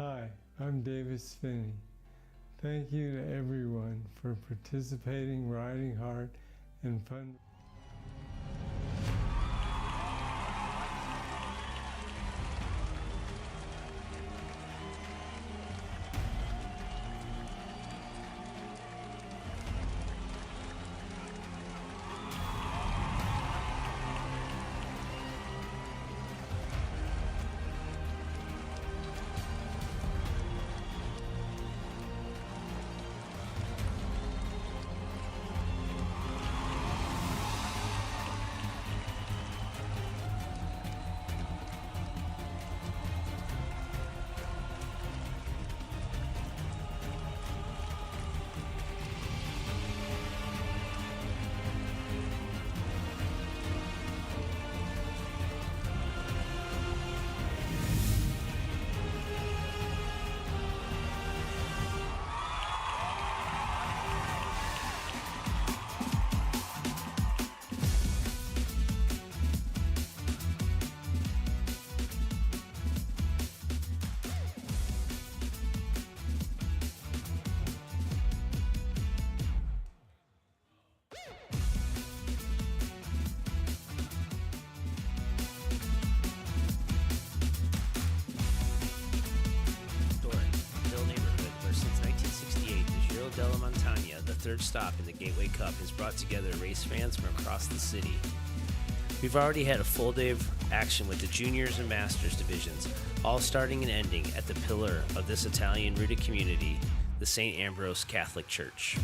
Hi, I'm Davis Finney. Thank you to everyone for participating, riding hard, and fun. Third stop in the Gateway Cup has brought together race fans from across the city. We've already had a full day of action with the juniors and masters divisions, all starting and ending at the pillar of this Italian-rooted community, the St. Ambrose Catholic Church.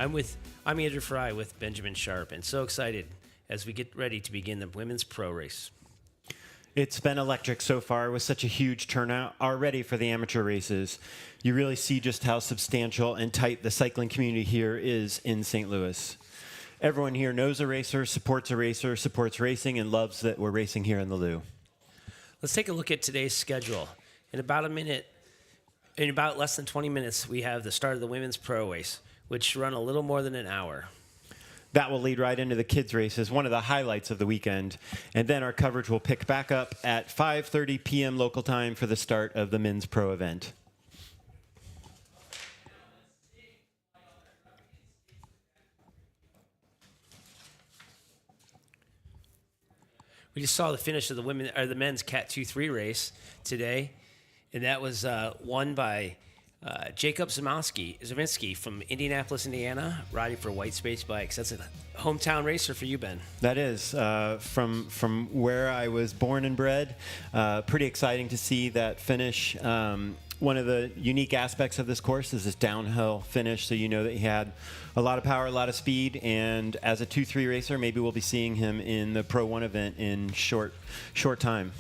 I'm Andrew Fry with Benjamin Sharp, and so excited as we get ready to begin the women's pro race. It's been electric so far with such a huge turnout already for the amateur races. You really see just how substantial and tight the cycling community here is in St. Louis. Everyone here knows a racer, supports racing, and loves that we're racing here in the Lou. Let's take a look at today's schedule. In about less than 20 minutes, we have the start of the women's pro race, which run a little more than an hour. That will lead right into the kids' races, one of the highlights of the weekend. And then our coverage will pick back up at 5:30 p.m. local time for the start of the men's pro event. We just saw the finish of the men's Cat 2-3 race today, and that was won by Jacob Zeminski from Indianapolis, Indiana, riding for White Space Bikes. That's a hometown racer for you, Ben. That is. From where I was born and bred. Pretty exciting to see that finish. One of the unique aspects of this course is this downhill finish, so you know that he had a lot of power, a lot of speed, and as a 2-3 racer, maybe we'll be seeing him in the Pro 1 event in short time.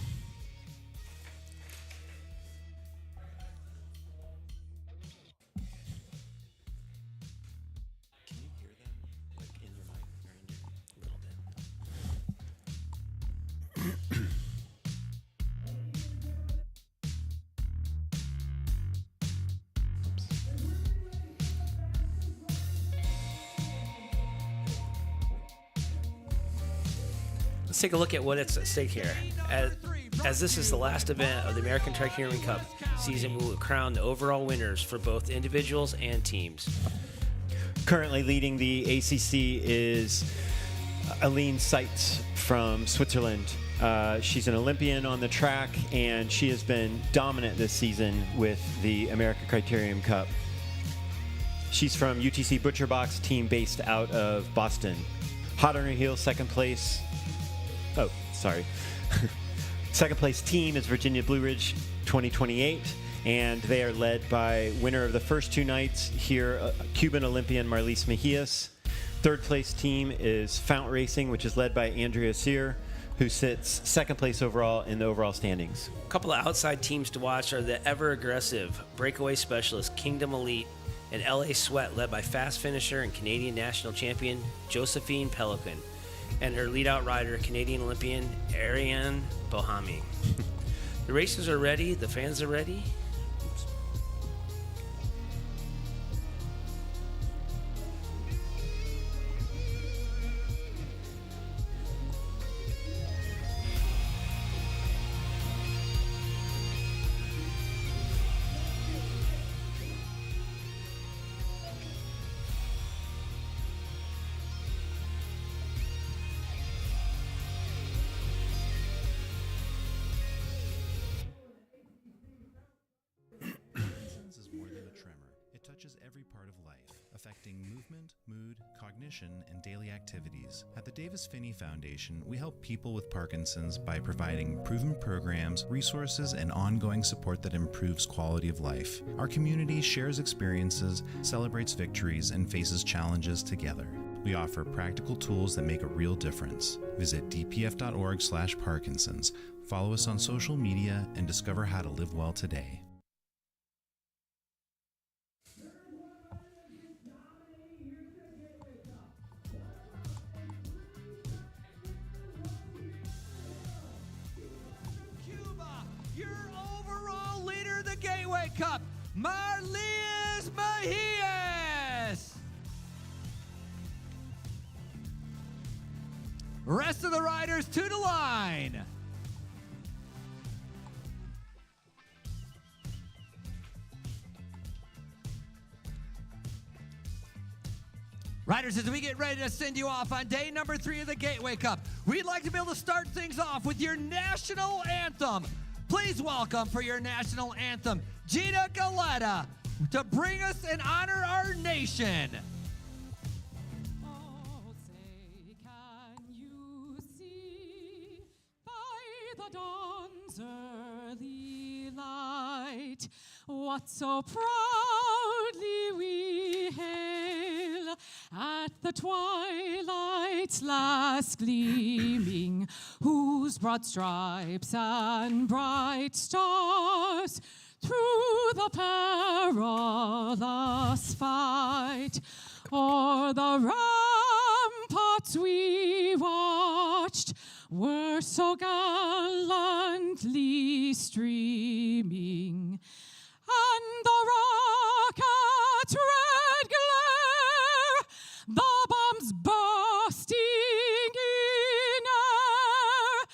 Let's take a look at what it's at stake here. As this is the last event of the American Criterium Cup season, we will crown the overall winners for both individuals and teams. Currently leading the ACC is Aline Seitz from Switzerland. She's an Olympian on the track, and she has been dominant this season with the American Criterium Cup. She's from UTC Butcherbox, team based out of Boston. Hot on her heels, second place. Oh, sorry. Second place team is Virginia Blue Ridge 2028, and they are led by winner of the first two nights here, Cuban Olympian Marlise Mejias. Third place team is Fount Racing, which is led by Andrea Sear, who sits second place overall in the overall standings. A couple of outside teams to watch are the ever-aggressive Breakaway specialist Kingdom Elite and LA Sweat, led by fast finisher and Canadian national champion Josephine Pelican, and her lead-out rider, Canadian Olympian Ariane Bohami. The races are ready. The fans are ready. Oops. touches every part of life, affecting movement, mood, cognition, and daily activities. At the Davis Phinney Foundation, we help people with Parkinson's by providing proven programs, resources, and ongoing support that improves quality of life. Our community shares experiences, celebrates victories, and faces challenges together. We offer practical tools that make a real difference. Visit dpf.org/Parkinson's. Follow us on social media and discover how to live well today. Cuba, your overall leader of the Gateway Cup, Marlies Mejias. Rest of the riders to the line. Riders, as we get ready to send you off on day number 3 of the Gateway Cup, we'd like to be able to start things off with your national anthem. Please welcome for your national anthem, Gina Galetta, to bring us and honor our nation. Oh, say, can you see by the dawn's early light what so proudly we hail at the twilight's last gleaming, whose broad stripes and bright stars through the perilous fight o'er the ramparts we watched were so gallantly streaming, and the rocket's red glare, the bombs bursting in air,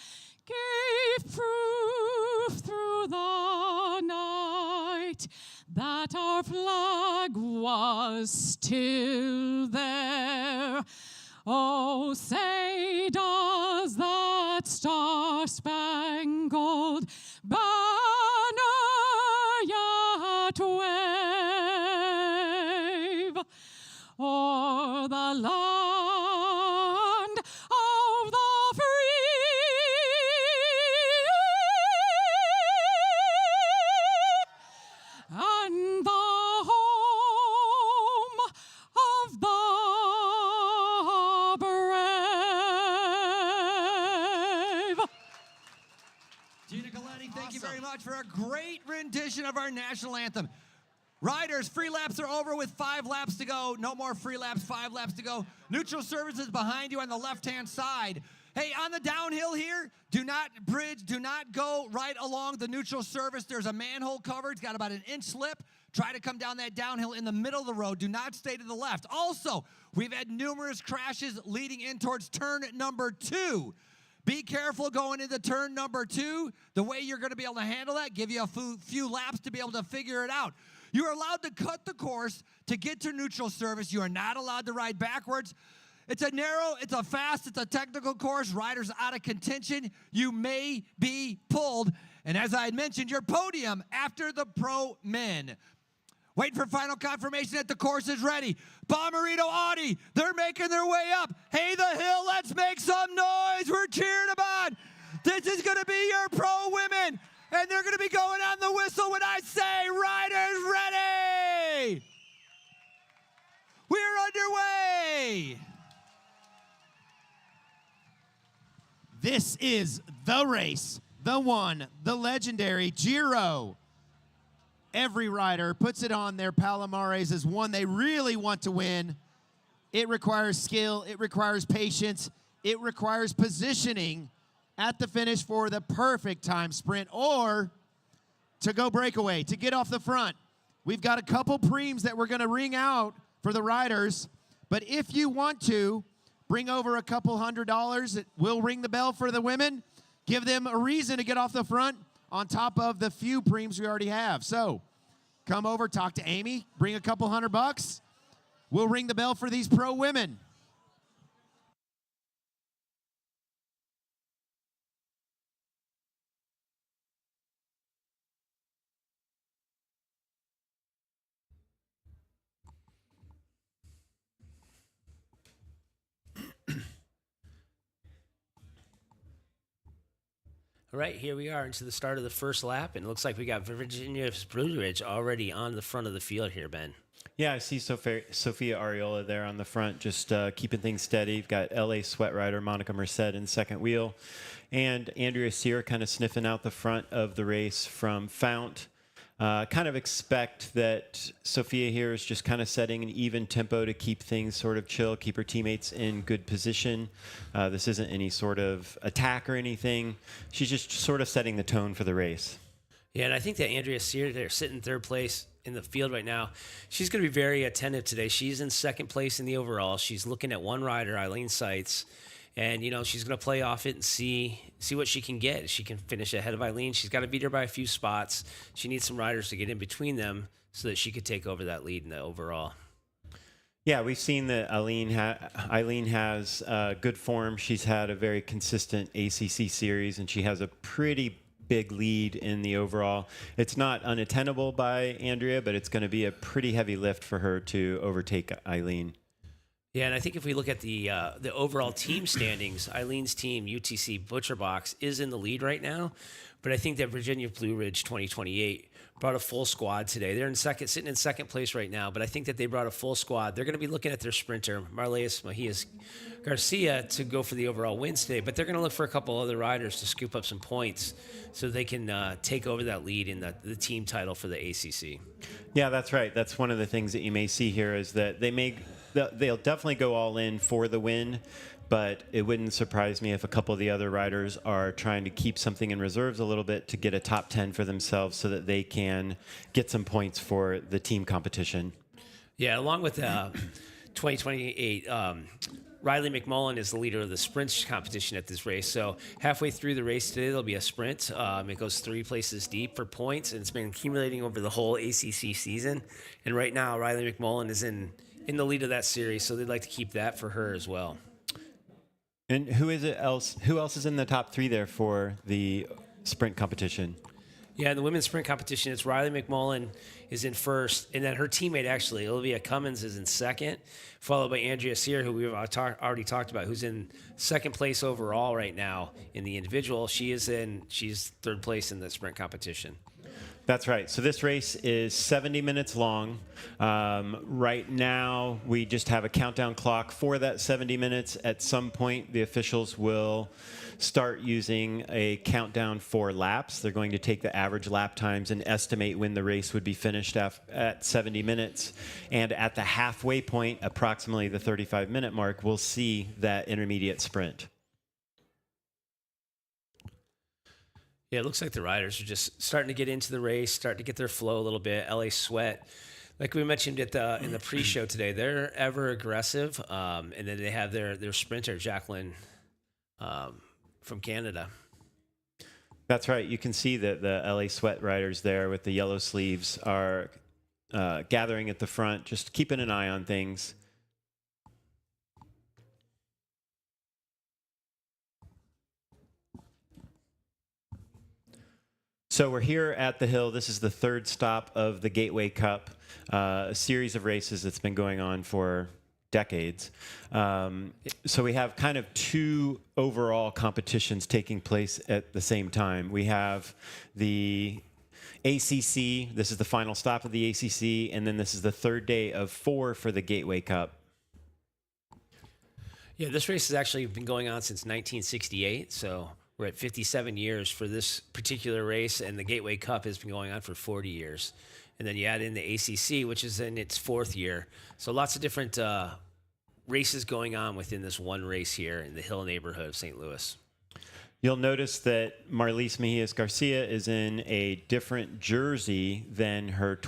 gave proof through the night that our flag was still there. Oh, say does that star-spangled banner yet wave o'er the land of the free and the home of the brave. Gina Galetta, thank you very much for a great rendition of our national anthem. Riders, free laps are over with 5 laps to go. No more free laps, 5 laps to go. Neutral service is behind you on the left-hand side. Hey, on the downhill here, do not bridge, do not go right along the neutral service. There's a manhole cover. It's got about an inch slip. Try to come down that downhill in the middle of the road. Do not stay to the left. Also, we've had numerous crashes leading in towards turn number 2. Be careful going into turn number 2. The way you're going to be able to handle that, give you a few laps to be able to figure it out. You are allowed to cut the course to get to neutral service. You are not allowed to ride backwards. It's a narrow, it's a fast, it's a technical course. Riders out of contention. You may be pulled. And as I had mentioned, your podium after the pro men. Waiting for final confirmation that the course is ready. Bommarito Audi, they're making their way up. Hey, the hill, let's make some noise. We're cheering them on. This is going to be your pro women. And they're going to be going on the whistle when I say riders ready. We're underway. This is the race, the one, the legendary Giro. Every rider puts it on their Palomares as one they really want to win. It requires skill, it requires patience, it requires positioning at the finish for the perfect time sprint or to go breakaway, to get off the front. We've got a couple preems that we're going to ring out for the riders, but if you want to, bring over a couple $100. We'll ring the bell for the women, give them a reason to get off the front on top of the few preems we already have. So come over, talk to Amy, bring a couple $100. We'll ring the bell for these pro women. All right, here we are into the start of the first lap, and it looks like we got Virginia Blue Ridge already on the front of the field here, Ben. Yeah, I see Sophia Ariola there on the front, just keeping things steady. You've got LA Sweat Rider Monica Merced in second wheel, and Andrea Sear kind of sniffing out the front of the race from Fount. Kind of expect that Sophia here is just kind of setting an even tempo to keep things sort of chill, keep her teammates in good position. This isn't any sort of attack or anything. She's just sort of setting the tone for the race. Yeah, and I think that Andrea Sear there, sitting third place in the field right now, she's going to be very attentive today. She's in second place in the overall. She's looking at one rider, Aline Seitz. And, you know, she's going to play off it and see what she can get. If she can finish ahead of Aline, she's got to beat her by a few spots. She needs some riders to get in between them so that she could take over that lead in the overall. Yeah, we've seen that Aline has good form. She's had a very consistent ACC series, and she has a pretty big lead in the overall. It's not unattainable by Andrea, but it's going to be a pretty heavy lift for her to overtake Aline. Yeah, and I think if we look at the overall team standings, Eileen's team, UTC Butcherbox, is in the lead right now. But I think that Virginia Blue Ridge 2028 brought a full squad today. They're sitting in second place right now, but I think that they brought a full squad. They're going to be looking at their sprinter, Marleas Mejias Garcia, to go for the overall wins today. But they're going to look for a couple other riders to scoop up some points so they can take over that lead in the team title for the ACC. Yeah, that's right. That's one of the things that you may see here is that they'll definitely go all in for the win, but it wouldn't surprise me if a couple of the other riders are trying to keep something in reserves a little bit to get a top 10 for themselves so that they can get some points for the team competition. Yeah, along with 2028, Riley McMullen is the leader of the sprint competition at this race. So halfway through the race today, there'll be a sprint. It goes 3 places deep for points, and it's been accumulating over the whole ACC season. And right now, Riley McMullen is in the lead of that series, so they'd like to keep that for her as well. And who else is in the top 3 there for the sprint competition? Yeah, in the women's sprint competition, it's Riley McMullen is in first, and then her teammate, actually, Olivia Cummins, is in second, followed by Andrea Sear, who we've already talked about, who's in second place overall right now in the individual. She's third place in the sprint competition. That's right. So this race is 70 minutes long. Right now, we just have a countdown clock for that 70 minutes. At some point, the officials will start using a countdown for laps. They're going to take the average lap times and estimate when the race would be finished at 70 minutes. And at the halfway point, approximately the 35-minute mark, we'll see that intermediate sprint. Yeah, it looks like the riders are just starting to get into the race, starting to get their flow a little bit. LA Sweat, like we mentioned in the pre-show today, they're ever aggressive, and then they have their sprinter, Jacqueline, from Canada. That's right. You can see that the LA Sweat riders there with the yellow sleeves are gathering at the front, just keeping an eye on things. So we're here at the Hill. This is the third stop of the Gateway Cup, a series of races that's been going on for decades. So we have kind of 2 overall competitions taking place at the same time. We have the ACC. This is the final stop of the ACC, and then this is the third day of 4 for the Gateway Cup. Yeah, this race has actually been going on since 1968, so we're at 57 years for this particular race, and the Gateway Cup has been going on for 40 years. And then you add in the ACC, which is in its 4th year. So lots of different races going on within this one race here in the Hill neighborhood of St. Louis. You'll notice that Marleas Mejias Garcia is in a different jersey than her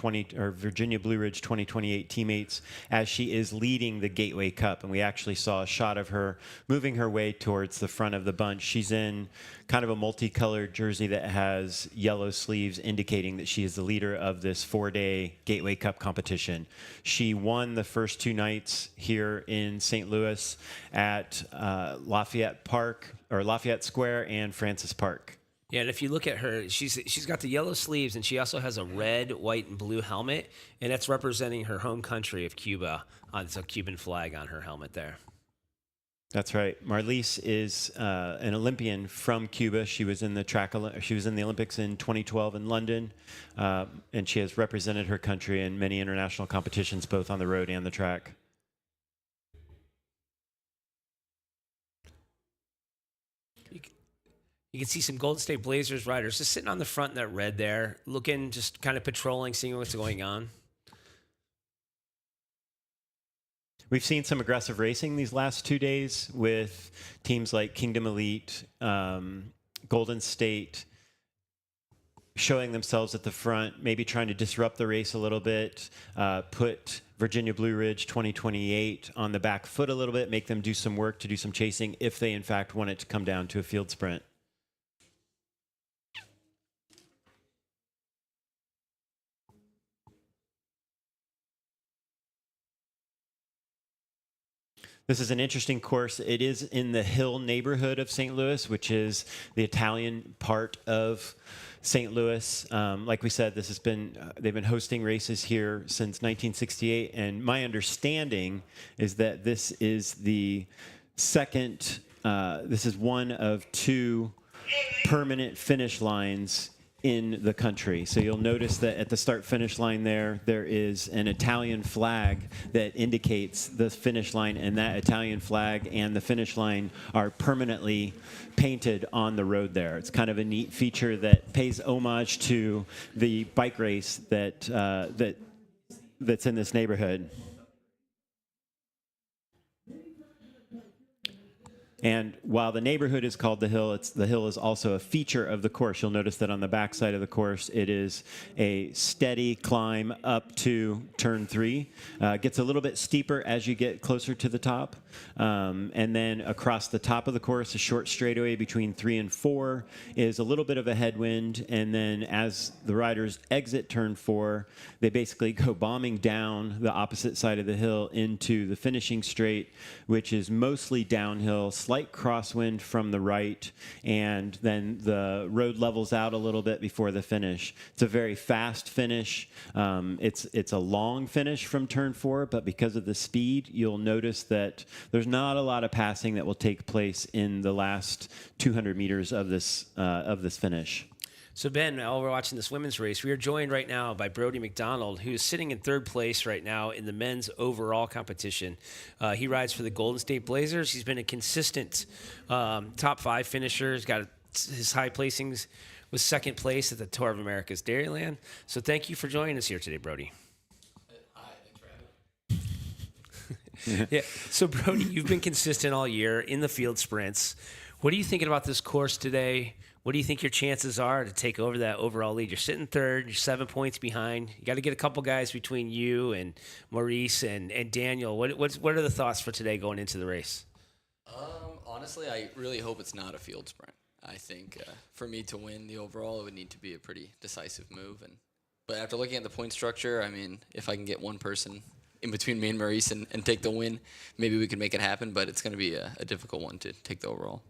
Virginia Blue Ridge 2028 teammates as she is leading the Gateway Cup. And we actually saw a shot of her moving her way towards the front of the bunch. She's in kind of a multicolored jersey that has yellow sleeves indicating that she is the leader of this 4-day Gateway Cup competition. She won the first 2 nights here in St. Louis at Lafayette Square and Francis Park. Yeah, and if you look at her, she's got the yellow sleeves, and she also has a red, white, and blue helmet, and that's representing her home country of Cuba. It's a Cuban flag on her helmet there. That's right. Marlise is an Olympian from Cuba. She was in the Olympics in 2012 in London, and she has represented her country in many international competitions, both on the road and the track. You can see some Golden State Blazers riders just sitting on the front in that red there, looking, just kind of patrolling, seeing what's going on. We've seen some aggressive racing these last 2 days with teams like Kingdom Elite, Golden State, showing themselves at the front, maybe trying to disrupt the race a little bit, put Virginia Blue Ridge 2028 on the back foot a little bit, make them do some work to do some chasing if they in fact want it to come down to a field sprint. This is an interesting course. It is in the Hill neighborhood of St. Louis, which is the Italian part of St. Louis. Like we said, this has been they've been hosting races here since 1968, and my understanding is that this is the second. This is one of 2 permanent finish lines in the country. So you'll notice that at the start-finish line there is an Italian flag that indicates the finish line, and that Italian flag and the finish line are permanently painted on the road there. It's kind of a neat feature that pays homage to the bike race that's in this neighborhood. And while the neighborhood is called the Hill, the Hill is also a feature of the course. You'll notice that on the back side of the course, it is a steady climb up to turn 3. Gets a little bit steeper as you get closer to the top. And then across the top of the course, a short straightaway between 3 and 4 is a little bit of a headwind. And then as the riders exit turn 4, they basically go bombing down the opposite side of the hill into the finishing straight, which is mostly downhill, slight crosswind from the right, and then the road levels out a little bit before the finish. It's a very fast finish. It's a long finish from turn 4, but because of the speed, you'll notice that there's not a lot of passing that will take place in the last 200 meters of this finish. So, Ben, while we're watching this women's race, we are joined right now by Brody McDonald, who's sitting in 3rd place right now in the men's overall competition. He rides for the Golden State Blazers. He's been a consistent top 5 finisher. He's got his high placings with 2nd place at the Tour of America's Dairyland. So thank you for joining us here today, Brody. Hi, thanks for having me. Yeah. So, Brody, you've been consistent all year in the field sprints. What are you thinking about this course today? What do you think your chances are to take over that overall lead? You're sitting 3rd. You're 7 points behind. You got to get a couple guys between you and Maurice and Daniel. What are the thoughts for today going into the race? Honestly, I really hope it's not a field sprint. I think for me to win the overall, it would need to be a pretty decisive move. But after looking at the point structure, I mean, if I can get one person in between me and Maurice and take the win, maybe we can make it happen. But it's going to be a difficult one to take the overall.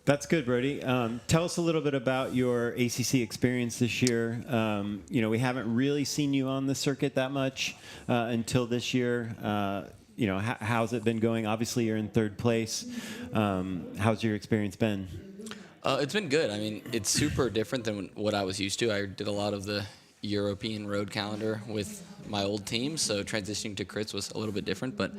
That's good, Brody. Tell us a little bit about your ACC experience this year. We haven't really seen you on the circuit that much until this year. How's it been going? Obviously, you're in 3rd place. How's your experience been? It's been good. I mean, it's super different than what I was used to. I did a lot of the European road calendar with my old team, so transitioning to crits was a little bit different, but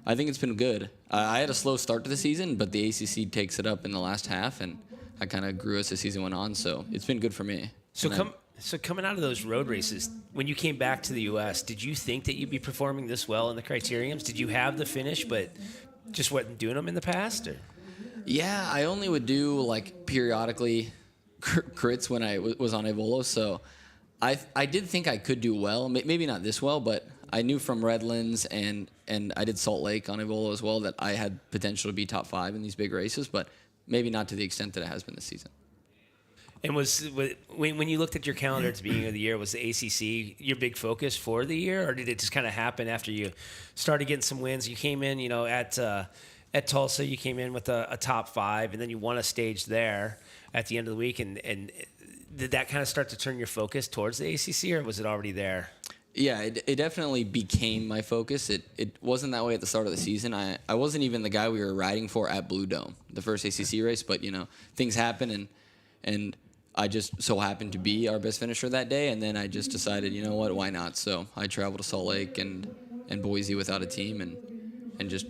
I think it's been good. I had a slow start to the season, but the ACC takes it up in the last half, and I kind of grew as the season went on, so it's been good for me. So coming out of those road races, when you came back to the U.S., did you think that you'd be performing this well in the criteriums? Did you have the finish, but just wasn't doing them in the past? Or? Yeah, I only would do, periodically crits when I was on Evolo, so I did think I could do well. Maybe not this well, but I knew from Redlands and I did Salt Lake on Evolo as well that I had potential to be top 5 in these big races, but maybe not to the extent that it has been this season. And when you looked at your calendar at the beginning of the year, was the ACC your big focus for the year, or did it just kind of happen after you started getting some wins? You came in, at Tulsa, you came in with a top 5, and then you won a stage there at the end of the week, and did that kind of start to turn your focus towards the ACC, or was it already there? Yeah, it definitely became my focus. It wasn't that way at the start of the season. I wasn't even the guy we were riding for at Blue Dome, the first ACC race, but, things happen, and I just so happened to be our best finisher that day, and then I just decided, you know what, why not? So I traveled to Salt Lake and Boise without a team and just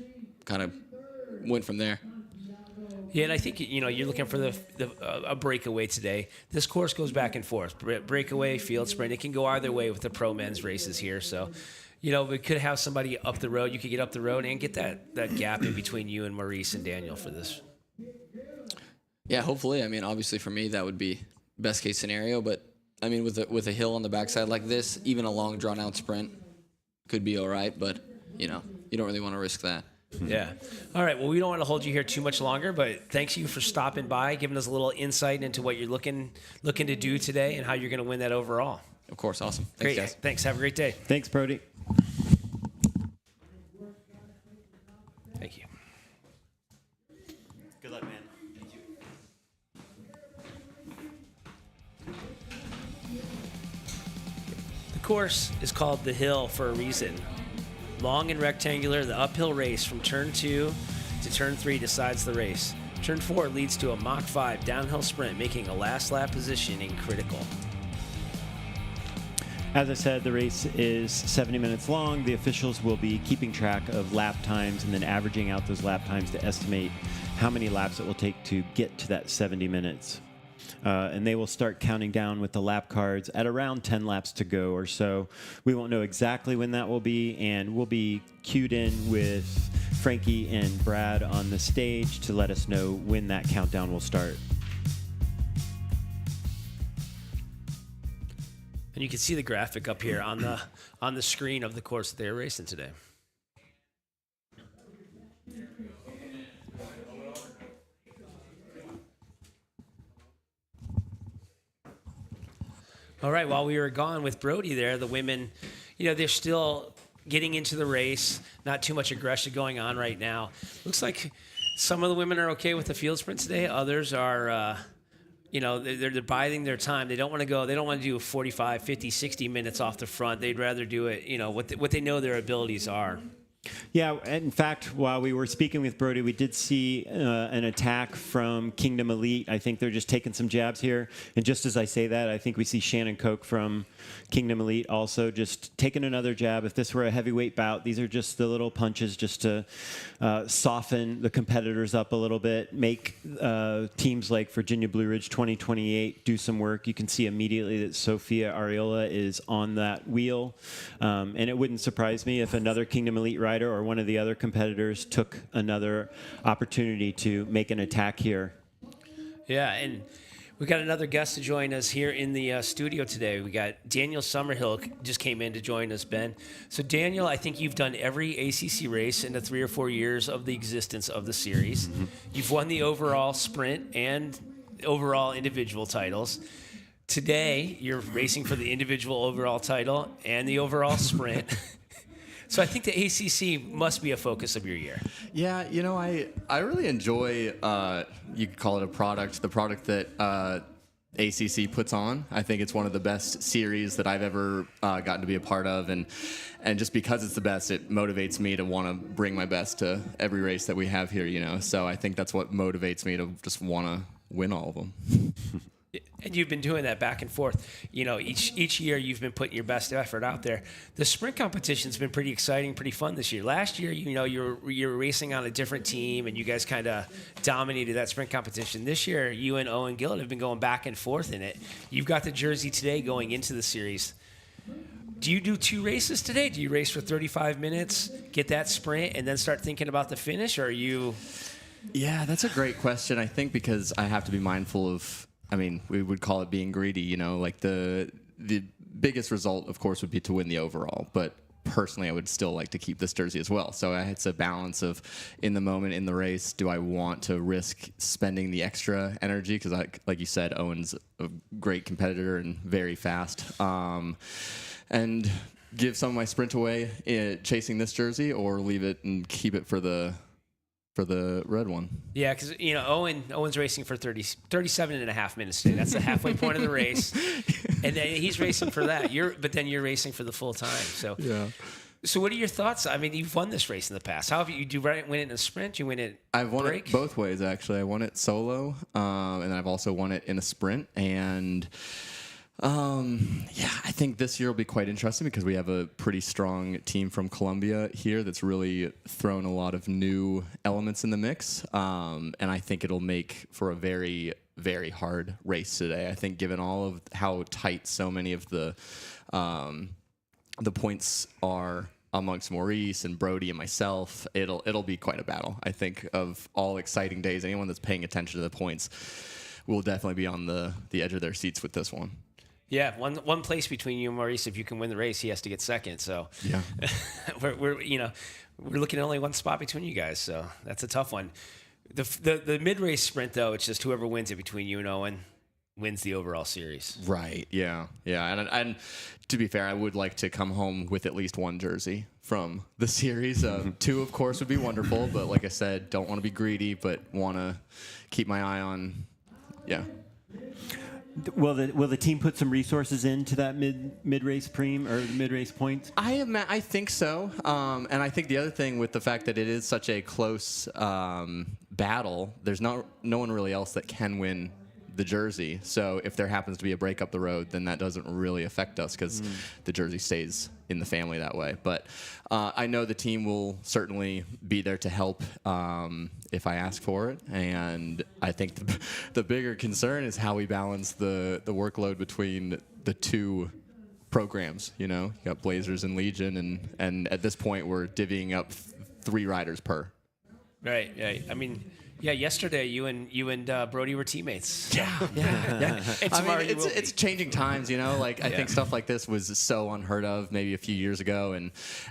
kind of went from there. Yeah, and I think you're looking for a breakaway today. This course goes back and forth. Breakaway, field sprint. It can go either way with the pro men's races here. So, we could have somebody up the road. You could get up the road and get that gap in between you and Maurice and Daniel for this. Yeah, hopefully. I mean, obviously for me that would be best case scenario. But I mean, with a hill on the backside like this, even a long drawn out sprint could be all right. But you don't really want to risk that. Yeah. All right. Well, we don't want to hold you here too much longer, but thanks you for stopping by, giving us a little insight into what you're looking to do today and how you're going to win that overall. Of course. Awesome. Thanks, great. guys. Thanks. Have a great day. Thanks, Brody. Thank you. Good luck, man. The course is called The Hill for a reason. Long and rectangular, the uphill race from turn 2 to turn 3 decides the race. Turn 4 leads to a Mach 5 downhill sprint, making a last lap positioning critical. As I said, the race is 70 minutes long. The officials will be keeping track of lap times and then averaging out those lap times to estimate how many laps it will take to get to that 70 minutes. And they will start counting down with the lap cards at around 10 laps to go or so. We won't know exactly when that will be, and we'll be cued in with Frankie and Brad on the stage to let us know when that countdown will start. And you can see the graphic up here on the screen of the course that they're racing today. All right, while we were gone with Brody there, the women, they're still getting into the race. Not too much aggression going on right now. Looks like some of the women are okay with the field sprint today. Others are, they're biding their time. They don't want to go. They don't want to do 45, 50, 60 minutes off the front. They'd rather do it, what they know their abilities are. Yeah, in fact, while we were speaking with Brody, we did see an attack from Kingdom Elite. I think they're just taking some jabs here. And just as I say that, I think we see Shannon Koch from Kingdom Elite also just taking another jab. If this were a heavyweight bout, these are just the little punches just to soften the competitors up a little bit, make teams like Virginia Blue Ridge 2028 do some work. You can see immediately that Sophia Ariola is on that wheel. And it wouldn't surprise me if another Kingdom Elite rider or one of the other competitors took another opportunity to make an attack here. Yeah, and we got another guest to join us here in the studio today. We got Daniel Summerhill just came in to join us, Ben. So Daniel, I think you've done every ACC race in the 3 or 4 years of the existence of the series. Mm-hmm. You've won the overall sprint and overall individual titles. Today, you're racing for the individual overall title and the overall sprint. So I think the ACC must be a focus of your year. Yeah, I really enjoy, you could call it a product, the product that ACC puts on. I think it's one of the best series that I've ever gotten to be a part of. And just because it's the best, it motivates me to want to bring my best to every race that we have here, So I think that's what motivates me to just want to win all of them. And you've been doing that back and forth. Each year you've been putting your best effort out there. The sprint competition's been pretty exciting, pretty fun this year. Last year, you're racing on a different team, and you guys kind of dominated that sprint competition. This year, you and Owen Gillett have been going back and forth in it. You've got the jersey today going into the series. Do you do 2 races today? Do you race for 35 minutes, get that sprint, and then start thinking about the finish, or are you... Yeah, that's a great question, I think, because I have to be mindful of... we would call it being greedy, like the biggest result, of course, would be to win the overall. But personally, I would still like to keep this jersey as well. So it's a balance of, in the moment, in the race, do I want to risk spending the extra energy? Because like you said, Owen's a great competitor and very fast. And give some of my sprint away chasing this jersey, or leave it and keep it for the for the red one. Yeah, because Owen's racing for 37 and a half minutes today. That's the halfway point of the race, and then he's racing for that. But then you're racing for the full time. So Yeah. So what are your thoughts? I mean, you've won this race in the past. How have you win it in a sprint? You win it? I've won break? it both ways actually. I won it solo, and I've also won it in a sprint. And I think this year will be quite interesting because we have a pretty strong team from Colombia here that's really thrown a lot of new elements in the mix. And I think it'll make for a very, very hard race today. I think given all of how tight so many of the points are amongst Maurice and Brody and myself, it'll be quite a battle. I think of all exciting days, anyone that's paying attention to the points will definitely be on the edge of their seats with this one. Yeah, one place between you and Maurice. If you can win the race, he has to get second. So yeah, we're looking at only one spot between you guys. So that's a tough one. The mid race sprint though, it's just whoever wins it between you and Owen wins the overall series. Right. Yeah. And to be fair, I would like to come home with at least one jersey from the series. 2, of course, would be wonderful. But like I said, don't want to be greedy, but want to keep my eye on. Yeah. Will the team put some resources into that mid race preem or mid race points? I think so, and I think the other thing with the fact that it is such a close battle, there's no one really else that can win the jersey. So if there happens to be a break up the road, then that doesn't really affect us because the jersey stays in the family that way. But I know the team will certainly be there to help if I ask for it. And I think the bigger concern is how we balance the workload between the two programs. You got Blazers and Legion, and at this point we're divvying up 3 riders per. Right. I mean, yeah. Yesterday, you and Brody were teammates. Yeah. It's changing times, I think stuff like this was so unheard of maybe a few years ago,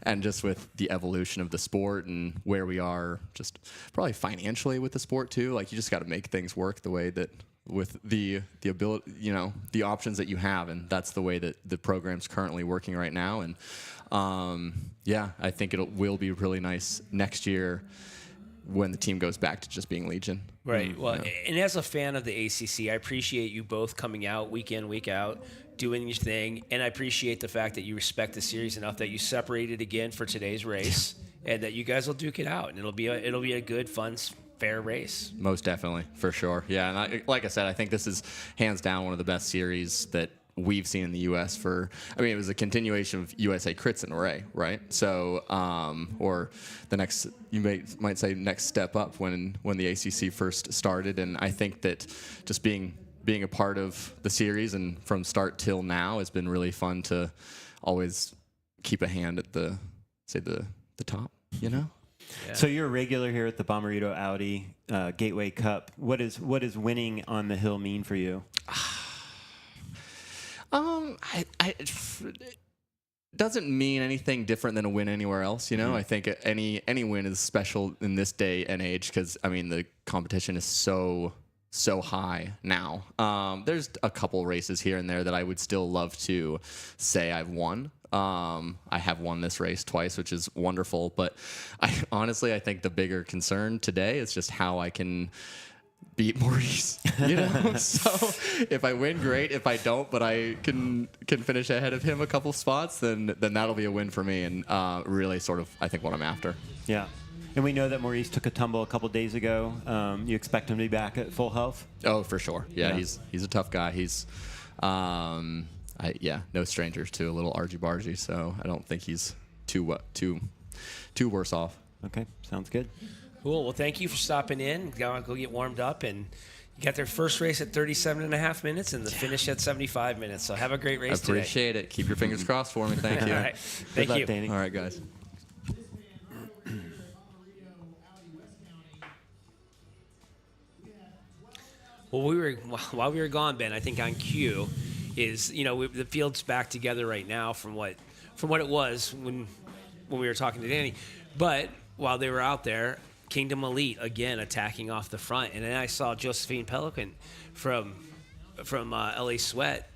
and just with the evolution of the sport and where we are, just probably financially with the sport too. Like you just got to make things work the way that with the ability, the options that you have, and that's the way that the program's currently working right now. And I think will be really nice next year when the team goes back to just being Legion. Right. Well, and as a fan of the ACC, I appreciate you both coming out week in, week out, doing your thing, and I appreciate the fact that you respect the series enough that you separated again for today's race, and that you guys will duke it out, and it'll be a good, fun, fair race. Most definitely, for sure. Yeah, and like I said, I think this is hands down one of the best series that we've seen in the U.S. it was a continuation of USA Crits and Array, right? So, or the next, you might say next step up when the ACC first started. And I think that just being a part of the series and from start till now has been really fun to always keep a hand at the top, Yeah. So you're a regular here at the Bommarito Audi Gateway Cup. What does winning on the hill mean for you? It doesn't mean anything different than a win anywhere else. I think any win is special in this day and age because the competition is so high now. There's a couple races here and there that I would still love to say I've won. I have won this race twice, which is wonderful. But I think the bigger concern today is just how I can beat Maurice, So if I win, great. If I don't, but I can finish ahead of him a couple spots, then that'll be a win for me, and really sort of I think what I'm after. Yeah, and we know that Maurice took a tumble a couple days ago. You expect him to be back at full health? Oh, for sure. Yeah. He's a tough guy. He's no stranger to a little argy-bargy, so I don't think he's too worse off. Okay, sounds good. Cool. Well, thank you for stopping in. Go get warmed up. And you got their first race at 37 and a half minutes and the finish at 75 minutes. So have a great race today. I appreciate it. Keep your fingers crossed for me. Thank you. All right. Thank you. Danny. All right, guys. Well, while we were gone, Ben, I think on cue is, the field's back together right now from what it was when we were talking to Danny. But while they were out there, Kingdom Elite again attacking off the front, and then I saw Josephine Pelican from LA Sweat.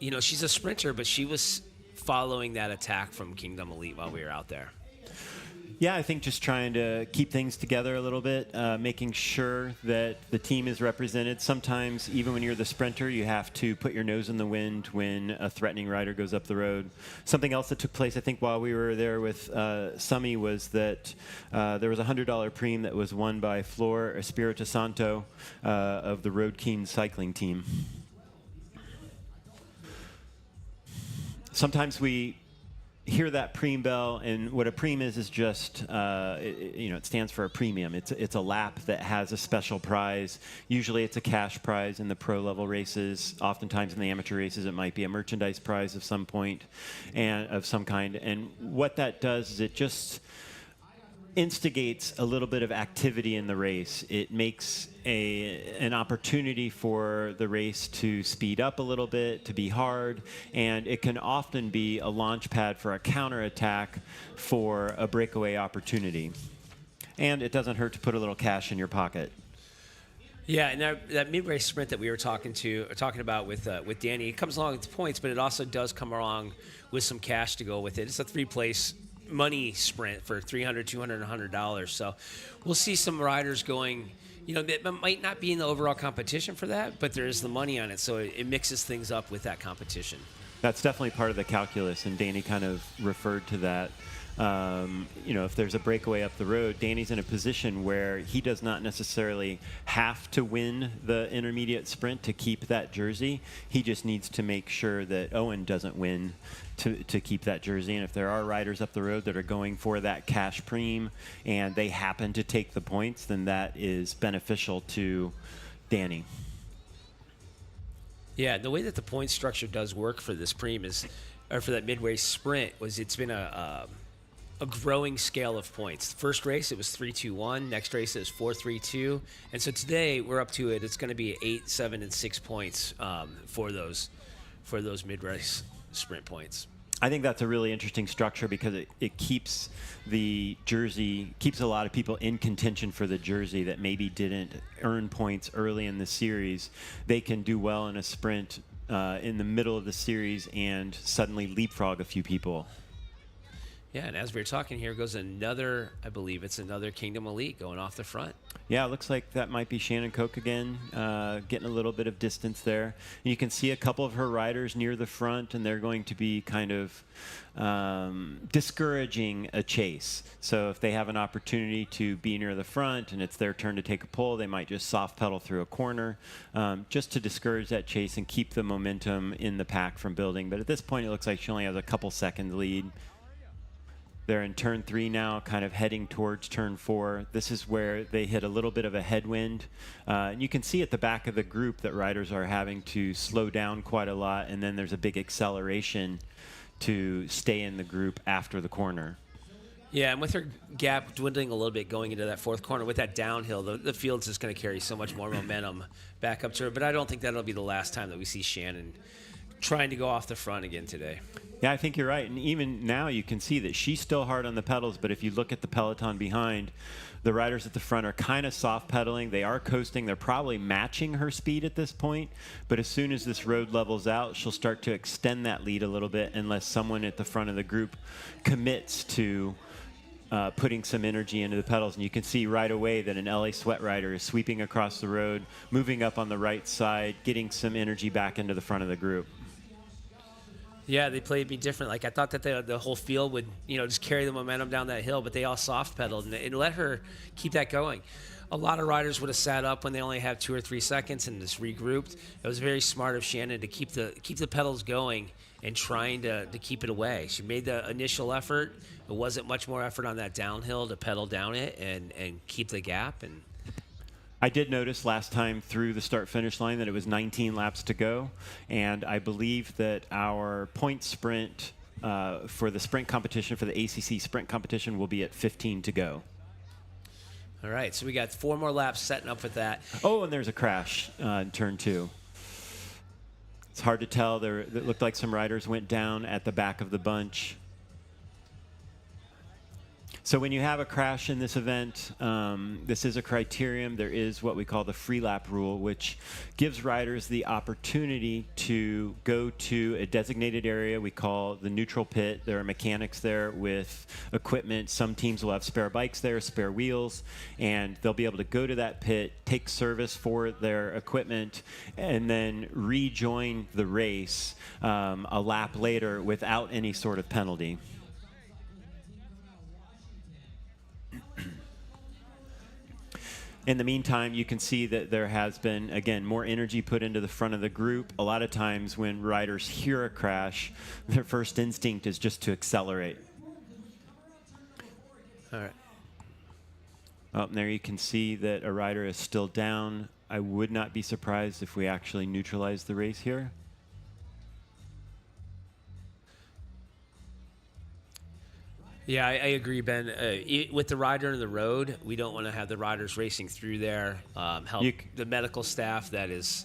She's a sprinter, but she was following that attack from Kingdom Elite while we were out there. Yeah, I think just trying to keep things together a little bit, making sure that the team is represented. Sometimes, even when you're the sprinter, you have to put your nose in the wind when a threatening rider goes up the road. Something else that took place, I think, while we were there with Summy was that there was a $100 preem that was won by Flor Espirito Santo of the Road Keen cycling team. Sometimes we hear that preem bell, and what a preem is just, it stands for a premium. It's a lap that has a special prize. Usually it's a cash prize in the pro level races. Oftentimes in the amateur races, it might be a merchandise prize of some point and of some kind. And what that does is it just instigates a little bit of activity in the race. It makes an opportunity for the race to speed up a little bit, to be hard, and it can often be a launch pad for a counterattack for a breakaway opportunity. And it doesn't hurt to put a little cash in your pocket. Yeah, and that mid-race sprint that we were talking about with Danny, it comes along with points, but it also does come along with some cash to go with it. It's a 3-place money sprint for $300, $200, and $100. So we'll see some riders going, that might not be in the overall competition for that, but there is the money on it. So it mixes things up with that competition. That's definitely part of the calculus, and Danny kind of referred to that. If there's a breakaway up the road, Danny's in a position where he does not necessarily have to win the intermediate sprint to keep that jersey. He just needs to make sure that Owen doesn't win to keep that jersey. And if there are riders up the road that are going for that cash preem and they happen to take the points, then that is beneficial to Danny. Yeah, the way that the point structure does work for this preem or for that midway sprint, it's been a growing scale of points. The first race, it was 3-2-1. Next race, it was 4-3-2. And so today, we're up to it. It's going to be 8, 7, and 6 points for those mid-race sprint points. I think that's a really interesting structure because it keeps the jersey, keeps a lot of people in contention for the jersey that maybe didn't earn points early in the series. They can do well in a sprint in the middle of the series and suddenly leapfrog a few people. Yeah, and as we were talking, here goes another, I believe it's another Kingdom Elite going off the front. Yeah, it looks like that might be Shannon Koch again, getting a little bit of distance there. And you can see a couple of her riders near the front, and they're going to be kind of discouraging a chase. So if they have an opportunity to be near the front and it's their turn to take a pull, they might just soft pedal through a corner just to discourage that chase and keep the momentum in the pack from building. But at this point, it looks like she only has a couple second lead. They're in turn 3 now, kind of heading towards turn 4. This is where they hit a little bit of a headwind. And you can see at the back of the group that riders are having to slow down quite a lot, and then there's a big acceleration to stay in the group after the corner. Yeah, and with her gap dwindling a little bit going into that fourth corner, with that downhill, the field's just going to carry so much more momentum back up to her. But I don't think that'll be the last time that we see Shannon trying to go off the front again today. Yeah, I think you're right. And even now you can see that she's still hard on the pedals, but if you look at the peloton behind, the riders at the front are kind of soft pedaling. They are coasting. They're probably matching her speed at this point, but as soon as this road levels out, she'll start to extend that lead a little bit unless someone at the front of the group commits to putting some energy into the pedals. And you can see right away that an LA Sweat rider is sweeping across the road, moving up on the right side, getting some energy back into the front of the group. Yeah, they played me different. Like, I thought that the whole field would, just carry the momentum down that hill, but they all soft pedaled and it let her keep that going. A lot of riders would have sat up when they only have 2 or 3 seconds and just regrouped. It was very smart of Shannon to keep the pedals going and trying to keep it away. She made the initial effort. It wasn't much more effort on that downhill to pedal down it and keep the gap. And I did notice last time through the start-finish line that it was 19 laps to go, and I believe that our point sprint for the sprint competition, for the ACC sprint competition, will be at 15 to go. All right, so we got 4 more laps setting up with that. Oh, and there's a crash in turn 2. It's hard to tell. It looked like some riders went down at the back of the bunch. So when you have a crash in this event, this is a criterium. There is what we call the free lap rule, which gives riders the opportunity to go to a designated area we call the neutral pit. There are mechanics there with equipment. Some teams will have spare bikes there, spare wheels, and they'll be able to go to that pit, take service for their equipment, and then rejoin the race a lap later without any sort of penalty. In the meantime, you can see that there has been, again, more energy put into the front of the group. A lot of times when riders hear a crash, their first instinct is just to accelerate. All right. Oh, and there you can see that a rider is still down. I would not be surprised if we actually neutralize the race here. Yeah, I agree, Ben. With the rider in the road, we don't want to have the riders racing through there. Help the medical staff that is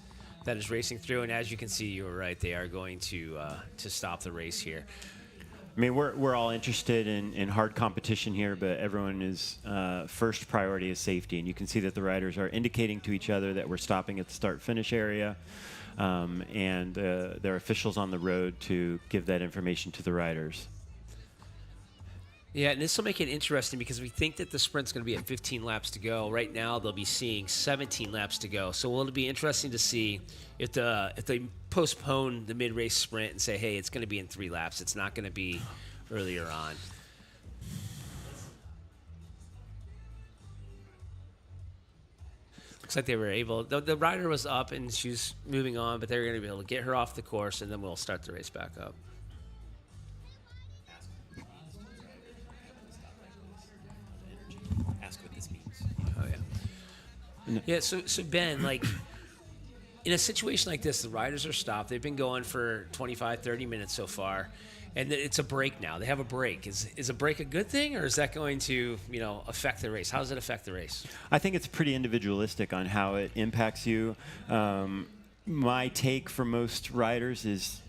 racing through, and as you can see, you were right. They are going to stop the race here. I mean, we're all interested in hard competition here, but everyone is first priority is safety, and you can see that the riders are indicating to each other that we're stopping at the start-finish area, and there are officials on the road to give that information to the riders. Yeah, and this will make it interesting because we think that the sprint's going to be at 15 laps to go. Right now, they'll be seeing 17 laps to go. So it'll be interesting to see if they postpone the mid-race sprint and say, hey, it's going to be in 3 laps. It's not going to be earlier on. Looks like they were able. The rider was up and she was moving on, but they were going to be able to get her off the course, and then we'll start the race back up. Yeah, so Ben, like, in a situation like this, the riders are stopped. They've been going for 25, 30 minutes so far, and it's a break now. They have a break. Is a break a good thing, or is that going to, affect the race? How does it affect the race? I think it's pretty individualistic on how it impacts you. My take for most riders is,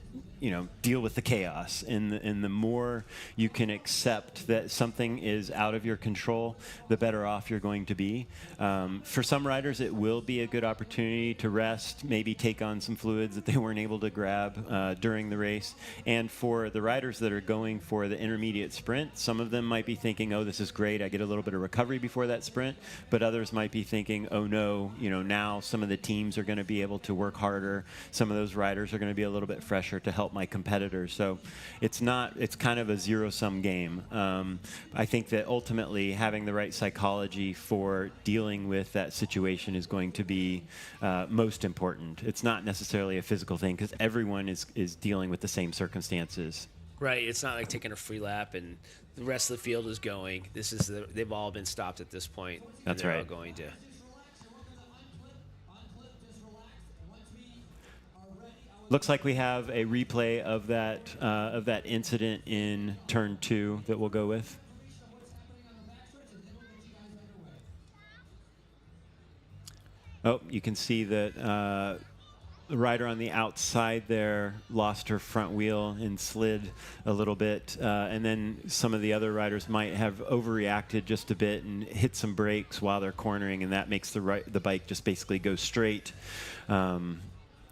deal with the chaos. And the more you can accept that something is out of your control, the better off you're going to be. For some riders, it will be a good opportunity to rest, maybe take on some fluids that they weren't able to grab during the race. And for the riders that are going for the intermediate sprint, some of them might be thinking, oh, this is great, I get a little bit of recovery before that sprint. But others might be thinking, oh no, now some of the teams are going to be able to work harder. Some of those riders are going to be a little bit fresher to help my competitors. So it's kind of a zero-sum game. I think that ultimately having the right psychology for dealing with that situation is going to be most important. It's not necessarily a physical thing because everyone is dealing with the same circumstances. Right. It's not like taking a free lap and the rest of the field is going. They've all been stopped at this point. That's they're right. All going to. Looks like we have a replay of that incident in turn 2 that we'll go with. Oh, you can see that the rider on the outside there lost her front wheel and slid a little bit. And then some of the other riders might have overreacted just a bit and hit some brakes while they're cornering, and that makes the bike just basically go straight.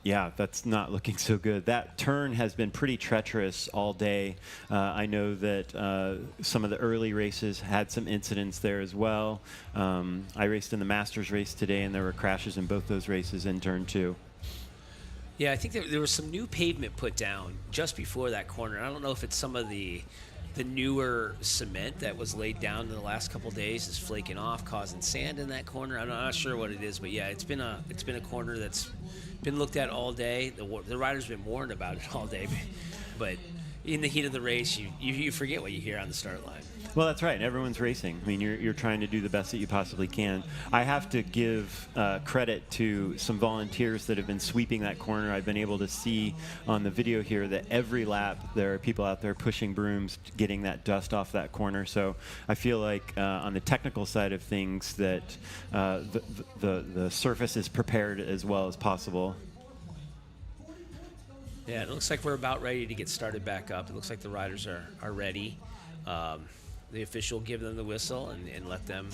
Yeah, that's not looking so good. That turn has been pretty treacherous all day. I know that some of the early races had some incidents there as well. I raced in the Masters race today, and there were crashes in both those races in turn 2. Yeah, I think there was some new pavement put down just before that corner. I don't know if it's some of the newer cement that was laid down in the last couple days is flaking off, causing sand in that corner. I'm not sure what it is, but yeah, it's been a corner that's been looked at all day. The rider's been warned about it all day, but in the heat of the race, you forget what you hear on the start line. Well, that's right. Everyone's racing. I mean, you're trying to do the best that you possibly can. I have to give credit to some volunteers that have been sweeping that corner. I've been able to see on the video here that every lap there are people out there pushing brooms, getting that dust off that corner. So I feel like on the technical side of things that the surface is prepared as well as possible. Yeah, it looks like we're about ready to get started back up. It looks like the riders are ready. the official will give them the whistle and let them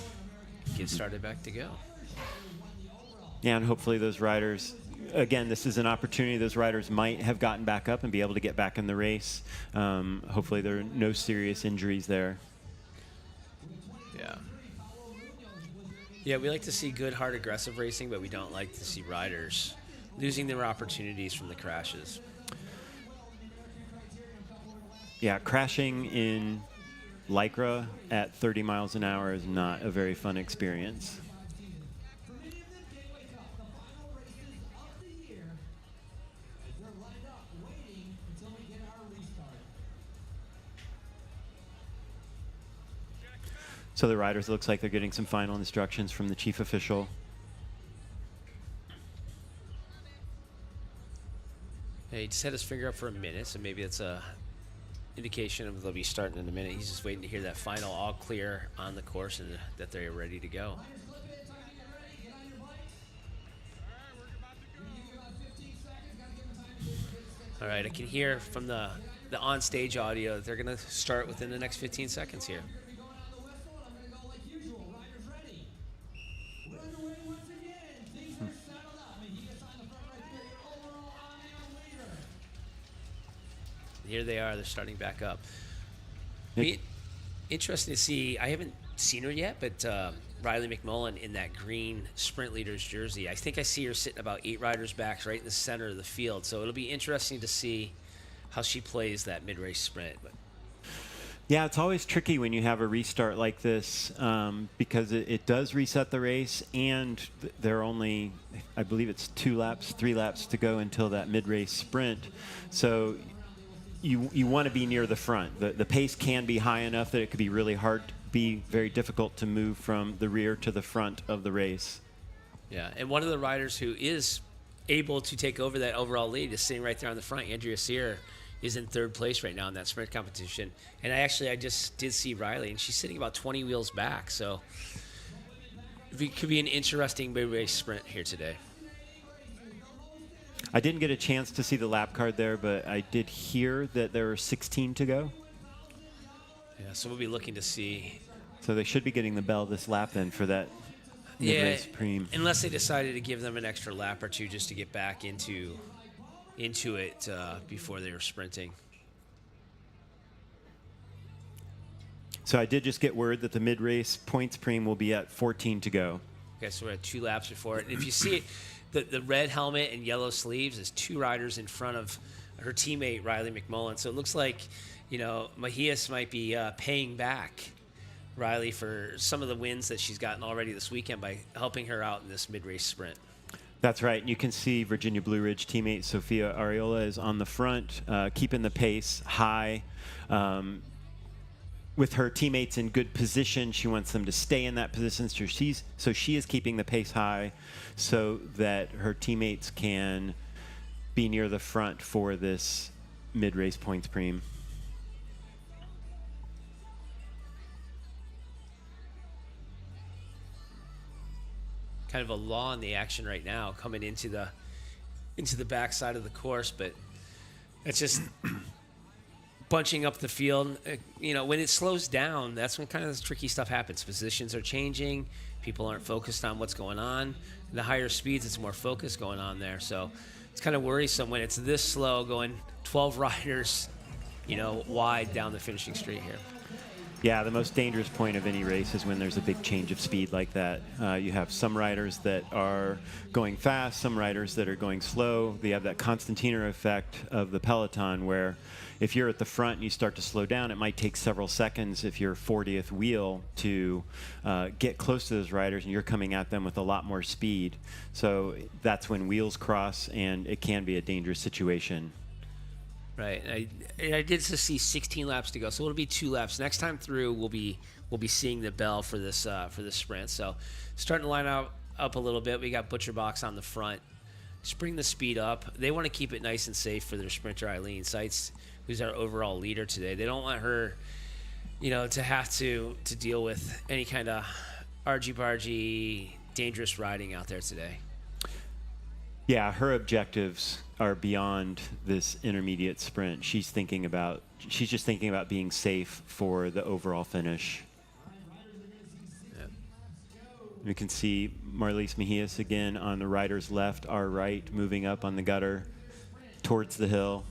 get started back to go. Yeah, and hopefully those riders, again, this is an opportunity those riders might have gotten back up and be able to get back in the race. Hopefully there are no serious injuries there. Yeah. Yeah, we like to see good, hard, aggressive racing, but we don't like to see riders losing their opportunities from the crashes. Yeah, crashing in Lycra at 30 miles an hour is not a very fun experience. So the riders, looks like they're getting some final instructions from the chief official. Yeah, he just had his finger up for a minute, so maybe it's a indication of they'll be starting in a minute. He's just waiting to hear that final all clear on the course and that they're ready to go. All right, I can hear from the on-stage audio that they're going to start within the next 15 seconds here. Here they are. They're starting back up. Interesting to see. I haven't seen her yet, but Riley McMullen in that green sprint leader's jersey. I think I see her sitting about 8 riders back right in the center of the field. So it'll be interesting to see how she plays that mid-race sprint. But yeah, it's always tricky when you have a restart like this because it does reset the race, and there are only, I believe it's 3 laps to go until that mid-race sprint. So you want to be near the front. The pace can be high enough that it could be really hard, be very difficult to move from the rear to the front of the race. Yeah, and one of the riders who is able to take over that overall lead is sitting right there on the front. Andrea Sear is in 3rd place right now in that sprint competition. And I just did see Riley, and she's sitting about 20 wheels back. So it could be an interesting mid-race sprint here today. I didn't get a chance to see the lap card there, but I did hear that there are 16 to go. Yeah, so we'll be looking to see. So they should be getting the bell this lap then for that mid-race preem. Unless they decided to give them an extra lap or two just to get back into it before they were sprinting. So I did just get word that the mid-race points preem will be at 14 to go. Okay, so we're at 2 laps before it. And if you see it, the red helmet and yellow sleeves is 2 riders in front of her teammate, Riley McMullen. So it looks like, Mahias might be paying back Riley for some of the wins that she's gotten already this weekend by helping her out in this mid-race sprint. That's right. And you can see Virginia Blue Ridge teammate Sophia Areola is on the front, keeping the pace high. With her teammates in good position, she wants them to stay in that position. So she is keeping the pace high so that her teammates can be near the front for this mid-race points preem. Kind of a law in the action right now coming into the backside of the course, but it's just bunching up the field. When it slows down, that's when kind of this tricky stuff happens. Positions are changing. People aren't focused on what's going on. The higher speeds, it's more focus going on there. So it's kind of worrisome when it's this slow, going 12 riders, wide down the finishing straight here. Yeah, the most dangerous point of any race is when there's a big change of speed like that. You have some riders that are going fast, some riders that are going slow. They have that Constantiner effect of the peloton where if you're at the front and you start to slow down, it might take several seconds if you're 40th wheel to get close to those riders and you're coming at them with a lot more speed. So that's when wheels cross and it can be a dangerous situation. Right. I did just see 16 laps to go, so it'll be 2 laps. Next time through, we'll be seeing the bell for this sprint. So starting to line up a little bit. We got Butcher Box on the front. Just bring the speed up. They want to keep it nice and safe for their sprinter, Aline Seitz, who's our overall leader today. They don't want her, to have to deal with any kind of argy-bargy, dangerous riding out there today. Yeah, her objectives are beyond this intermediate sprint. She's just thinking about being safe for the overall finish. We can see Marlise Mejias again on the rider's left, our right, moving up on the gutter towards the hill.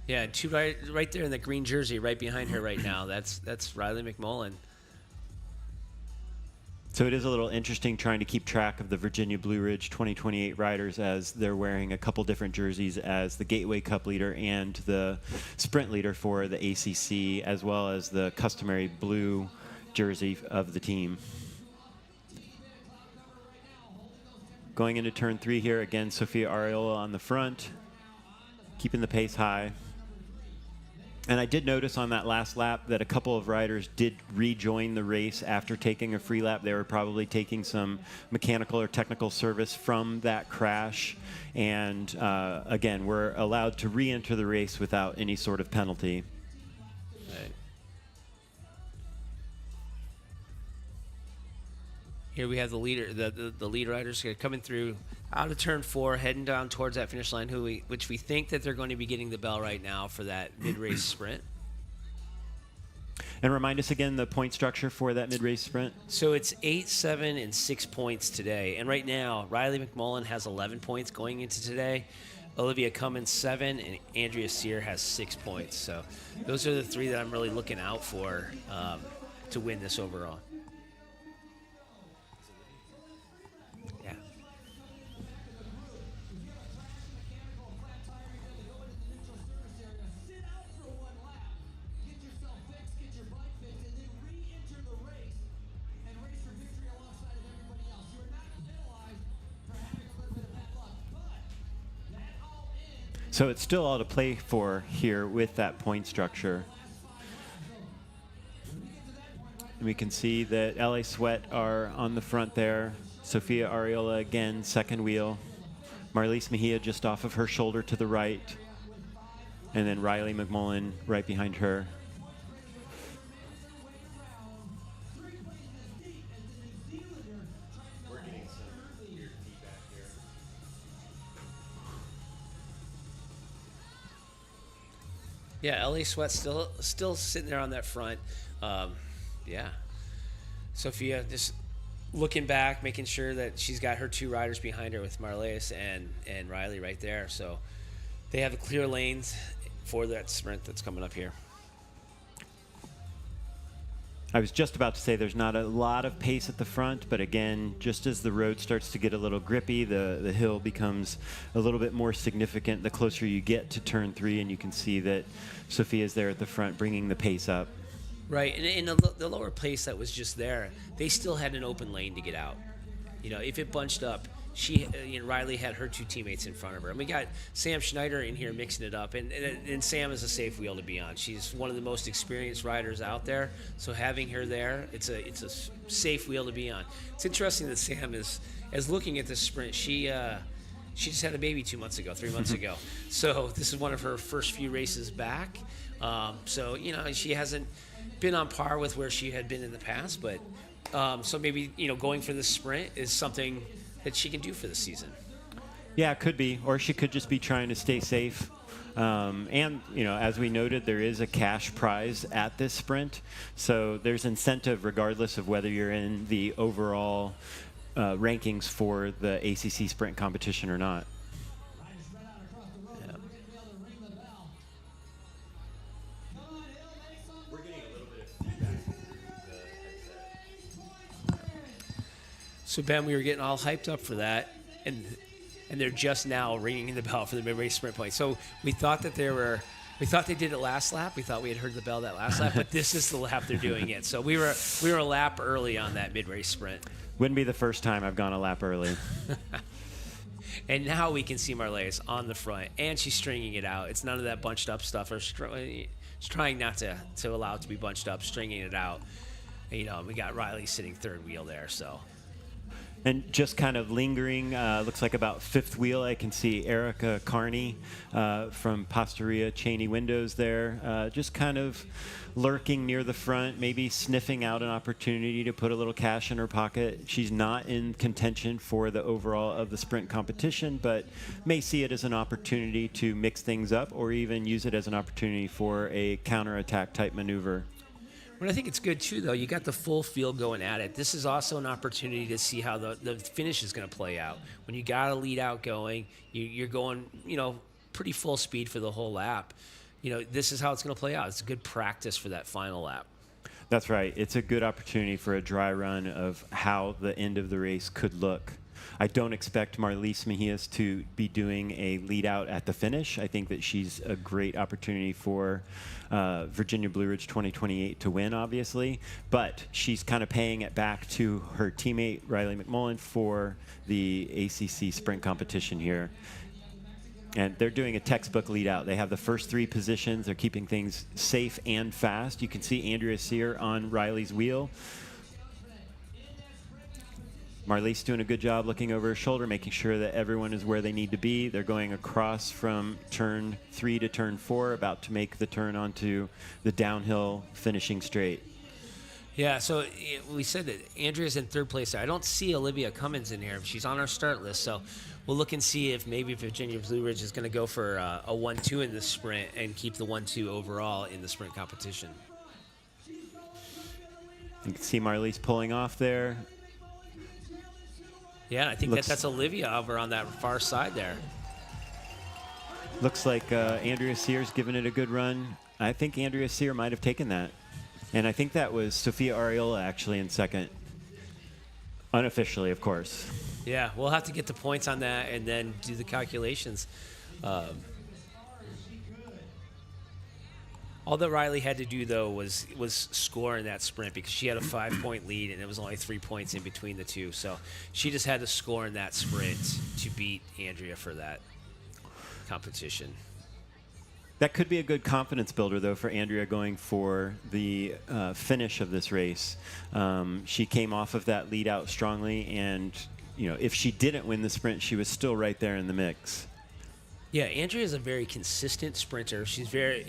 Yeah, two right there in the green jersey, right behind her right now. That's Riley McMullen. So it is a little interesting trying to keep track of the Virginia Blue Ridge 2028 riders as they're wearing a couple different jerseys as the Gateway Cup leader and the sprint leader for the ACC, as well as the customary blue jersey of the team. Going into turn 3 here, again, Sophia Ariola on the front, keeping the pace high. And I did notice on that last lap that a couple of riders did rejoin the race after taking a free lap. They were probably taking some mechanical or technical service from that crash. And again, we're allowed to re-enter the race without any sort of penalty. Right. Here we have the leader, the lead riders coming through out of turn 4, heading down towards that finish line, which we think that they're going to be getting the bell right now for that mid-race sprint. And remind us again the point structure for that mid-race sprint. So it's 8, 7, and 6 points today. And right now, Riley McMullen has 11 points going into today. Olivia Cummins 7, and Andrea Sear has 6 points. So those are the 3 that I'm really looking out for to win this overall. So it's still all to play for here with that point structure. And we can see that LA Sweat are on the front there. Sophia Ariola again, second wheel. Marlise Mejia just off of her shoulder to the right. And then Riley McMullen right behind her. Yeah, LA Sweat still sitting there on that front. Yeah. Sophia just looking back, making sure that she's got her 2 riders behind her with Marlise and Riley right there. So they have the clear lanes for that sprint that's coming up here. I was just about to say there's not a lot of pace at the front, but again, just as the road starts to get a little grippy, the hill becomes a little bit more significant the closer you get to turn 3, and you can see that Sophia's there at the front bringing the pace up. Right, and in the lower place that was just there, they still had an open lane to get out. You know, if it bunched up, Riley had her 2 teammates in front of her. And we got Sam Schneider in here mixing it up. And Sam is a safe wheel to be on. She's one of the most experienced riders out there. So having her there, it's a safe wheel to be on. It's interesting that Sam is looking at this sprint. She just had a baby 3 months ago. So this is one of her first few races back. So, you know, she hasn't been on par with where she had been in the past. But so maybe, you know, going for this sprint is something that she can do for the season. Yeah, it could be. Or she could just be trying to stay safe. And, you know, as we noted, there is a cash prize at this sprint. So there's incentive regardless of whether you're in the overall rankings for the ACC sprint competition or not. Yeah. We're getting a little bit of feedback. So Ben, we were getting all hyped up for that, and they're just now ringing the bell for the mid-race sprint point. So we thought that they did it last lap. We thought we had heard the bell that last lap, but this is the lap they're doing it. So we were a lap early on that mid-race sprint. Wouldn't be the first time I've gone a lap early. And now we can see Marlise on the front, and she's stringing it out. It's none of that bunched up stuff. She's trying not to allow it to be bunched up, stringing it out. And, you know, we got Riley sitting third wheel there, so. And just kind of lingering, looks like about fifth wheel, I can see Erica Carney from Pastoria Cheney Windows there, just kind of lurking near the front, maybe sniffing out an opportunity to put a little cash in her pocket. She's not in contention for the overall of the sprint competition, but may see it as an opportunity to mix things up or even use it as an opportunity for a counterattack type maneuver. But I think it's good too, though. You got the full field going at it. This is also an opportunity to see how the finish is going to play out. When you got a lead out going, you're going, pretty full speed for the whole lap. This is how it's going to play out. It's a good practice for that final lap. That's right. It's a good opportunity for a dry run of how the end of the race could look. I don't expect Marlise Mejias to be doing a lead out at the finish. I think that she's a great opportunity for Virginia Blue Ridge 2028 to win, obviously. But she's kind of paying it back to her teammate, Riley McMullen, for the ACC sprint competition here. And they're doing a textbook lead out. They have the first three positions. They're keeping things safe and fast. You can see Andrea Sear on Riley's wheel. Marlise doing a good job looking over her shoulder, making sure that everyone is where they need to be. They're going across from turn 3 to turn 4, about to make the turn onto the downhill finishing straight. Yeah, so we said that Andrea's in third place there. I don't see Olivia Cummins in here. She's on our start list, so we'll look and see if maybe Virginia Blue Ridge is going to go for a 1-2 in the sprint and keep the 1-2 overall in the sprint competition. You can see Marlise pulling off there. Yeah, I think that's Olivia over on that far side there. Looks like Andrea Sear's giving it a good run. I think Andrea Sear might have taken that. And I think that was Sofia Ariola actually in second. Unofficially, of course. Yeah, we'll have to get the points on that and then do the calculations. All that Riley had to do, though, was score in that sprint because she had a 5-point lead and it was only 3 points in between the two. So she just had to score in that sprint to beat Andrea for that competition. That could be a good confidence builder, though, for Andrea going for the finish of this race. She came off of that lead out strongly, and if she didn't win the sprint, she was still right there in the mix. Yeah, Andrea is a very consistent sprinter. She's very,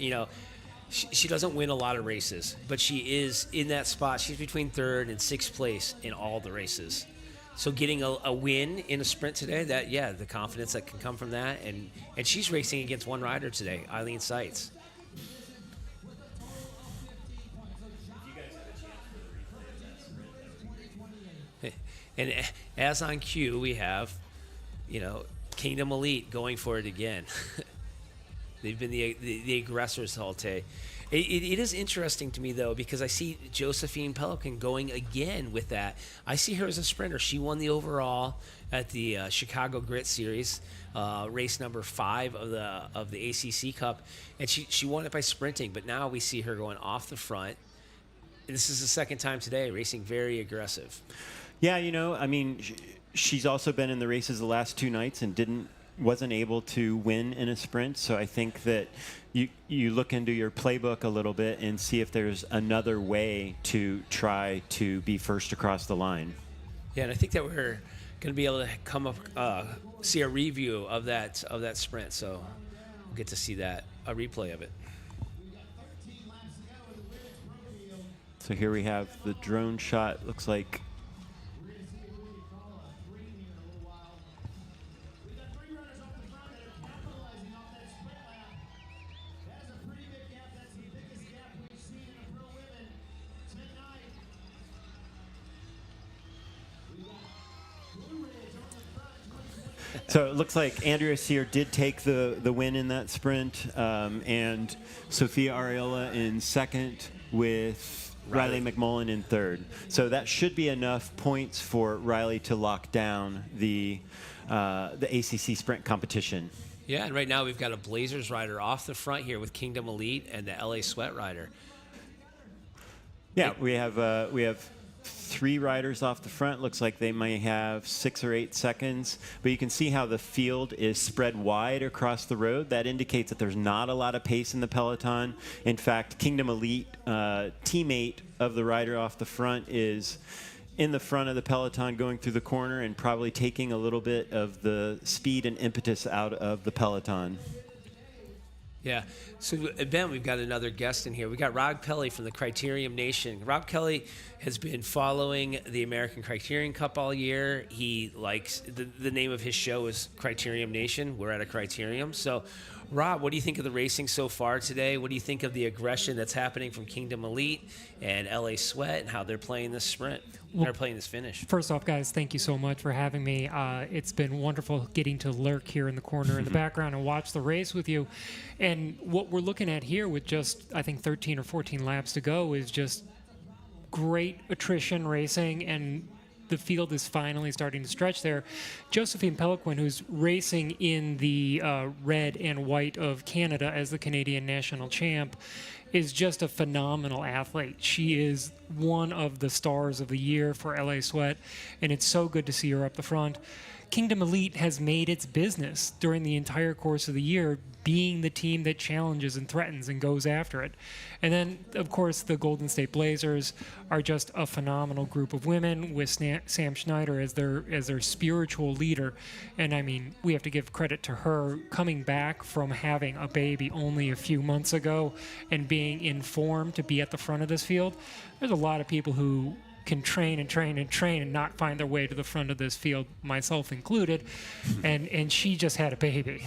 she doesn't win a lot of races, but she is in that spot. She's between third and sixth place in all the races. So getting a win in a sprint today, the confidence that can come from that. And she's racing against one rider today, Aline Seitz. And as on cue, we have, Kingdom Elite going for it again. They've been the aggressors all day. It is interesting to me, though, because I see Josephine Pelican going again with that. I see her as a sprinter. She won the overall at the Chicago Grit Series, race number 5 of the ACC Cup, and she won it by sprinting. But now we see her going off the front. And this is the second time today, racing very aggressive. Yeah, she's also been in the races the last 2 nights and wasn't able to win in a sprint. So I think that you look into your playbook a little bit and see if there's another way to try to be first across the line. Yeah, and I think that we're going to be able to come up, see a review of that sprint. So we'll get to see a replay of it. So here we have the drone shot. Looks like So it looks like Andrea Sear did take the win in that sprint, and Sofia Ariola in second with Riley McMullen in third. So that should be enough points for Riley to lock down the ACC sprint competition. Yeah, and right now we've got a Blazers rider off the front here with Kingdom Elite and the LA Sweat rider. Yeah, we have 3 riders off the front. Looks like they may have 6 or 8 seconds, but you can see how the field is spread wide across the road. That indicates that there's not a lot of pace in the peloton. In fact, Kingdom Elite, teammate of the rider off the front, is in the front of the peloton going through the corner and probably taking a little bit of the speed and impetus out of the peloton. Yeah. So, Ben, we've got another guest in here. We got Rob Kelly from the Criterium Nation. Rob Kelly has been following the American Criterium Cup all year. He likes, the name of his show is Criterium Nation. We're at a Criterium. So, Rob, what do you think of the racing so far today? What do you think of the aggression that's happening from Kingdom Elite and LA Sweat and how they're playing this sprint? They're playing this finish. First off, guys, thank you so much for having me. It's been wonderful getting to lurk here in the corner in the background and watch the race with you. And what we're looking at here with just, I think, 13 or 14 laps to go is just great attrition racing, and the field is finally starting to stretch there. Josephine Peliquin, who's racing in the red and white of Canada as the Canadian national champ, is just a phenomenal athlete. She is one of the stars of the year for LA Sweat, and it's so good to see her up the front. Kingdom Elite has made its business during the entire course of the year being the team that challenges and threatens and goes after it. And then, of course, the Golden State Blazers are just a phenomenal group of women with Sam Schneider as their spiritual leader. And I mean, we have to give credit to her coming back from having a baby only a few months ago and being in form to be at the front of this field. There's a lot of people who can train and train and train and not find their way to the front of this field, myself included, and she just had a baby.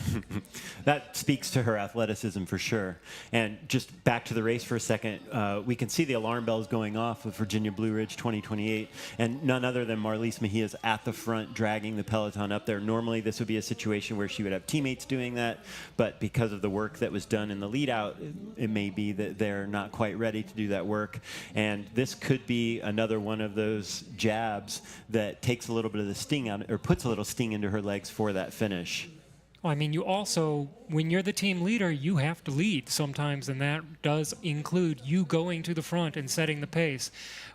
That speaks to her athleticism for sure. And just back to the race for a second, we can see the alarm bells going off of Virginia Blue Ridge 2028, and none other than Marlise Mejia's at the front dragging the peloton up there. Normally this would be a situation where she would have teammates doing that, but because of the work that was done in the lead out, it may be that they're not quite ready to do that work. And this could be another one of those jabs that takes a little bit of the sting out, or puts a little sting into her legs for that finish. Well, I mean, you also, when you're the team leader, you have to lead sometimes, and that does include you going to the front and setting the pace.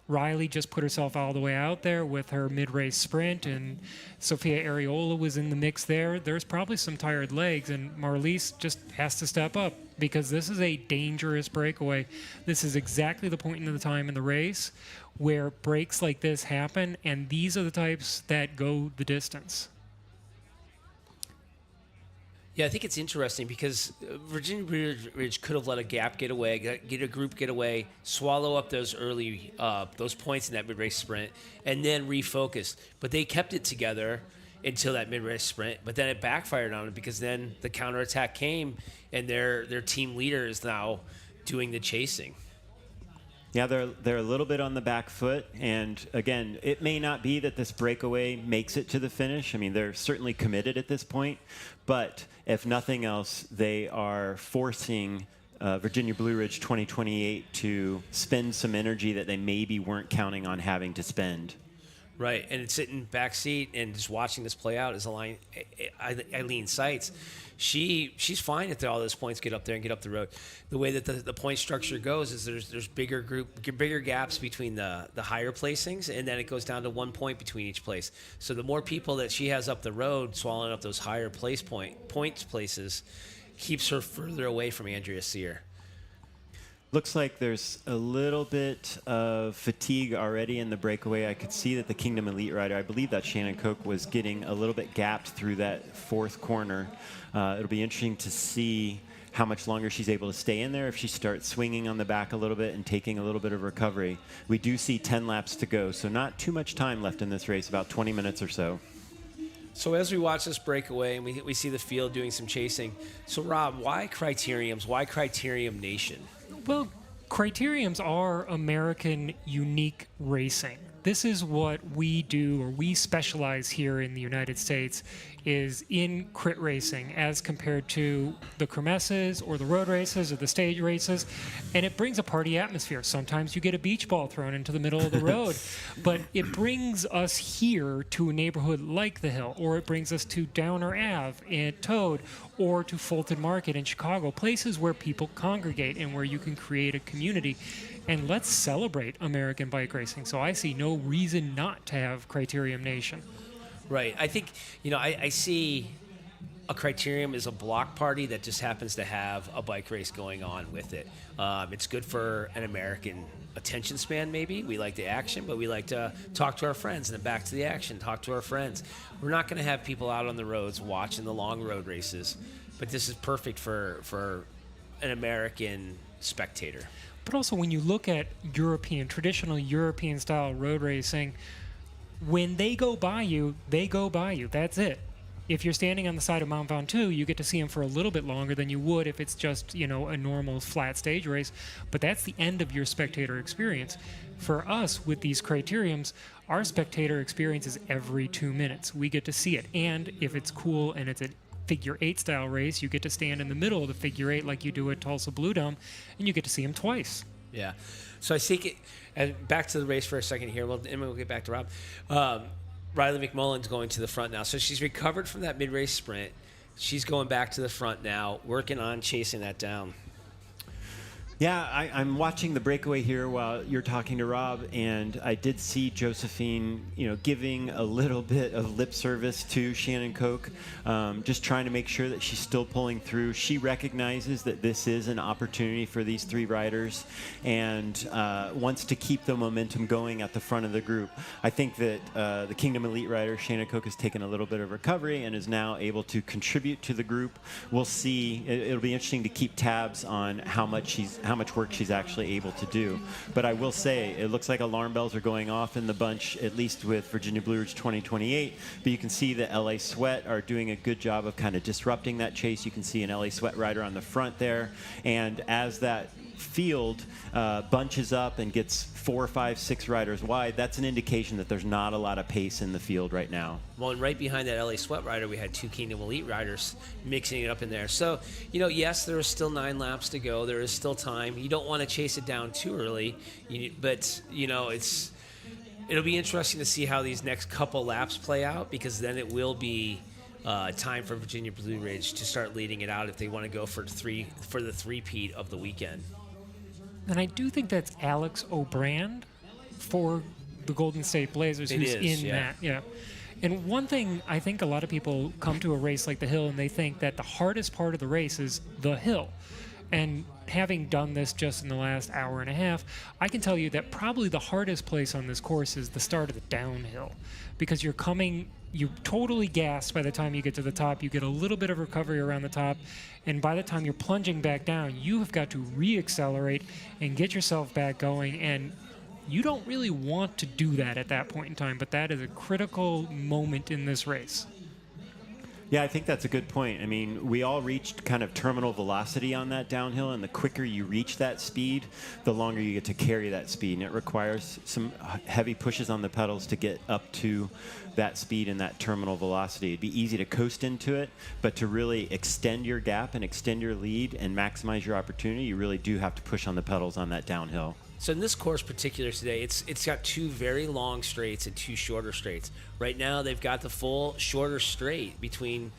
Riley just put herself all the way out there with her mid-race sprint, and Sophia Areola was in the mix there. There's probably some tired legs, and Marlise just has to step up because this is a dangerous breakaway. This is exactly the point in the time in the race where breaks like this happen, and these are the types that go the distance. Yeah, I think it's interesting because Virginia Blue Ridge could have let a gap get away, get a group get away, swallow up those early those points in that mid-race sprint, and then refocus. But they kept it together until that mid-race sprint. But then it backfired on them because then the counterattack came, and their team leader is now doing the chasing. Yeah, they're a little bit on the back foot, and again, it may not be that this breakaway makes it to the finish. I mean, they're certainly committed at this point, but if nothing else, they are forcing Virginia Blue Ridge 2028 to spend some energy that they maybe weren't counting on having to spend. Right, and it's sitting back seat and just watching this play out is Aline Seitz. She's fine if all those points get up there and get up the road. The way that the point structure goes is there's bigger gaps between the higher placings, and then it goes down to 1 point between each place. So the more people that she has up the road swallowing up those higher points places keeps her further away from Andrea Sear. Looks like there's a little bit of fatigue already in the breakaway. I could see that the Kingdom Elite rider, I believe that Shannon Cook, was getting a little bit gapped through that fourth corner. It'll be interesting to see how much longer she's able to stay in there if she starts swinging on the back a little bit and taking a little bit of recovery. We do see 10 laps to go, so not too much time left in this race, about 20 minutes or so. So as we watch this breakaway and we see the field doing some chasing, so Rob, why Criteriums? Why Criterium Nation? Well, criteriums are American unique racing. This is what we do, or we specialize here in the United States, is in crit racing as compared to the kermesses or the road races or the stage races, and it brings a party atmosphere. Sometimes you get a beach ball thrown into the middle of the road, but it brings us here to a neighborhood like the Hill, or it brings us to Downer Ave at Toad, or to Fulton Market in Chicago, places where people congregate and where you can create a community. And let's celebrate American bike racing. So I see no reason not to have Criterium Nation. Right. I think, I see a criterium is a block party that just happens to have a bike race going on with it. It's good for an American attention span, maybe. We like the action, but we like to talk to our friends and then back to the action, talk to our friends. We're not going to have people out on the roads watching the long road races, but this is perfect for an American spectator. But also, when you look at traditional European style road racing, when they go by you, they go by you. That's it. If you're standing on the side of Mount Ventoux, you get to see them for a little bit longer than you would if it's just, a normal flat stage race. But that's the end of your spectator experience. For us, with these criteriums, our spectator experience is every 2 minutes. We get to see it. And if it's cool and it's a figure 8 style race, you get to stand in the middle of the figure 8 like you do at Tulsa Blue Dome, and you get to see them twice. Yeah. So I think and back to the race for a second here, and we'll get back to Rob. Riley McMullen's going to the front now. So she's recovered from that mid-race sprint. She's going back to the front now, working on chasing that down. Yeah, I'm watching the breakaway here while you're talking to Rob, and I did see Josephine, giving a little bit of lip service to Shannon Koch, just trying to make sure that she's still pulling through. She recognizes that this is an opportunity for these 3 riders and wants to keep the momentum going at the front of the group. I think that the Kingdom Elite rider, Shannon Koch, has taken a little bit of recovery and is now able to contribute to the group. We'll see. It'll be interesting to keep tabs on how much work she's actually able to do. But I will say, it looks like alarm bells are going off in the bunch, at least with Virginia Blue Ridge 2028. But you can see that LA Sweat are doing a good job of kind of disrupting that chase. You can see an LA Sweat rider on the front there. And as that field bunches up and gets 4, 5, 6 riders wide, that's an indication that there's not a lot of pace in the field right now. Well, and right behind that LA Sweat rider, we had 2 Kingdom Elite riders mixing it up in there. So, yes, there is still 9 laps to go. There is still time. You don't want to chase it down too early, but it'll be interesting to see how these next couple laps play out, because then it will be time for Virginia Blue Ridge to start leading it out if they want to go for the three-peat of the weekend. And I do think that's Alex O'Brand for the Golden State Blazers, who's in that. Yeah. And one thing, I think a lot of people come to a race like the Hill and they think that the hardest part of the race is the hill. And having done this just in the last hour and a half, I can tell you that probably the hardest place on this course is the start of the downhill, because you're totally gassed by the time you get to the top. You get a little bit of recovery around the top, and by the time you're plunging back down, you have got to re-accelerate and get yourself back going, and you don't really want to do that at that point in time, but that is a critical moment in this race. Yeah, I think that's a good point. I mean, we all reached kind of terminal velocity on that downhill, and the quicker you reach that speed, the longer you get to carry that speed. And it requires some heavy pushes on the pedals to get up to that speed and that terminal velocity. It'd be easy to coast into it, but to really extend your gap and extend your lead and maximize your opportunity, you really do have to push on the pedals on that downhill. So in this course particular today, it's got 2 very long straights and 2 shorter straights. Right now, they've got the full shorter straight between,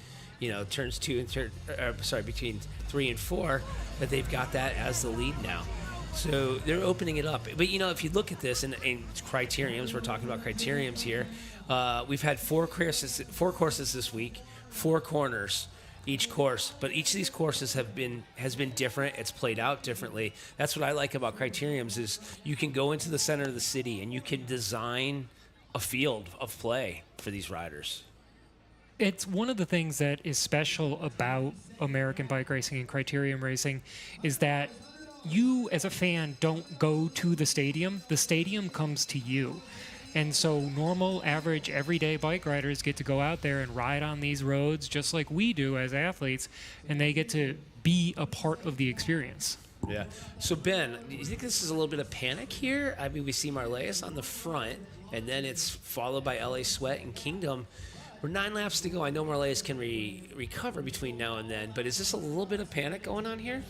turns 2 and between 3 and 4, but they've got that as the lead now. So they're opening it up. But if you look at this and criteriums, we're talking about criteriums here. We've had 4 courses this week, 4 corners each course, but each of these courses has been different. It's played out differently. That's what I like about criteriums, is you can go into the center of the city and you can design a field of play for these riders. It's one of the things that is special about American bike racing and criterium racing is that you as a fan don't go to the stadium comes to you. And so normal, average, everyday bike riders get to go out there and ride on these roads just like we do as athletes, and they get to be a part of the experience. Yeah. So, Ben, do you think this is a little bit of panic here? I mean, we see Marleas on the front, and then it's followed by LA Sweat and Kingdom. We're 9 laps to go. I know Marleas can recover between now and then, but is this a little bit of panic going on here?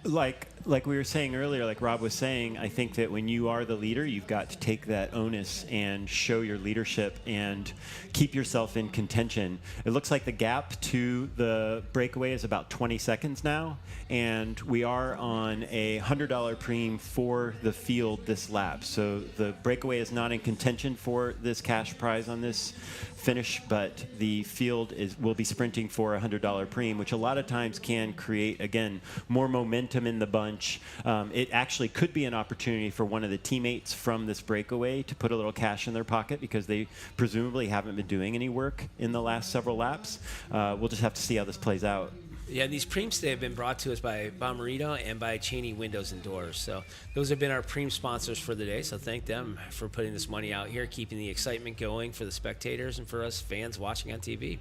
Like like we were saying earlier, like Rob was saying, I think that when you are the leader, you've got to take that onus and show your leadership and keep yourself in contention. It looks like the gap to the breakaway is about 20 seconds now, and we are on a $100 premium for the field this lap. So the breakaway is not in contention for this cash prize on this finish, but the field will be sprinting for a $100 premium, which a lot of times can create, again, more momentum in the bunch. It actually could be an opportunity for one of the teammates from this breakaway to put a little cash in their pocket because they presumably haven't been doing any work in the last several laps. We'll just have to see how this plays out. Yeah, these preams today have been brought to us by Bommarito and by Cheney Windows and Doors. So those have been our preem sponsors for the day. So thank them for putting this money out here, keeping the excitement going for the spectators and for us fans watching on TV.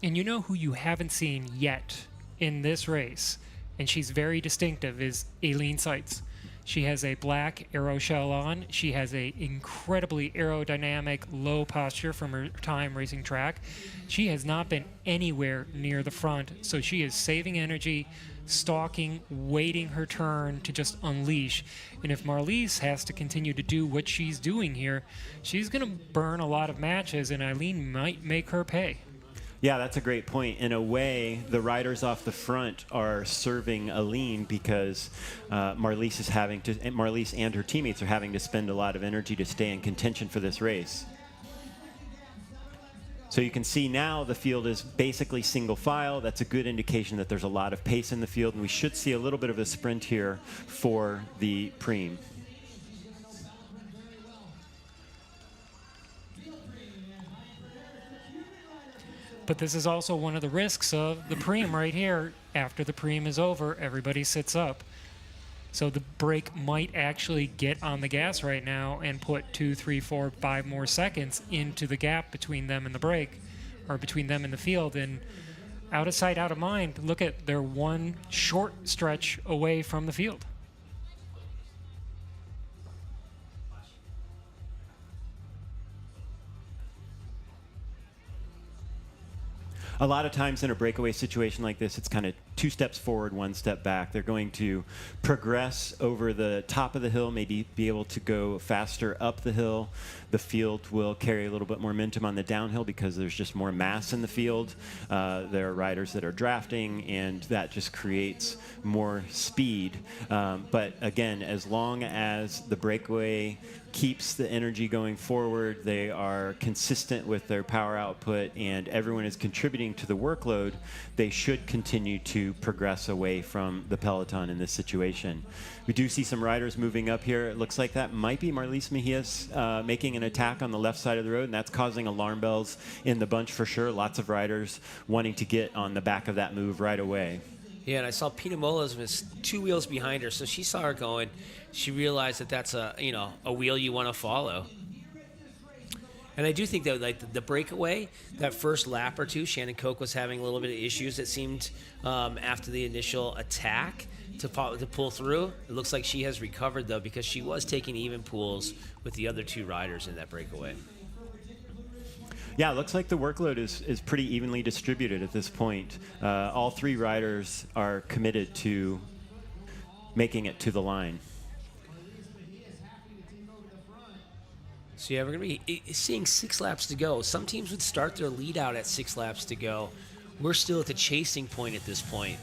And you know who you haven't seen yet in this race, and she's very distinctive, is Aline Seitz. She has a black aero shell on. She has a incredibly aerodynamic low posture from her time racing track. She has not been anywhere near the front, so she is saving energy, stalking, waiting her turn to just unleash. And if Marlies has to continue to do what she's doing here, she's going to burn a lot of matches, and Aline might make her pay. Yeah, that's a great point. In a way, the riders off the front are serving Aline because Marlies and her teammates are having to spend a lot of energy to stay in contention for this race. So you can see now the field is basically single file. That's a good indication that there's a lot of pace in the field, and we should see a little bit of a sprint here for the preem. But this is also one of the risks of the preem right here. After the preem is over, everybody sits up. So the brake might actually get on the gas right now and put 2, 3, 4, 5 more seconds into the gap between them and the brake, or between them and the field. And out of sight, out of mind, look at their one short stretch away from the field. A lot of times in a breakaway situation like this, it's kind of 2 steps forward, 1 step back. They're going to progress over the top of the hill, maybe be able to go faster up the hill. The field will carry a little bit more momentum on the downhill because there's just more mass in the field. There are riders that are drafting, and that just creates more speed. But again, as long as the breakaway keeps the energy going forward, they are consistent with their power output, and everyone is contributing to the workload, they should continue to progress away from the peloton in this situation. We do see some riders moving up here. It looks like that might be Marlies Mejias making an attack on the left side of the road, and that's causing alarm bells in the bunch for sure. Lots of riders wanting to get on the back of that move right away. Yeah, and I saw Pina Molas was 2 wheels behind her, so she saw her going. She realized that that's a wheel you want to follow. And I do think that like the breakaway, that first lap or two, Shannon Koch was having a little bit of issues. It seemed after the initial attack to pull through. It looks like she has recovered though, because she was taking even pulls with the other 2 riders in that breakaway. Yeah, it looks like the workload is pretty evenly distributed at this point. All 3 riders are committed to making it to the line. So yeah, we're going to be seeing 6 laps to go. Some teams would start their lead out at 6 laps to go. We're still at the chasing point at this point.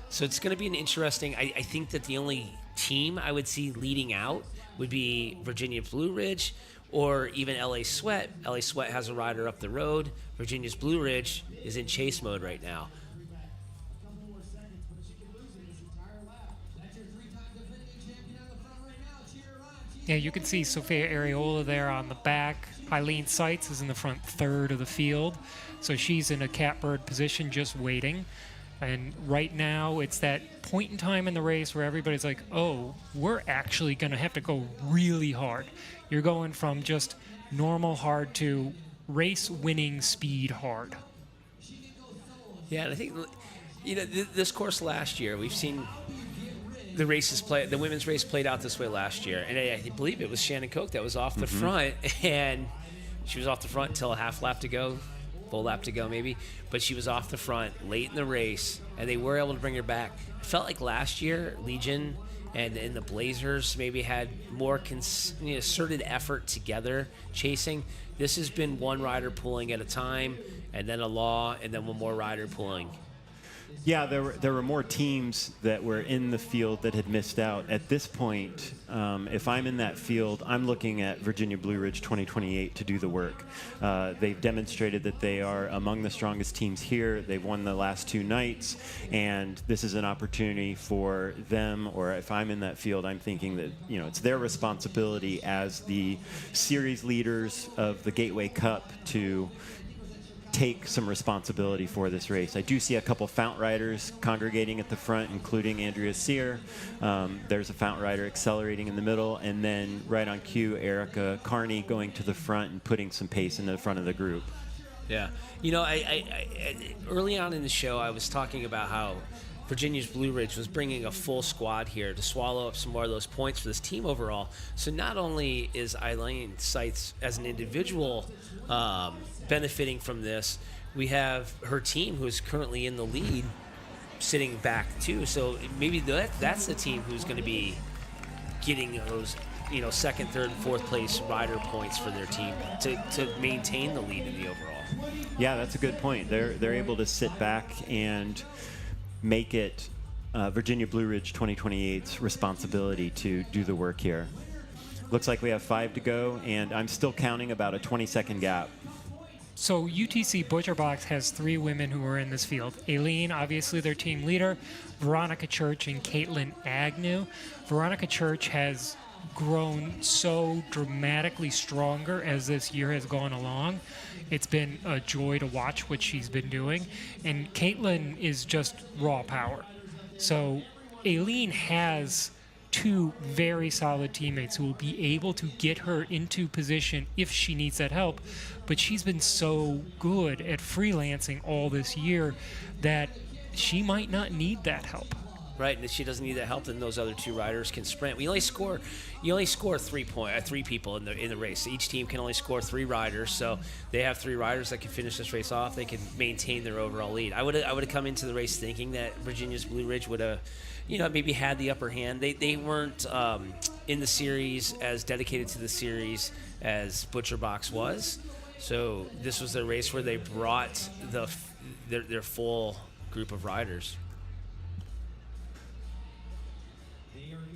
So it's going to be an interesting, I think that the only team I would see leading out would be Virginia Blue Ridge or even LA Sweat. LA Sweat has a rider up the road. Virginia's Blue Ridge is in chase mode right now. Yeah, you can see Sofia Areola there on the back. Aline Seitz is in the front third of the field. So she's in a catbird position just waiting. And right now, it's that point in time in the race where everybody's like, oh, we're actually going to have to go really hard. You're going from just normal hard to race-winning speed hard. Yeah, and I think, this course last year, we've seen the women's race played out this way last year. And I believe it was Shannon Koch that was off the front, and she was off the front until a half lap to go. full lap to go maybe, but she was off the front late in the race, and they were able to bring her back. It felt like last year, Legion and the Blazers maybe had more concerted effort together chasing. This has been one rider pulling at a time, and then a Law, and then one more rider pulling. Yeah, there were more teams that were in the field that had missed out. At this point, if I'm in that field, I'm looking at Virginia Blue Ridge 2028 to do the work. They've demonstrated that they are among the strongest teams here. They've won the last 2 nights, and this is an opportunity for them, or if I'm in that field, I'm thinking that, you know, it's their responsibility as the series leaders of the Gateway Cup to take some responsibility for this race. I do see a couple Fount riders congregating at the front, including Andrea Sear. There's a Fount rider accelerating in the middle, and then right on cue, Erica Carney going to the front and putting some pace into the front of the group. Yeah. You know, I early on in the show, I was talking about how Virginia's Blue Ridge was bringing a full squad here to swallow up some more of those points for this team overall. So not only is Aline Seitz as an individual benefiting from this, we have her team who is currently in the lead sitting back too. So maybe that's the team who's going to be getting those, you know, second, third, and fourth place rider points for their team to maintain the lead in the overall. Yeah, that's a good point. They're able to sit back and make it Virginia Blue Ridge 2028's responsibility to do the work here. Looks like we have 5 to go, and I'm still counting about a 20-second gap. So UTC Butcher Box has 3 women who are in this field. Aline, obviously their team leader, Veronica Church, and Caitlin Agnew. Veronica Church has grown so dramatically stronger as this year has gone along. It's been a joy to watch what she's been doing. And Caitlin is just raw power. So Aline has 2 very solid teammates who will be able to get her into position if she needs that help. But she's been so good at freelancing all this year that she might not need that help. Right, and if she doesn't need that help, then those other 2 riders can sprint. You only score 3 people in the race. Each team can only score 3 riders, so they have 3 riders that can finish this race off. They can maintain their overall lead. I would have come into the race thinking that Virginia's Blue Ridge would have, you know, maybe had the upper hand. They weren't in the series as dedicated to the series as Butcher Box was. So this was their race where they brought their full group of riders.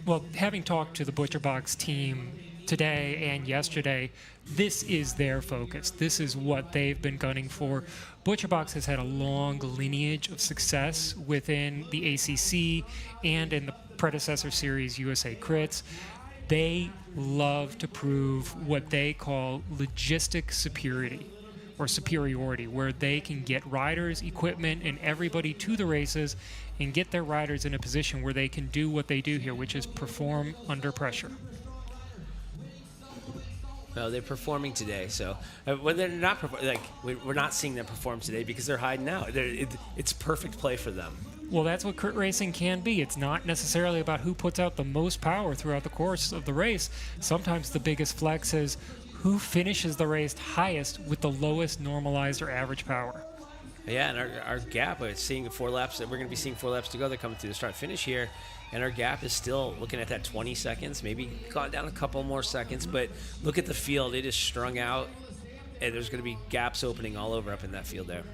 Well, having talked to the Butcher Box team today and yesterday, this is their focus. This is what they've been gunning for. Butcher Box has had a long lineage of success within the ACC and in the predecessor series, USA Crits. They love to prove what they call logistic superiority, where they can get riders, equipment, and everybody to the races and get their riders in a position where they can do what they do here, which is perform under pressure. No, they're performing today. So when they're not we're not seeing them perform today because they're hiding out. It's perfect play for them. Well, that's what crit racing can be. It's not necessarily about who puts out the most power throughout the course of the race. Sometimes the biggest flex is who finishes the race highest with the lowest normalized or average power. Yeah, and our gap, seeing 4 laps, we're going to be seeing 4 laps to go. They're coming through the start finish here, and our gap is still looking at that 20 seconds, maybe gone down a couple more seconds. But look at the field; it is strung out, and there's going to be gaps opening all over up in that field there.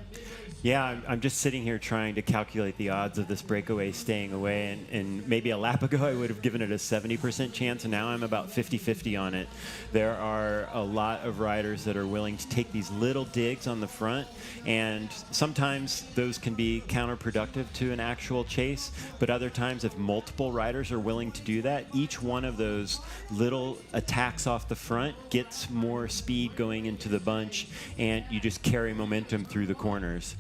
Yeah, I'm just sitting here trying to calculate the odds of this breakaway staying away, and maybe a lap ago I would have given it a 70% chance, and now I'm about 50-50 on it. There are a lot of riders that are willing to take these little digs on the front, and sometimes those can be counterproductive to an actual chase, but other times if multiple riders are willing to do that, each one of those little attacks off the front gets more speed going into the bunch, and you just carry momentum through the corners.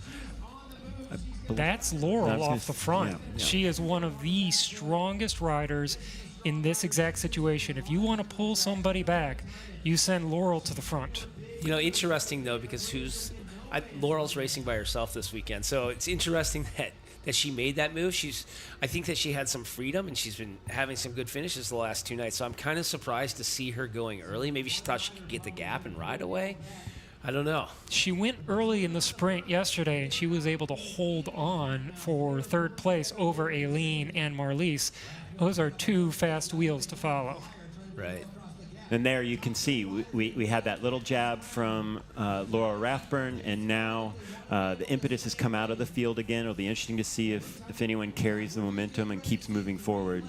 That's Laurel off the front. Yeah. She is one of the strongest riders in this exact situation. If you want to pull somebody back, you send Laurel to the front. You know, interesting though, because Laurel's racing by herself this weekend, so it's interesting that she made that move. I think that she had some freedom, and she's been having some good finishes the last 2 nights. So I'm kind of surprised to see her going early. Maybe she thought she could get the gap and ride away. I don't know. She went early in the sprint yesterday, and she was able to hold on for third place over Aline and Marlies. Those are two fast wheels to follow. Right. And there you can see we had that little jab from Laura Rathburn, and now the impetus has come out of the field again. It'll be interesting to see if anyone carries the momentum and keeps moving forward.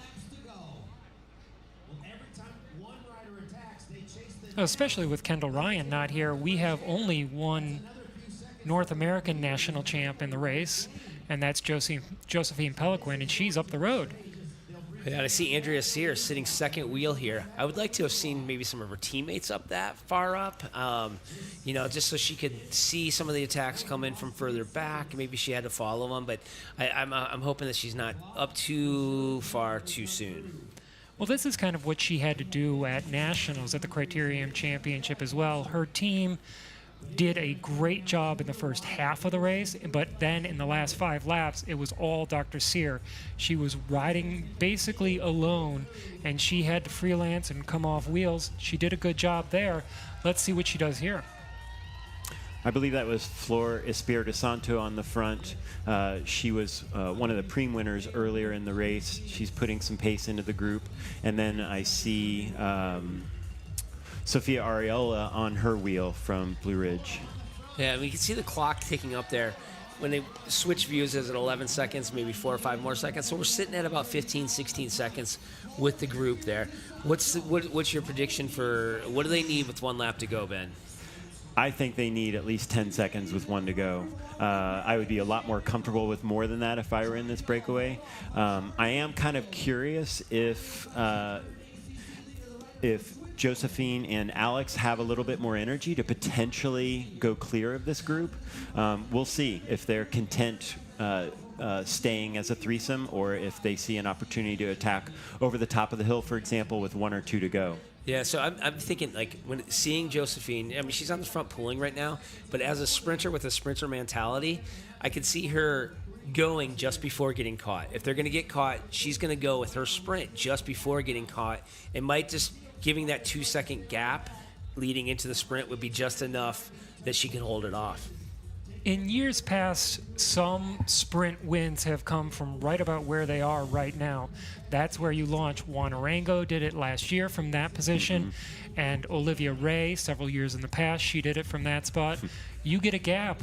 Especially with Kendall Ryan not here, we have only one North American national champ in the race, and that's Josephine Peliquin, and she's up the road. Yeah, I see Andrea Sears sitting second wheel here. I would like to have seen maybe some of her teammates up that far up, just so she could see some of the attacks come in from further back. Maybe she had to follow them, but I'm hoping that she's not up too far too soon. Well, this is kind of what she had to do at Nationals at the Criterium Championship as well. Her team did a great job in the first half of the race, but then in the last 5 laps, it was all Dr. Sear. She was riding basically alone, and she had to freelance and come off wheels. She did a good job there. Let's see what she does here. I believe that was Flor Espirito Santo on the front. She was one of the preem winners earlier in the race. She's putting some pace into the group. And then I see Sofia Ariola on her wheel from Blue Ridge. Yeah, we can see the clock ticking up there. When they switch views, is at 11 seconds, maybe 4 or 5 more seconds. So we're sitting at about 15, 16 seconds with the group there. What's your prediction for what do they need with 1 lap to go, Ben? I think they need at least 10 seconds with 1 to go. I would be a lot more comfortable with more than that if I were in this breakaway. I am kind of curious if Josephine and Alex have a little bit more energy to potentially go clear of this group. We'll see if they're content staying as a threesome or if they see an opportunity to attack over the top of the hill, for example, with 1 or 2 to go. Yeah, so I'm thinking, like, when seeing Josephine, I mean, she's on the front pulling right now, but as a sprinter with a sprinter mentality, I could see her going just before getting caught. If they're going to get caught, she's going to go with her sprint just before getting caught. It might just giving that 2-second gap leading into the sprint would be just enough that she can hold it off. In years past, some sprint wins have come from right about where they are right now. That's where you launch. Juan Arango did it last year from that position, and Olivia Ray, several years in the past, she did it from that spot. You get a gap,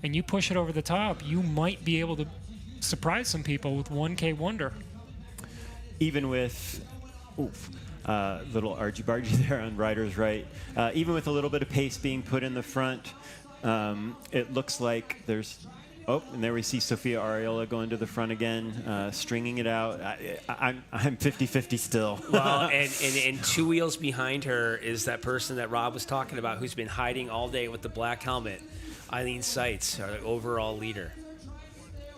and you push it over the top. You might be able to surprise some people with 1K Wonder. Even with, little argy-bargy there on Ryder's right, even with a little bit of pace being put in the front, it looks like there's, and there we see Sofia Ariola going to the front again, stringing it out. I'm 50-50 still. Well, and 2 wheels behind her is that person that Rob was talking about who's been hiding all day with the black helmet, Aline Seitz, our overall leader.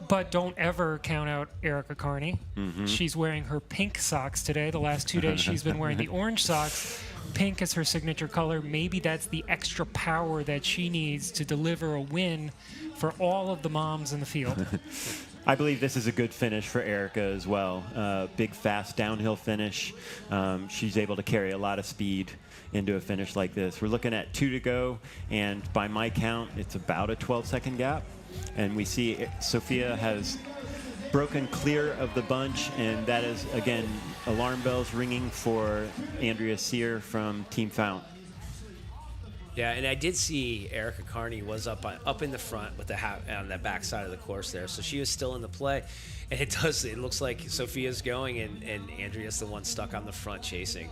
But don't ever count out Erica Carney. She's wearing her pink socks today. The last 2 days she's been wearing the orange socks. Pink is her signature color. Maybe that's the extra power that she needs to deliver a win for all of the moms in the field. I believe this is a good finish for Erica as well. Big, fast downhill finish. She's able to carry a lot of speed into a finish like this. We're looking at 2 to go, and by my count, it's about a 12-second gap. And we see Sofia has broken clear of the bunch, and that is, again, alarm bells ringing for Andrea Sear from Team Fount. Yeah, and I did see Erica Carney was up in the front with the on that back side of the course there, so she was still in the play. And it looks like Sophia's going, and Andrea's the one stuck on the front chasing.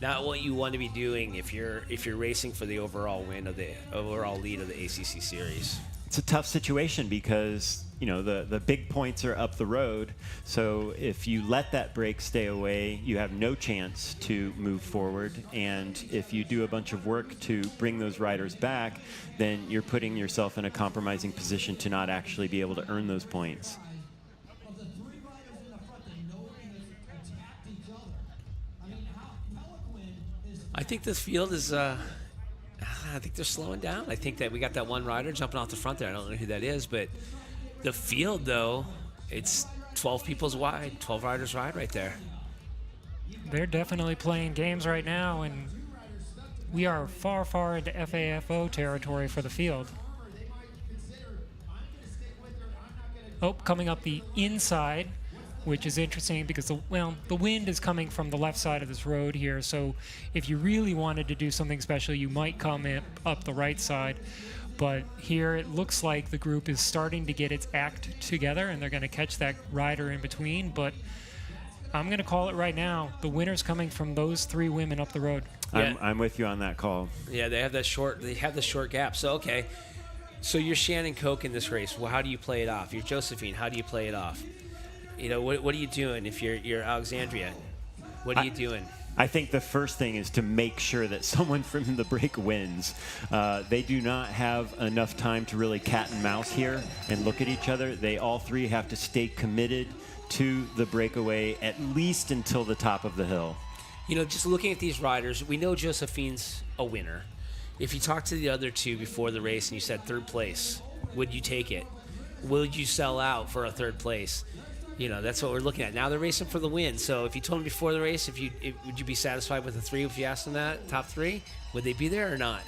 Not what you want to be doing if you're racing for the overall win of the overall lead of the ACC series. It's a tough situation because, you know, the big points are up the road. So if you let that break stay away, you have no chance to move forward. And if you do a bunch of work to bring those riders back, then you're putting yourself in a compromising position to not actually be able to earn those points. I think this field is, I think they're slowing down. I think that we got that one rider jumping off the front there. I don't know who that is, but the field, though, it's 12 people's wide, 12 riders ride right there. They're definitely playing games right now, and we are far, far into FAFO territory for the field. Oh, coming up the inside, which is interesting because the wind is coming from the left side of this road here. So if you really wanted to do something special, you might come up the right side. But here it looks like the group is starting to get its act together, and they're going to catch that rider in between. But I'm going to call it right now. The winner's coming from those 3 women up the road. Yeah. I'm with you on that call. Yeah, they have the short gap. So okay. So you're Shannon Koch in this race. Well, how do you play it off? You're Josephine. How do you play it off? You know, what are you doing if you're Alexandria? What are you doing? I think the first thing is to make sure that someone from the break wins. They do not have enough time to really cat and mouse here and look at each other. They all 3 have to stay committed to the breakaway at least until the top of the hill. You know, just looking at these riders, we know Josephine's a winner. If you talked to the other 2 before the race and you said 3rd place, would you take it? Would you sell out for a 3rd place? You know, that's what we're looking at. Now they're racing for the win. So if you told them before the race, would you be satisfied with the 3 if you asked them that, top 3? Would they be there or not?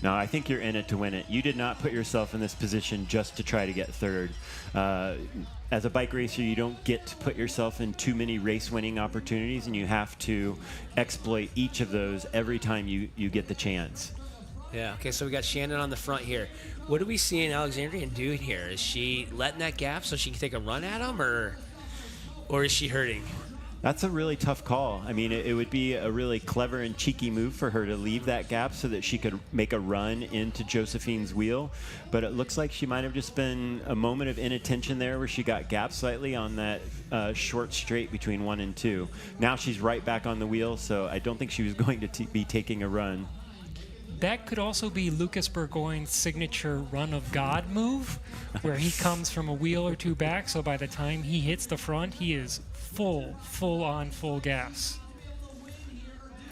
No, I think you're in it to win it. You did not put yourself in this position just to try to get 3rd. As a bike racer, you don't get to put yourself in too many race-winning opportunities, and you have to exploit each of those every time you get the chance. Yeah, okay, so we got Shannon on the front here. What are we seeing Alexandrian do here? Is she letting that gap so she can take a run at him, or is she hurting? That's a really tough call. I mean, it would be a really clever and cheeky move for her to leave that gap so that she could make a run into Josephine's wheel. But it looks like she might have just been a moment of inattention there where she got gapped slightly on that short straight between 1 and 2. Now she's right back on the wheel, so I don't think she was going to be taking a run. That could also be Lucas Burgoyne's signature run of God move, where he comes from a wheel or 2 back, so by the time he hits the front, he is full gas.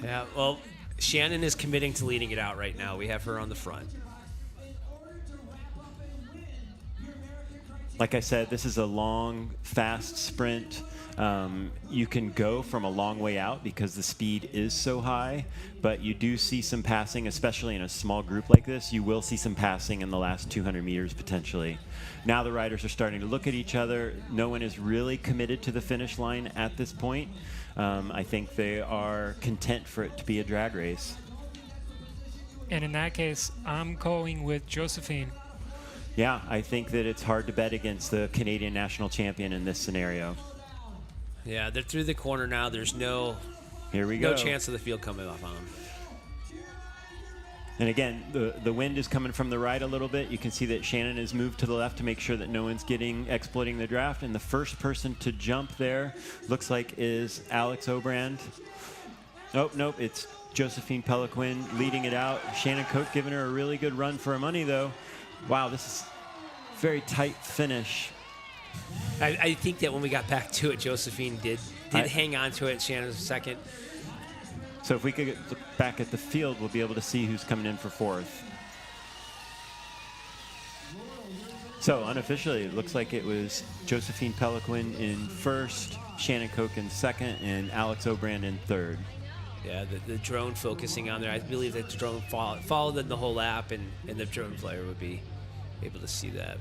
Yeah, well, Shannon is committing to leading it out right now. We have her on the front. Like I said, this is a long, fast sprint. You can go from a long way out because the speed is so high, but you do see some passing, especially in a small group like this. You will see some passing in the last 200 meters potentially. Now the riders are starting to look at each other. No one is really committed to the finish line at this point. I think they are content for it to be a drag race. And in that case, I'm going with Josephine. Yeah, I think that it's hard to bet against the Canadian national champion in this scenario. Yeah, they're through the corner now. There's no chance of the field coming off on them. And again, the wind is coming from the right a little bit. You can see that Shannon has moved to the left to make sure that no one's exploiting the draft. And the first person to jump there looks like is Alex Obrand. Oh, nope, it's Josephine Pelequin leading it out. Shannon Koch giving her a really good run for her money, though. Wow, this is a very tight finish. I think that when we got back to it, Josephine did hang on to it. Shannon was second. So if we could look back at the field, we'll be able to see who's coming in for 4th. So unofficially, it looks like it was Josephine Pelequin in 1st, Shannon Koch in 2nd, and Alex Obrand in 3rd. Yeah, the drone focusing on there. I believe that the drone followed them the whole lap, and the drone player would be able to see that.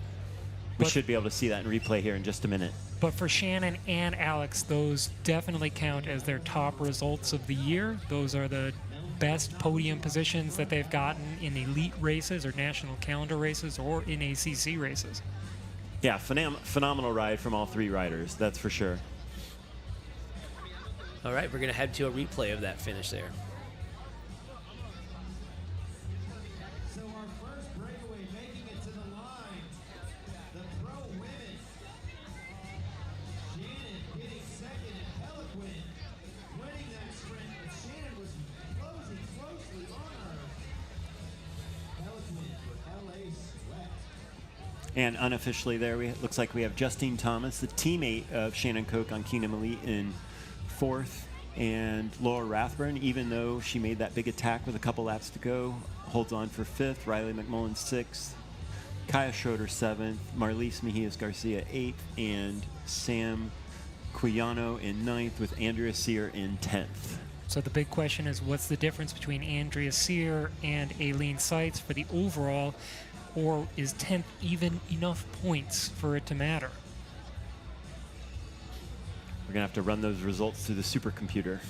We should be able to see that in replay here in just a minute. But for Shannon and Alex, those definitely count as their top results of the year. Those are the best podium positions that they've gotten in elite races or national calendar races or in ACC races. Yeah, phenomenal ride from all 3 riders, that's for sure. All right, we're going to head to a replay of that finish there. So our first breakaway making it to the line. The pro women. Shannon getting second and Pelequin winning that sprint. But Shannon was closing closely on her. Pelequin for LA Sweat. And unofficially there, looks like we have Justine Thomas, the teammate of Shannon Koch on Kingdom Elite in 4th, and Laura Rathburn, even though she made that big attack with a couple laps to go, holds on for 5th, Riley McMullen 6th, Kaya Schroeder 7th, Marlise Mejias Garcia 8th, and Sam Quijano in 9th with Andrea Sear in 10th. So the big question is, what's the difference between Andrea Sear and Aline Seitz for the overall, or is 10th even enough points for it to matter? We're going to have to run those results through the supercomputer.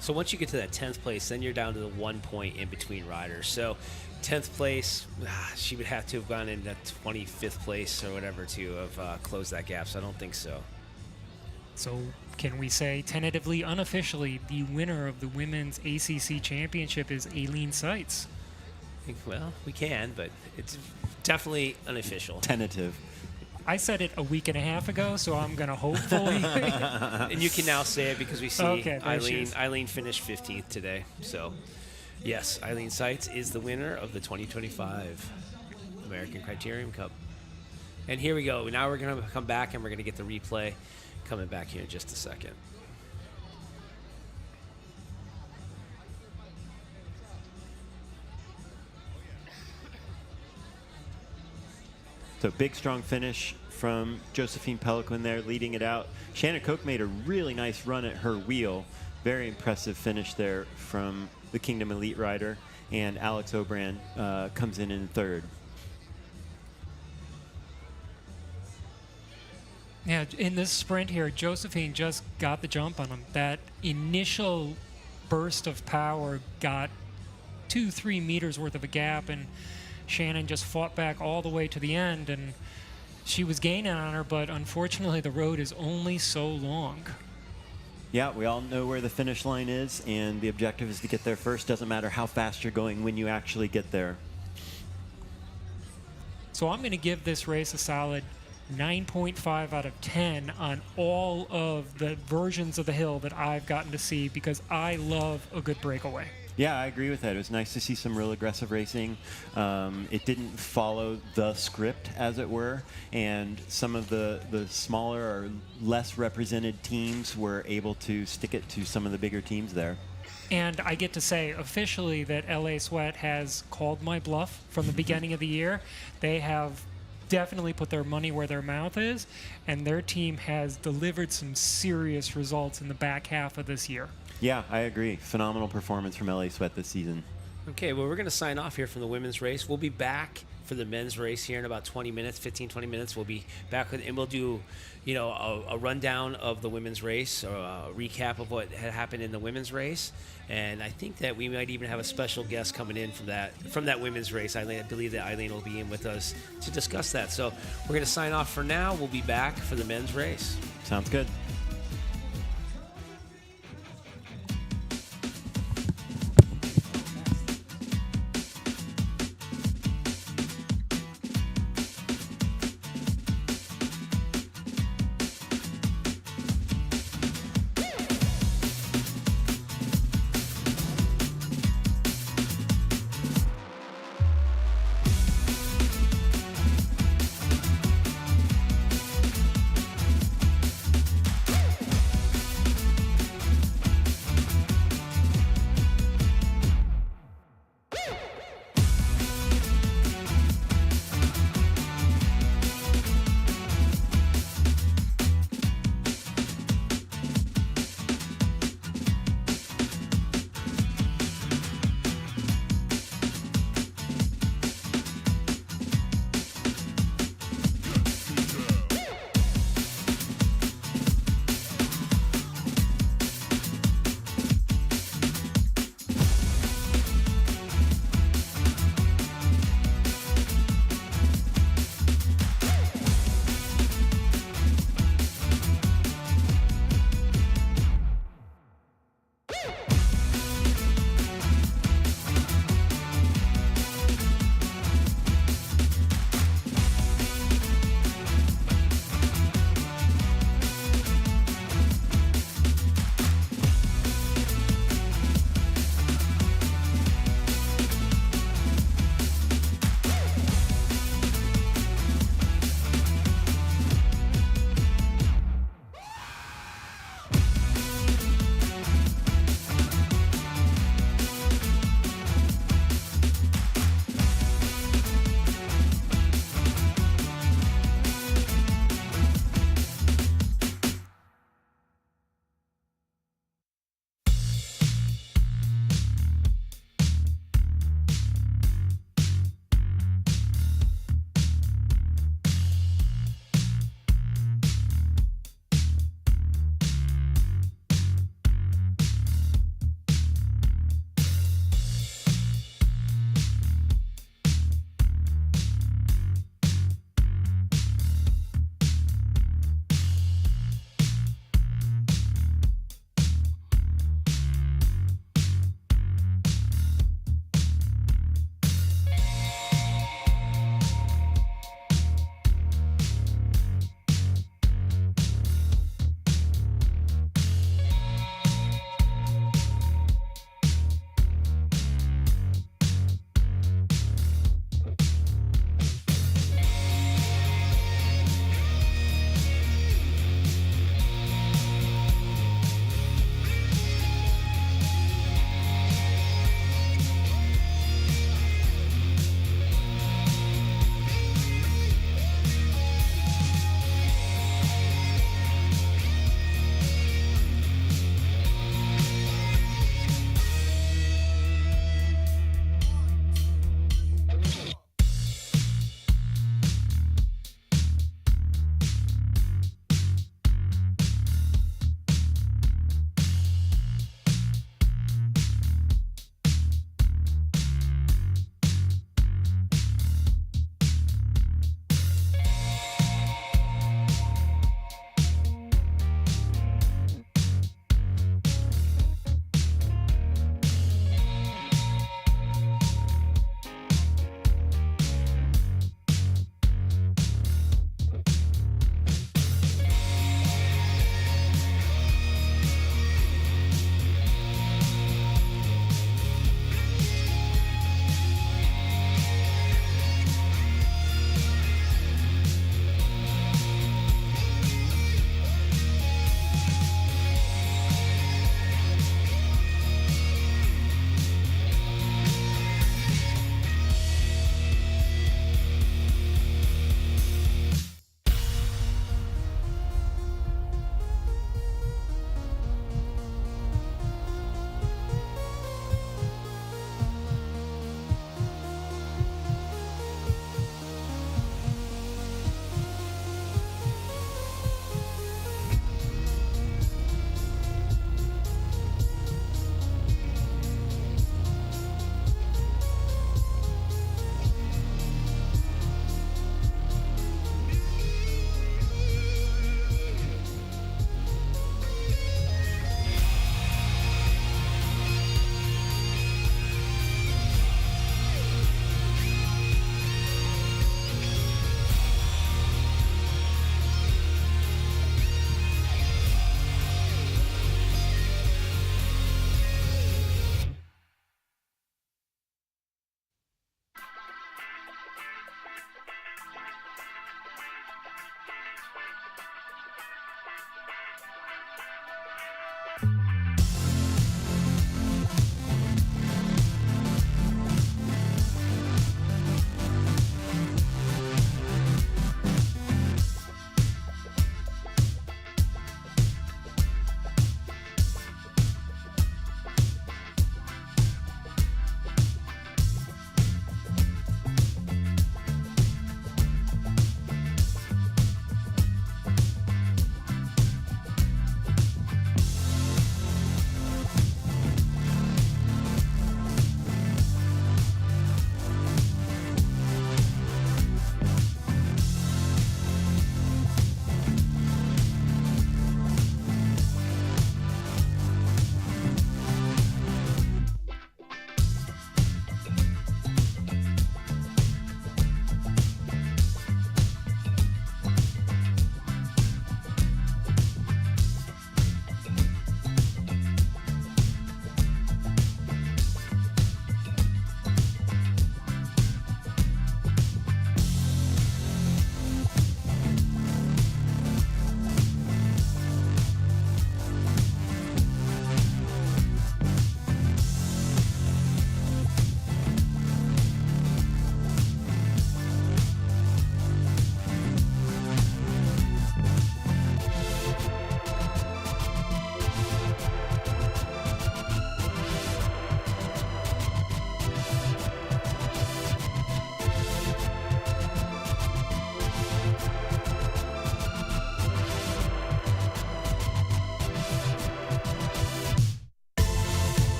So once you get to that 10th place, then you're down to the 1 point in between riders. So 10th place, she would have to have gone in that 25th place or whatever to have closed that gap. So I don't think so. So can we say tentatively, unofficially, the winner of the women's ACC championship is Aline Seitz? Well, we can, but it's definitely unofficial. Tentative. I said it a week and a half ago, so I'm going to hopefully. And you can now say it because we see Okay, there she is. Eileen finished 15th today. So, yes, Aline Seitz is the winner of the 2025 American Criterium Cup. And here we go. Now we're going to come back and we're going to get the replay coming back here in just a second. So big, strong finish from Josephine Pelican there, leading it out. Shannon Koch made a really nice run at her wheel. Very impressive finish there from the Kingdom Elite rider. And Alex Obran comes in third. Yeah, in this sprint here, Josephine just got the jump on him. That initial burst of power got 2-3 meters worth of a gap, and Shannon just fought back all the way to the end, and she was gaining on her, but unfortunately the road is only so long. Yeah, we all know where the finish line is, and the objective is to get there first. Doesn't matter how fast you're going when you actually get there. So I'm going to give this race a solid 9.5 out of 10 on all of the versions of the hill that I've gotten to see, because I love a good breakaway. Yeah, I agree with that. It was nice to see some real aggressive racing. It didn't follow the script, as it were, and some of the smaller or less represented teams were able to stick it to some of the bigger teams there. And I get to say officially that LA Sweat has called my bluff from the beginning of the year. They have definitely put their money where their mouth is, and their team has delivered some serious results in the back half of this year. Yeah, I agree. Phenomenal performance from LA Sweat this season. Okay, well, we're going to sign off here from the women's race. We'll be back for the men's race here in about 20 minutes, 15, 20 minutes. We'll be back with, and we'll do, a rundown of the women's race, or a recap of what had happened in the women's race. And I think that we might even have a special guest coming in from that women's race. I believe that Eileen will be in with us to discuss that. So we're going to sign off for now. We'll be back for the men's race. Sounds good.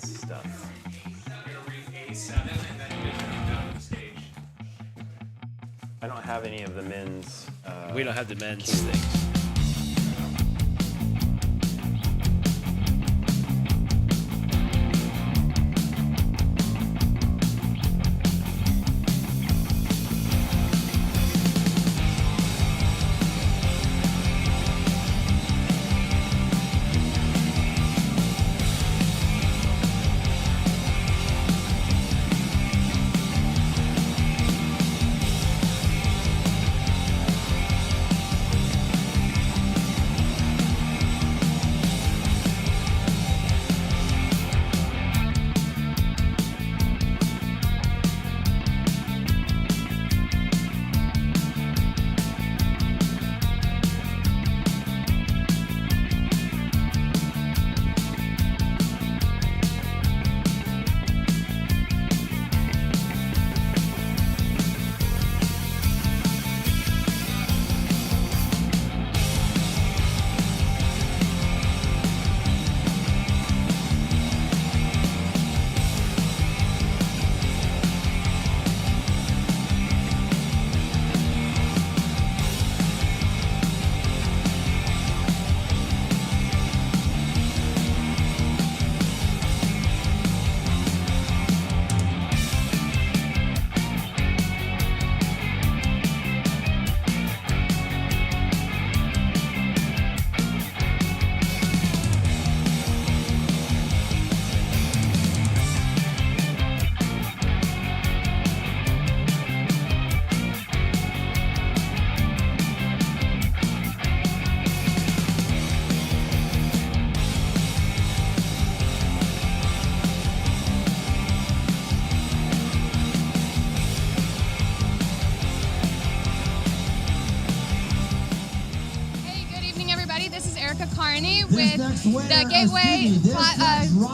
men's stuff. I'm going to read A7 and then you just come down to the stage. I don't have any of the men's. We don't have the men's things. With the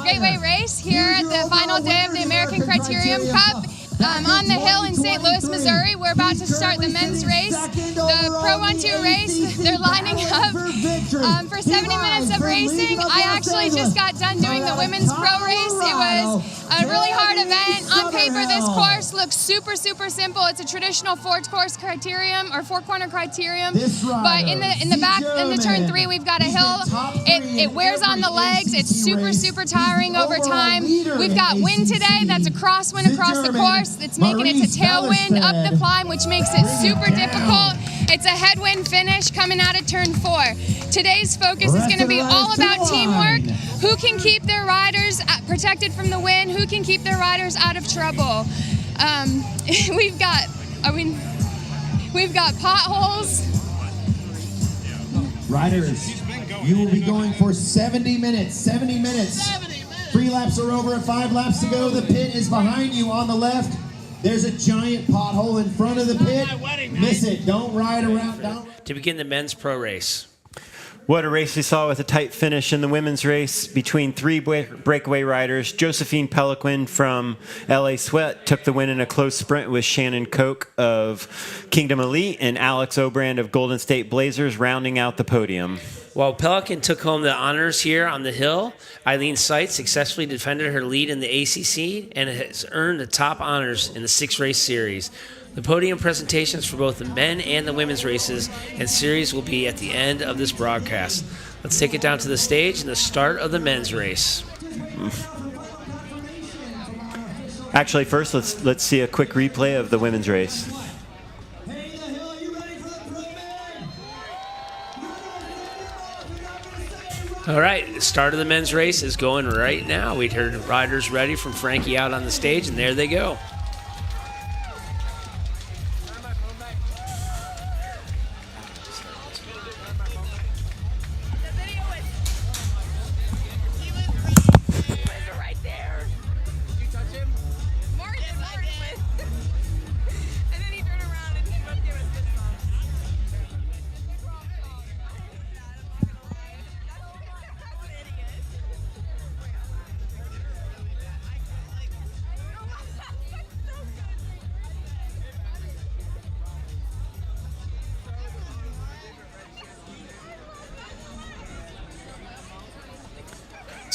Gateway race here at the final day of the American Criterium Cup on the hill in St. Louis, Missouri. We're about to start the men's race. The Pro 1-2 race, they're lining up for 70 minutes of racing. I actually just got done doing the women's pro race. It was a really hard event. On paper, this course looks super, super simple. It's a traditional four-corner criterium, but in the back, in the turn 3, we've got a hill. It wears on the legs. It's super, super tiring over time. We've got wind today. That's a crosswind across the course. It's making it to tailwind up the climb, which makes it super difficult. It's a headwind finish coming out of turn 4. Today's focus is going to be all about teamwork. Who can keep their riders protected from the wind? Who can keep their riders out of trouble? We've got potholes. Riders, you will be going for 70 minutes. 70 minutes. 3 laps are over and 5 laps to go. The pit is behind you on the left. There's a giant pothole in front of the pit. Miss it. Don't ride around. To begin the men's pro race. What a race we saw with a tight finish in the women's race between 3 breakaway riders. Josephine Peliquin from LA Sweat took the win in a close sprint with Shannon Koch of Kingdom Elite and Alex Obrand of Golden State Blazers rounding out the podium. While Pelican took home the honors here on the hill, Aline Seitz successfully defended her lead in the ACC and has earned the top honors in the 6-race series. The podium presentations for both the men and the women's races and series will be at the end of this broadcast. Let's take it down to the stage and the start of the men's race. Actually, first let's see a quick replay of the women's race. All right, the start of the men's race is going right now. We'd heard riders ready from Frankie out on the stage, and there they go.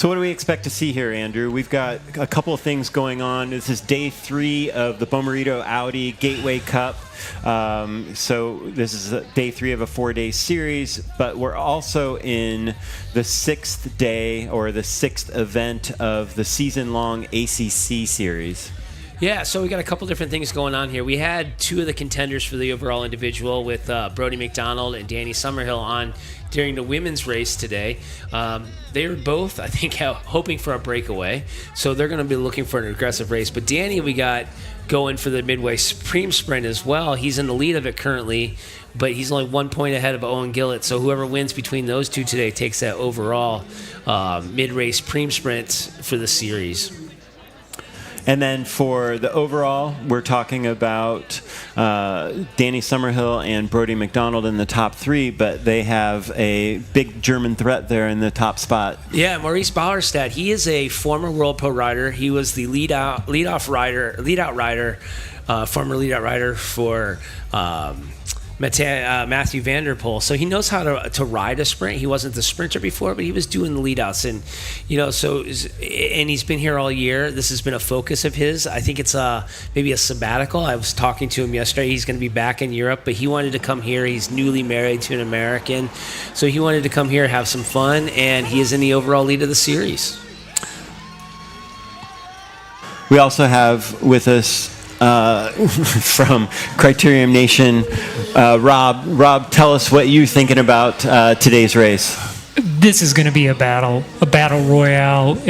So what do we expect to see here, Andrew? We've got a couple of things going on. This is day 3 of the Bommarito Audi Gateway Cup. So this is day 3 of a 4-day series, but we're also in the 6th day or the 6th event of the season-long ACC series. Yeah, so we got a couple different things going on here. We had 2 of the contenders for the overall individual with Brody McDonald and Daniel Summerhill on during the women's race today. They were both, I think, hoping for a breakaway, so they're going to be looking for an aggressive race. But Danny, we got going for the Midway Supreme Sprint as well. He's in the lead of it currently, but he's only 1 point ahead of Owen Gillett. So whoever wins between those 2 today takes that overall mid-race Supreme Sprint for the series. And then for the overall, we're talking about Danny Summerhill and Brody McDonald in the top 3, but they have a big German threat there in the top spot. Yeah, Maurice Bauerstadt. He is a former World Pro rider. He was the leadout rider for Matthew Vanderpool. So he knows how to ride a sprint. He wasn't the sprinter before, but he was doing the leadouts, and and he's been here all year. This has been a focus of his. I think it's maybe a sabbatical. I was talking to him yesterday. He's going to be back in Europe, but he wanted to come here. He's newly married to an American, so he wanted to come here, have some fun, and he is in the overall lead of the series. We also have with us from Criterium Nation, Rob. Rob, tell us what you're thinking about today's race. This is going to be a battle royale.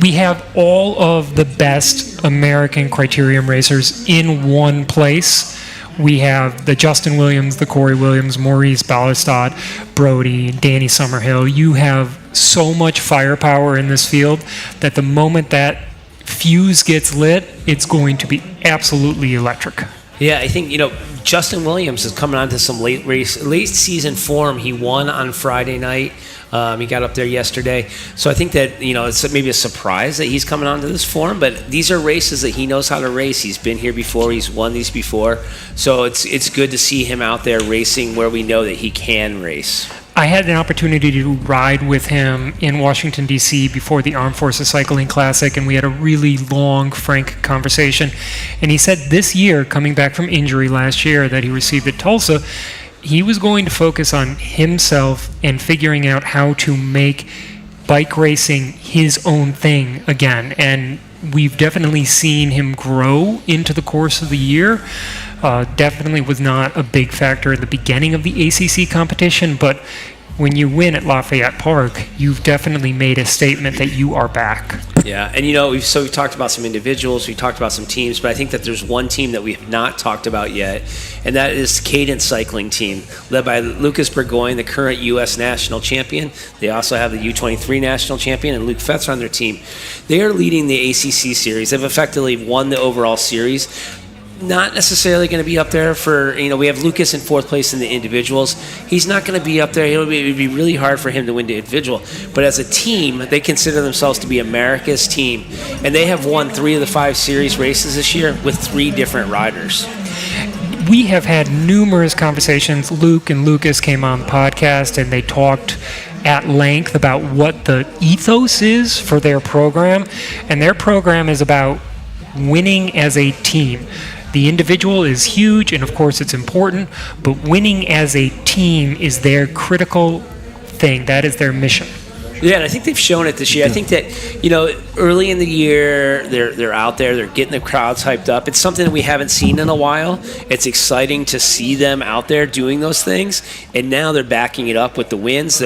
We have all of the best American Criterium racers in one place. We have the Justin Williams, the Corey Williams, Maurice Bauerstadt, Brody, Danny Summerhill. You have so much firepower in this field that the moment that fuse gets lit, it's going to be absolutely electric. Yeah, I think, Justin Williams is coming on to some late season form. He won on Friday night. He got up there yesterday. So I think that, it's maybe a surprise that he's coming on to this form, but these are races that he knows how to race. He's been here before. He's won these before. So it's good to see him out there racing where we know that he can race. I had an opportunity to ride with him in Washington, D.C. before the Armed Forces Cycling Classic, and we had a really long, frank conversation. And he said this year, coming back from injury last year that he received at Tulsa, he was going to focus on himself and figuring out how to make bike racing his own thing again. And we've definitely seen him grow into the course of the year. Definitely was not a big factor at the beginning of the ACC competition, but when you win at Lafayette Park, you've definitely made a statement that you are back. Yeah, and we've talked about some individuals, we talked about some teams, but I think that there's one team that we have not talked about yet, and that is Cadence Cycling Team, led by Lucas Burgoyne, the current U.S. national champion. They also have the U23 national champion and Luke Fetzer on their team. They are leading the ACC series. They've effectively won the overall series. Not necessarily going to be up there for, we have Lucas in 4th place in the individuals. He's not going to be up there. It would be really hard for him to win the individual. But as a team, they consider themselves to be America's team. And they have won 3 of the 5 series races this year with 3 different riders. We have had numerous conversations. Luke and Lucas came on the podcast and they talked at length about what the ethos is for their program. And their program is about winning as a team. The individual is huge, and of course it's important, but winning as a team is their critical thing. That is their mission. Yeah, and I think they've shown it this year. I think that, early in the year, they're out there, they're getting the crowds hyped up. It's something that we haven't seen in a while. It's exciting to see them out there doing those things, and now they're backing it up with the wins.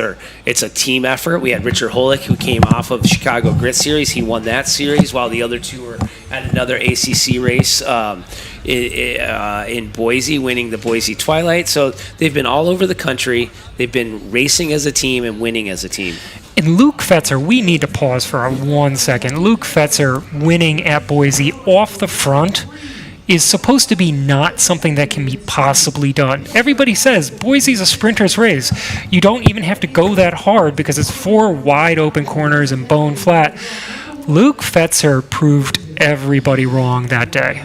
It's a team effort. We had Richard Holick, who came off of the Chicago Grit Series. He won that series, while the other 2 were at another ACC race in Boise, winning the Boise Twilight. So they've been all over the country. They've been racing as a team and winning as a team. And Luke Fetzer, we need to pause for 1 second. Luke Fetzer winning at Boise off the front is supposed to be not something that can be possibly done. Everybody says Boise's a sprinter's race. You don't even have to go that hard because it's 4 wide open corners and bone flat. Luke Fetzer proved everybody wrong that day.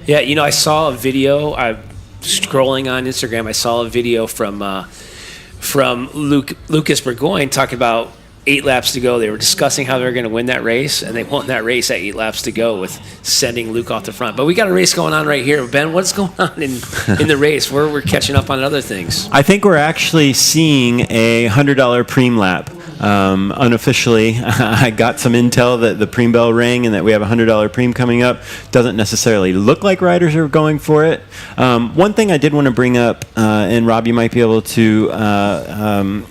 Yeah, I saw a video. I'm scrolling on Instagram. I saw a video from Lucas Burgoyne talking about 8 laps to go. They were discussing how they were going to win that race, and they won that race at 8 laps to go with sending Luke off the front. But we got a race going on right here. Ben, what's going on in the race? We're catching up on other things. I think we're actually seeing a $100 preem lap. Unofficially, I got some intel that the preem bell rang and that we have a $100 preem coming up. Doesn't necessarily look like riders are going for it. One thing I did want to bring up, and Rob, you might be able to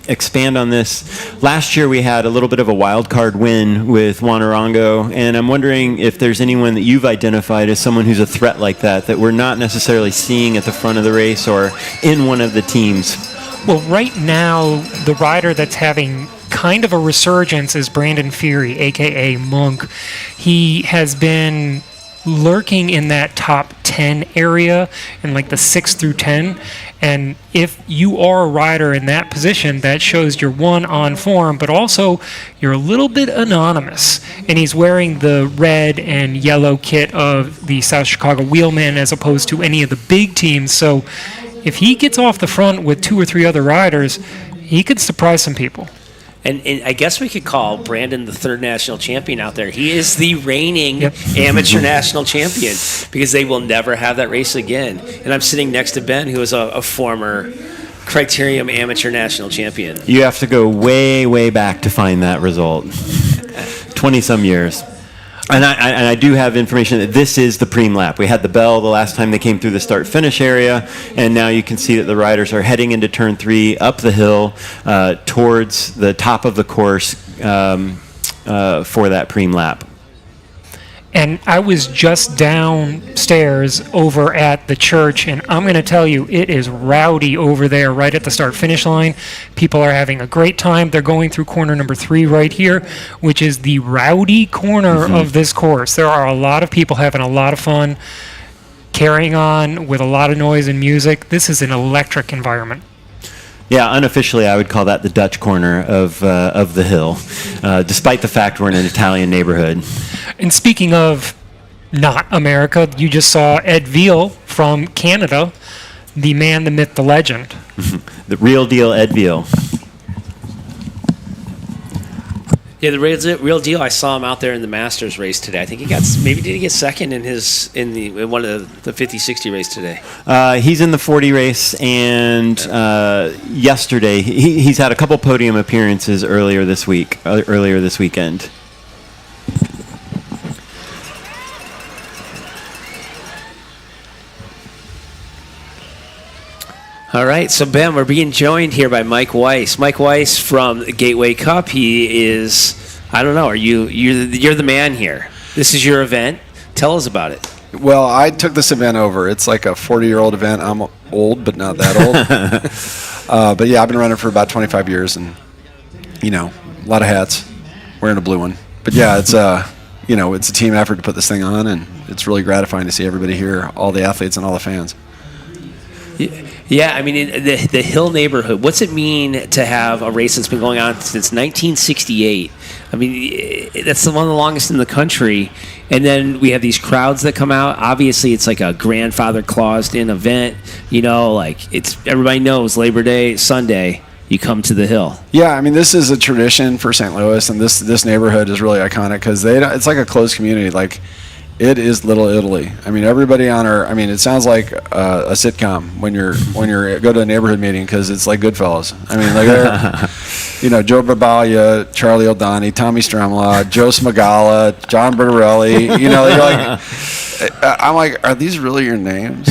expand on this. Last year we had a little bit of a wild card win with Wanarongo, and I'm wondering if there's anyone that you've identified as someone who's a threat like that we're not necessarily seeing at the front of the race or in one of the teams. Well, right now, the rider that's having kind of a resurgence is Brandon Fury, a.k.a. Monk. He has been lurking in that top 10 area in like the 6 through 10. And if you are a rider in that position, that shows you're one, on form, but also you're a little bit anonymous. And he's wearing the red and yellow kit of the South Chicago Wheelmen as opposed to any of the big teams. So if he gets off the front with 2 or 3 other riders, he could surprise some people. And I guess we could call Brandon the 3rd national champion out there. He is the reigning amateur national champion because they will never have that race again. And I'm sitting next to Ben, who is a former Criterium amateur national champion. You have to go way, way back to find that result. 20-some years. And I do have information that this is the preem lap. We had the bell the last time they came through the start-finish area, and now you can see that the riders are heading into turn 3 up the hill towards the top of the course for that preem lap. And I was just downstairs over at the church, and I'm going to tell you, it is rowdy over there right at the start-finish line. People are having a great time. They're going through corner number 3 right here, which is the rowdy corner of this course. There are a lot of people having a lot of fun, carrying on with a lot of noise and music. This is an electric environment. Yeah, unofficially, I would call that the Dutch corner of the hill, despite the fact we're in an Italian neighborhood. And speaking of not America, you just saw Ed Veal from Canada, the man, the myth, the legend. The real deal Ed Veal. Yeah, the real deal. I saw him out there in the Masters race today. I think he got did he get second in one of the 50-60 race today? He's in the 40 race, and yesterday he's had a couple podium appearances earlier this weekend. All right, so Ben, we're being joined here by Mike Weiss. Mike Weiss from the Gateway Cup. He is, I don't know, you're the man here. This is your event. Tell us about it. Well, I took this event over. It's like a 40-year-old event. I'm old, but not that old. But yeah, I've been running for about 25 years, and a lot of hats. Wearing a blue one. But yeah, it's it's a team effort to put this thing on, and it's really gratifying to see everybody here, all the athletes and all the fans. Yeah, I mean, in the Hill neighborhood, what's it mean to have a race that's been going on since 1968? I mean, that's one of the longest in the country. And then we have these crowds that come out. Obviously, it's like a grandfather claused-in event. Everybody knows Labor Day, Sunday, you come to the Hill. Yeah, I mean, this is a tradition for St. Louis, and this neighborhood is really iconic because it's like a closed community. Like, it is Little Italy. I mean, everybody it sounds like a sitcom when you go to a neighborhood meeting because it's like Goodfellas. I mean, like Joe Barbalia, Charlie O'Donnell, Tommy Stremla, Joe Smagala, John Bertarelli. You're like, I'm like, are these really your names?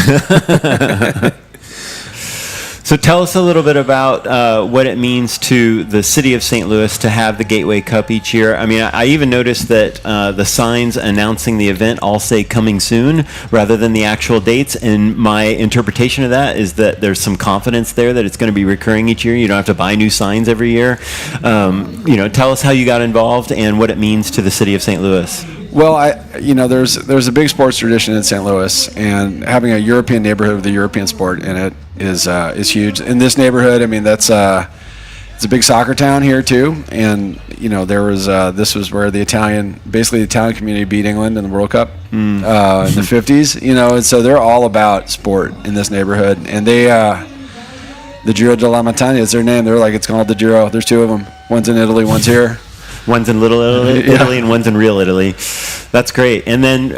So tell us a little bit about what it means to the city of St. Louis to have the Gateway Cup each year. I mean, I even noticed that the signs announcing the event all say coming soon rather than the actual dates. And my interpretation of that is that there's some confidence there that it's going to be recurring each year. You don't have to buy new signs every year. Tell us how you got involved and what it means to the city of St. Louis. Well, there's a big sports tradition in St. Louis, and having a European neighborhood with a European sport in it is huge. In this neighborhood, I mean, it's a big soccer town here too, and this was where the Italian community beat England in the World Cup in the 50s. And so they're all about sport in this neighborhood, and they the Giro della Montagna is their name. They're like, it's called the Giro. There's 2 of them. One's in Italy, one's here. One's in Little Italy and one's in Real Italy. That's great. And then,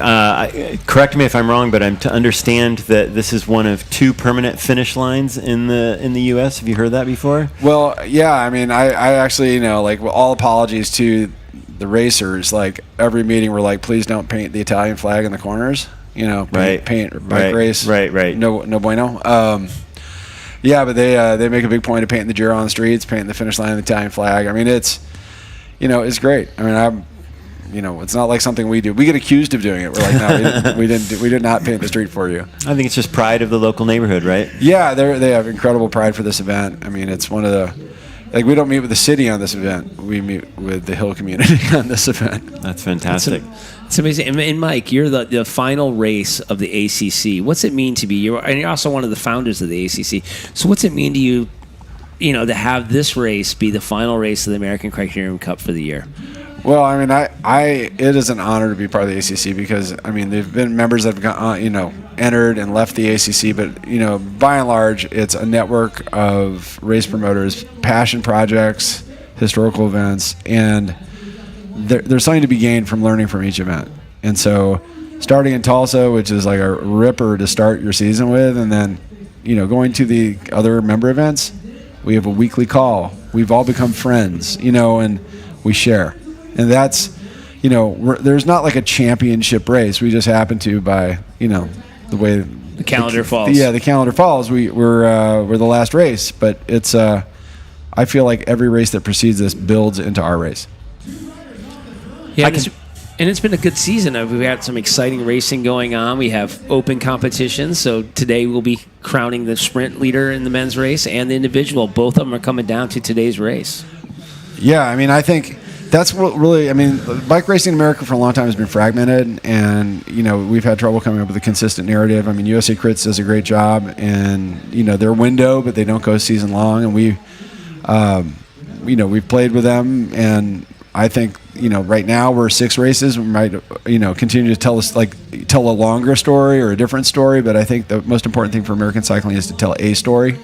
correct me if I'm wrong, but I'm to understand that this is one of 2 permanent finish lines in the U.S. Have you heard that before? Well, yeah. I mean, I actually, like, all apologies to the racers. Like, every meeting, we're like, please don't paint the Italian flag in the corners. Paint bike race. Right. No bueno. Yeah, but they make a big point of painting the Giro on the streets, painting the finish line of the Italian flag. I mean, it's great. I mean, it's not like something we do. We get accused of doing it. We're like, no, we did not paint the street for you. I think it's just pride of the local neighborhood, right? Yeah, they have incredible pride for this event. I mean, it's one of the, we don't meet with the city on this event. We meet with the Hill community on this event. That's fantastic. It's amazing. And Mike, you're the final race of the ACC. What's it mean to be you? And you're also one of the founders of the ACC. So what's it mean to you, to have this race be the final race of the American Criterium Cup for the year? Well, I mean, it is an honor to be part of the ACC because, I mean, they've been members that have gone, entered and left the ACC, but, by and large, it's a network of race promoters, passion projects, historical events, and there's something to be gained from learning from each event. And so starting in Tulsa, which is like a ripper to start your season with, and then, going to the other member events, we have a weekly call. We've all become friends, and we share. And that's, there's not like a championship race. We just happen to, by, the way the calendar falls. Yeah, the calendar falls. We're the last race, but it's I feel like every race that precedes this builds into our race. Yeah, and it's been a good season. We've had some exciting racing going on. We have open competitions. So today we'll be crowning the sprint leader in the men's race and the individual. Both of them are coming down to today's race. Yeah, I mean, I think that's what really, I mean, bike racing in America for a long time has been fragmented, and, we've had trouble coming up with a consistent narrative. I mean, USA Crits does a great job, and, they're window, but they don't go season long, and we've played with them, and I think, right now we're 6 races. We might, continue to tell a longer story or a different story, but I think the most important thing for American cycling is to tell a story.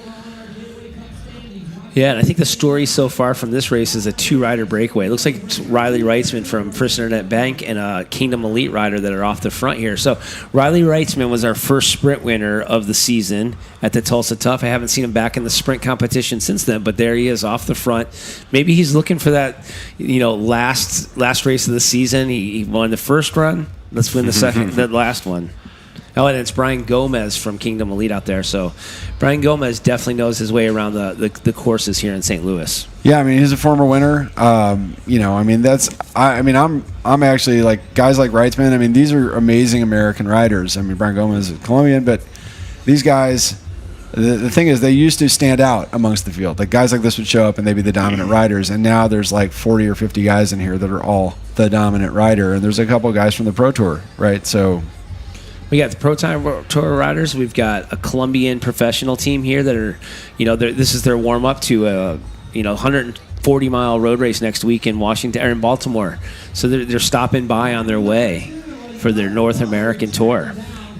Yeah, and I think the story so far from this race is a 2-rider breakaway. It looks like it's Riley Reitzman from First Internet Bank and a Kingdom Elite rider that are off the front here. So Riley Reitzman was our first sprint winner of the season at the Tulsa Tough. I haven't seen him back in the sprint competition since then, but there he is off the front. Maybe he's looking for that, last race of the season. He won the first run. Let's win the second, the last one. Oh, and it's Brian Gomez from Kingdom Elite out there. So Brian Gomez definitely knows his way around the courses here in St. Louis. Yeah, I mean, he's a former winner. I'm actually like guys like Reitzman. I mean, these are amazing American riders. I mean, Brian Gomez is Colombian, but these guys, the thing is, they used to stand out amongst the field. Like guys like this would show up and they'd be the dominant riders, and now there's like 40 or 50 guys in here that are all the dominant rider, and there's a couple of guys from the Pro Tour, right? So we got the Pro Tour riders. We've got a Colombian professional team here that are, this is their warm up to a 140-mile road race next week in Washington or in Baltimore. So they're stopping by on their way for their North American tour.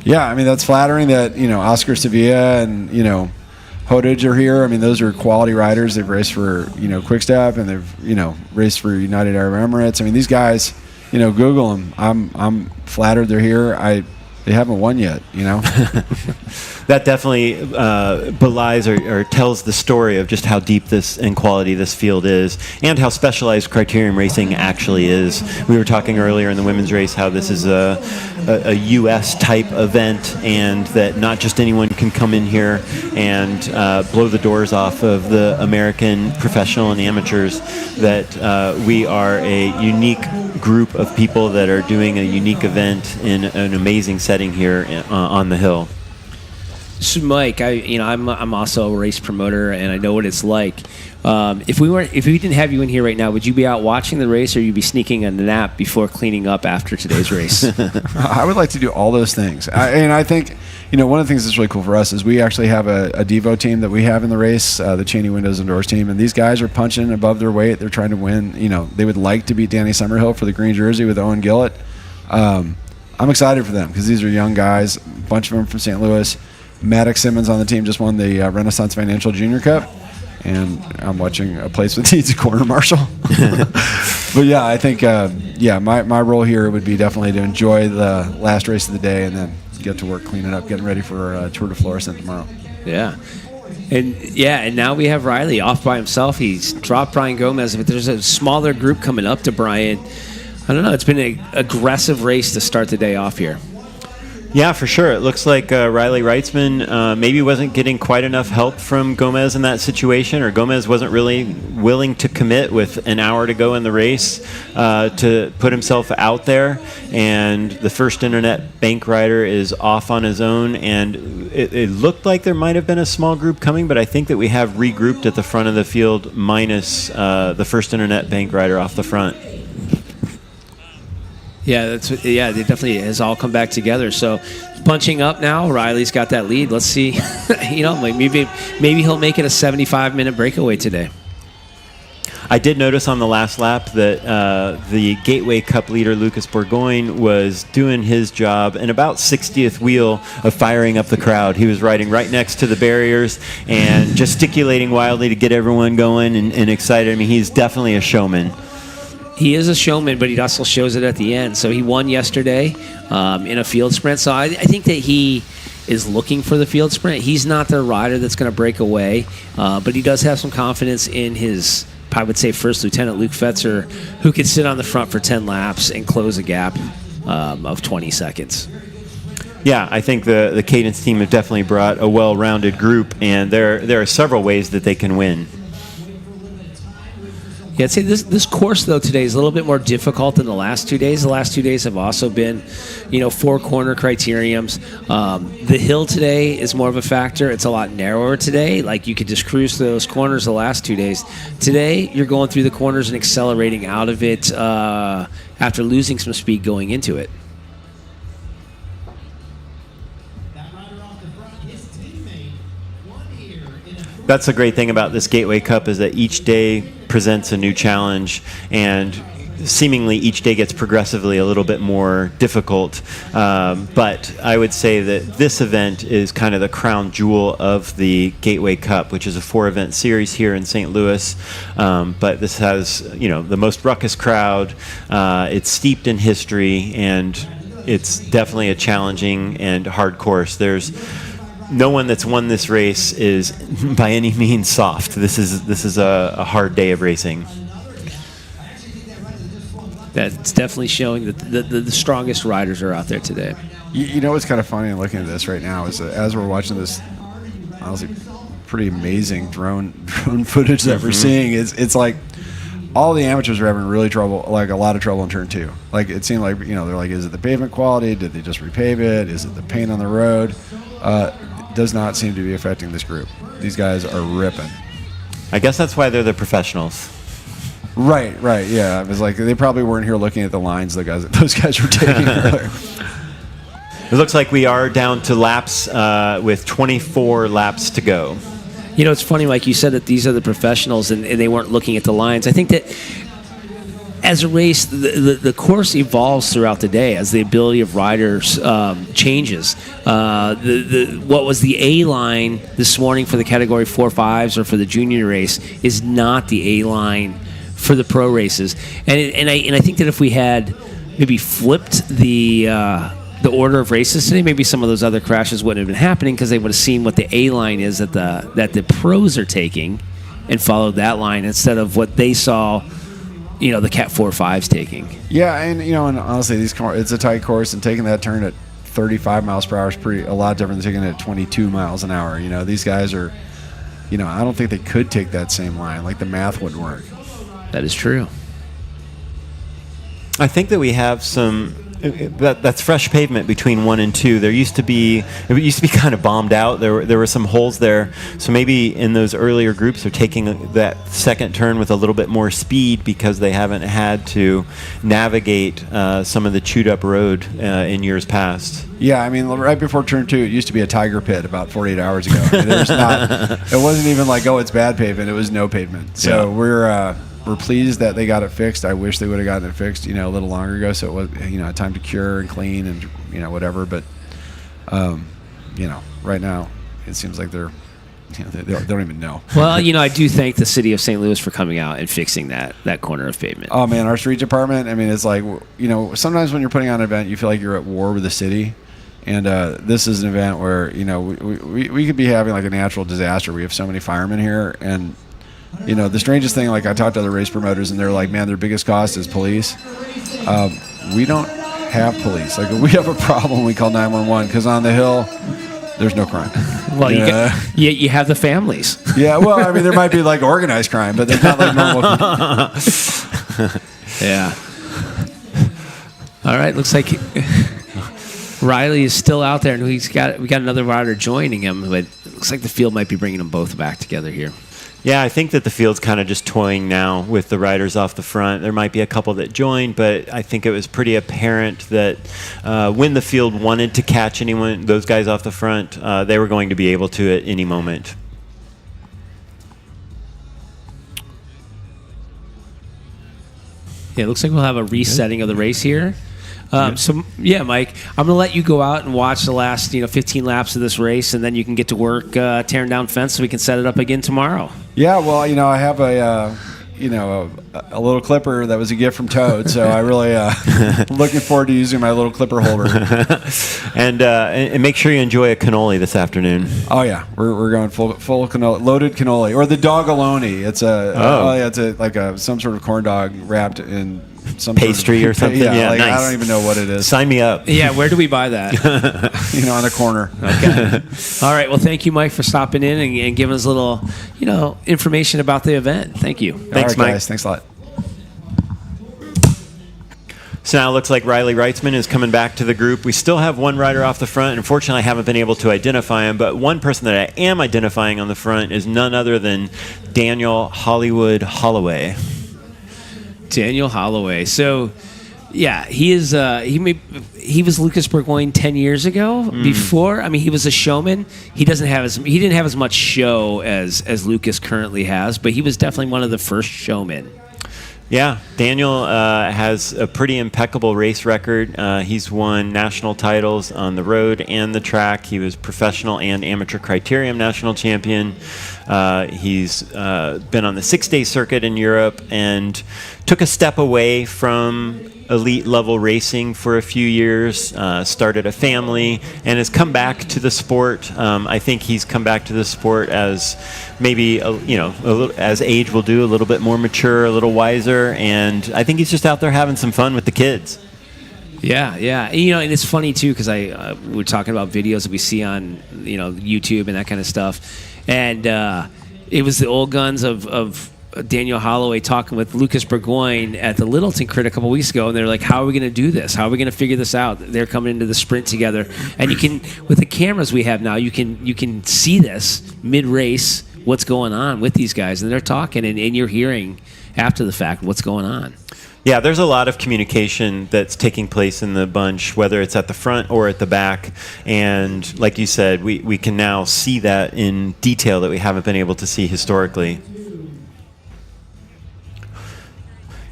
Yeah, I mean, that's flattering that, Oscar Sevilla and, Hodage are here. I mean, those are quality riders. They've raced for, Quick Step, and they've, raced for United Arab Emirates. I mean, these guys, Google them. I'm flattered they're here. They haven't won yet, That definitely belies or tells the story of just how deep this and quality this field is, and how specialized criterium racing actually is. We were talking earlier in the women's race how this is a U.S. type event, and that not just anyone can come in here and blow the doors off of the American professional and amateurs. That we are a unique group of people that are doing a unique event in an amazing setting here on the Hill. So Mike, I'm also a race promoter, and I know what it's like. If we didn't have you in here right now, would you be out watching the race, or you'd be sneaking a nap before cleaning up after today's race? I would like to do all those things. I think, one of the things that's really cool for us is we actually have a Devo team that we have in the race, the Cheney Windows and Doors team, and these guys are punching above their weight. They're trying to win. They would like to beat Danny Summerhill for the green jersey with Owen Gillett. I'm excited for them because these are young guys, a bunch of them from St. Louis. Maddox Simmons on the team just won the Renaissance Financial Junior Cup. and I'm watching a place that needs a corner marshal. But yeah, I think my role here would be definitely to enjoy the last race of the day and then get to work cleaning up, getting ready for Tour de Florissant tomorrow. Yeah. And now we have Riley off by himself. He's dropped Brian Gomez, but there's a smaller group coming up to Brian. I don't know. It's been an aggressive race to start the day off here. Yeah, for sure. It looks like Riley Reitzman maybe wasn't getting quite enough help from Gomez in that situation, or Gomez wasn't really willing to commit with an hour to go in the race to put himself out there. And the First Internet bank rider is off on his own, and it looked like there might have been a small group coming, but I think that we have regrouped at the front of the field minus the First Internet bank rider off the front. Yeah, they definitely has all come back together. So bunching up now, Riley's got that lead. Let's see, maybe he'll make it a 75-minute breakaway today. I did notice on the last lap that the Gateway Cup leader, Lucas Bourgogne, was doing his job in about 60th wheel of firing up the crowd. He was riding right next to the barriers and gesticulating wildly to get everyone going and excited. I mean, he's definitely a showman. He is a showman, but he also shows it at the end. So he won yesterday in a field sprint. So I think that he is looking for the field sprint. He's not the rider that's going to break away, but he does have some confidence in his, I would say, first lieutenant, Luke Fetzer, who can sit on the front for 10 laps and close a gap of 20 seconds. Yeah, I think the Cadence team have definitely brought a well-rounded group, and there are several ways that they can win. Yeah, I'd say this course, though, today is a little bit more difficult than the last 2 days. The last 2 days have also been, 4-corner criteriums. The hill today is more of a factor. It's a lot narrower today. Like, you could just cruise through those corners the last 2 days. Today, you're going through the corners and accelerating out of it after losing some speed going into it. That's the great thing about this Gateway Cup, is that each day presents a new challenge, and seemingly each day gets progressively a little bit more difficult. But I would say that this event is kind of the crown jewel of the Gateway Cup, which is a 4-event series here in St. Louis. But this has, the most ruckus crowd. It's steeped in history, and it's definitely a challenging and hard course. There's no one that's won this race is by any means soft. This is a hard day of racing. That's definitely showing that the strongest riders are out there today. You know what's kind of funny in looking at this right now is that as we're watching this, honestly, pretty amazing drone footage that we're seeing, it's like all the amateurs are having really trouble, like a lot of trouble in turn 2. Like, it seemed like, they're like, is it the pavement quality? Did they just repave it? Is it the paint on the road? Does not seem to be affecting this group. These guys are ripping. I guess that's why they're the professionals. Right, yeah. It was like they probably weren't here looking at the lines those guys were taking earlier. It looks like we are down to laps with 24 laps to go. It's funny, like you said, that these are the professionals and they weren't looking at the lines. I think that as a race, the course evolves throughout the day as the ability of riders changes. What was the A line this morning for the Category 4-5s or for the junior race is not the A line for the pro races. And I think that if we had maybe flipped the order of races today, maybe some of those other crashes wouldn't have been happening because they would have seen what the A line is that the pros are taking and followed that line instead of what they saw. The Cat 4-5's taking. Yeah, and and honestly, it's a tight course, and taking that turn at 35 miles per hour is a lot different than taking it at 22 miles an hour. These guys are, I don't think they could take that same line. Like, the math wouldn't work. That is true. I think that we have some. That's fresh pavement between 1 and 2. It used to be kind of bombed out. There were some holes there. So maybe in those earlier groups, they're taking that second turn with a little bit more speed because they haven't had to navigate some of the chewed up road in years past. Yeah, I mean, right before turn 2, it used to be a tiger pit about 48 hours ago. It wasn't even like, it's bad pavement. It was no pavement. So we're pleased that they got it fixed. I wish they would have gotten it fixed, a little longer ago, so it was, time to cure and clean and, whatever. But, right now, it seems like they're They don't even know. Well, I do thank the city of St. Louis for coming out and fixing that corner of pavement. Oh man, our street department. I mean, it's like, sometimes when you're putting on an event, you feel like you're at war with the city. And this is an event where, we could be having like a natural disaster. We have so many firemen here. And, the strangest thing, like I talked to other race promoters and they're like, man, their biggest cost is police. We don't have police. Like we have a problem, we call 911 because on the hill, there's no crime. Well, you have the families. Yeah, well, I mean, there might be like organized crime, but there's not like normal. Yeah. All right, looks like Riley is still out there, and we got another rider joining him, but it looks like the field might be bringing them both back together here. Yeah, I think that the field's kind of just toying now with the riders off the front. There might be a couple that joined, but I think it was pretty apparent that when the field wanted to catch those guys off the front, they were going to be able to at any moment. Yeah, it looks like we'll have a resetting of the race here. So, Mike, I'm going to let you go out and watch the last 15 laps of this race, and then you can get to work tearing down fence so we can set it up again tomorrow. Yeah, well, I have a little clipper that was a gift from Toad, so I really looking forward to using my little clipper holder. And make sure you enjoy a cannoli this afternoon. Oh yeah, we're going full cannoli, loaded cannoli, or the dog-aloni. It's some sort of corn dog wrapped in some pastry sort of, or something. Yeah, nice. I don't even know what it is. Sign me up. Yeah, where do we buy that? On the corner. Okay. All right. Well, thank you, Mike, for stopping in and giving us a little, information about the event. Thank you. Thanks, Mike. Guys. Thanks a lot. So now it looks like Riley Reitzman is coming back to the group. We still have one rider off the front. Unfortunately, I haven't been able to identify him, but one person that I am identifying on the front is none other than Daniel Hollywood Holloway. Daniel Holloway. So, yeah, he is. He was Lucas Burgoyne 10 years ago. Before, he was a showman. He didn't have as much show as Lucas currently has, but he was definitely one of the first showmen. Yeah, Daniel has a pretty impeccable race record. He's won national titles on the road and the track. He was professional and amateur criterium national champion. He's been on the 6-day circuit in Europe and took a step away from elite level racing for a few years, started a family, and has come back to the sport. I think he's come back to the sport as maybe, a little, as age will do, a little bit more mature, a little wiser, and I think he's just out there having some fun with the kids. Yeah. And it's funny too because we're talking about videos that we see on YouTube and that kind of stuff, and it was the old guns of Daniel Holloway talking with Lucas Burgoyne at the Littleton Crit a couple weeks ago, and they're like, "How are we going to do this? How are we going to figure this out?" They're coming into the sprint together, and you can, with the cameras we have now, you can see this mid-race what's going on with these guys, and they're talking, and you're hearing after the fact what's going on. Yeah, there's a lot of communication that's taking place in the bunch, whether it's at the front or at the back. And like you said, we can now see that in detail that we haven't been able to see historically.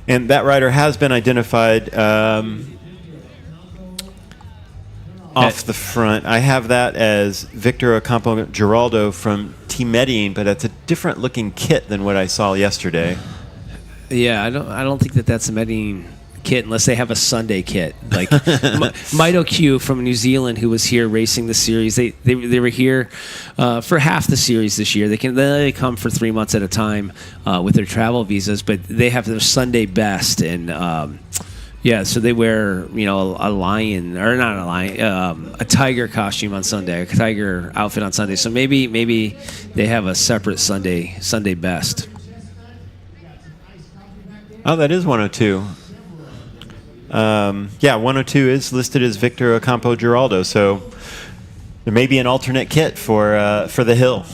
And that rider has been identified off the front. I have that as Victor Ocampo Giraldo from Team Medellin, but it's a different looking kit than what I saw yesterday. Yeah, I don't think that's a Medellin kit unless they have a Sunday kit. Like Mito Q from New Zealand, who was here racing the series. They were here for half the series this year. They come for 3 months at a time with their travel visas, but they have their Sunday best, and so they wear a lion, or not a lion, a tiger costume on Sunday, a tiger outfit on Sunday. So maybe they have a separate Sunday best. Oh, that is 102. 102 is listed as Victor Ocampo Giraldo, so there may be an alternate kit for the hill.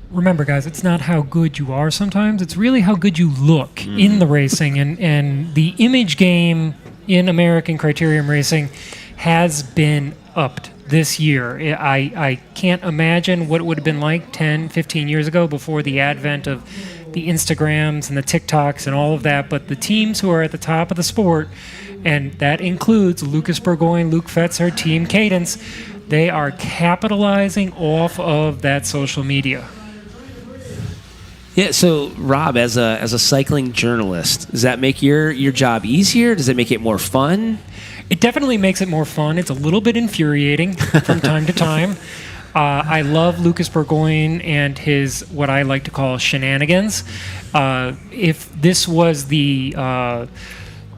Remember, guys, it's not how good you are sometimes. It's really how good you look in the racing. And the image game in American Criterium Racing has been upped this year. I can't imagine what it would have been like 10, 15 years ago before the advent of the Instagrams and the TikToks and all of that. But the teams who are at the top of the sport, and that includes Lucas Burgoyne, Luke Fetzer, Team Cadence, They are capitalizing off of that social media. Yeah, so Rob, as a cycling journalist, does that make your job easier? Does it make it more fun? It definitely makes it more fun. It's a little bit infuriating from time to time. I love Lucas Burgoyne and his, what I like to call, shenanigans. If this was the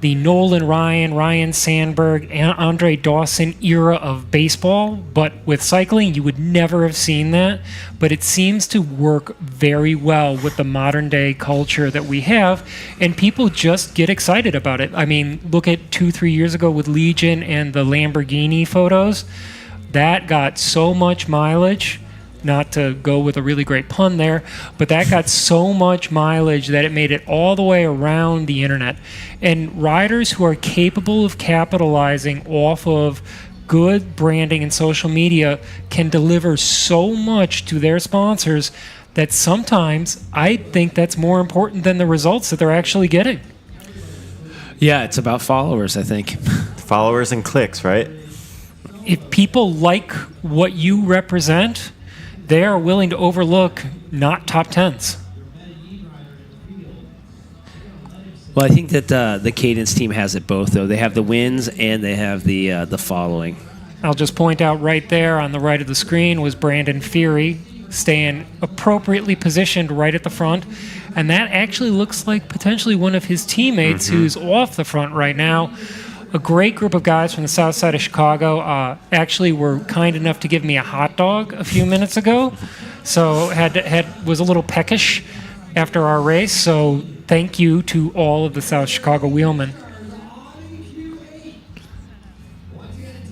Nolan Ryan, Ryan Sandberg, and Andre Dawson era of baseball, but with cycling, you would never have seen that. But it seems to work very well with the modern day culture that we have, and people just get excited about it. I mean, look at 2-3 years ago with Legion and the Lamborghini photos. That got so much mileage. Not to go with a really great pun there, but that got so much mileage that it made it all the way around the internet. And riders who are capable of capitalizing off of good branding and social media can deliver so much to their sponsors that sometimes I think that's more important than the results that they're actually getting. Yeah, it's about followers, I think. Followers and clicks, right? If people like what you represent, they are willing to overlook not top 10s. Well, I think that the Cadence team has it both, though. They have the wins and they have the following. I'll just point out right there on the right of the screen was Brandon Fury staying appropriately positioned right at the front. And that actually looks like potentially one of his teammates who's off the front right now. A great group of guys from the south side of Chicago actually were kind enough to give me a hot dog a few minutes ago. So was a little peckish after our race. So thank you to all of the South Chicago wheelmen.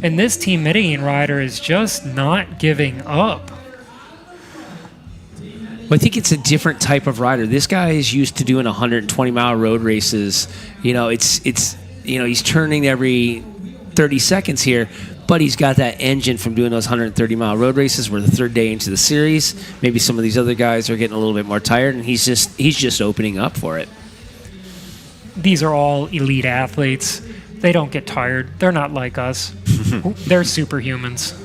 And this Team Medellin rider is just not giving up. Well, I think it's a different type of rider. This guy is used to doing 120-mile road races. You know, he's turning every 30 seconds here, but he's got that engine from doing those 130-mile road races. We're the third day into the series. Maybe some of these other guys are getting a little bit more tired, and he's just opening up for it. These are all elite athletes. They don't get tired. They're not like us. They're superhumans.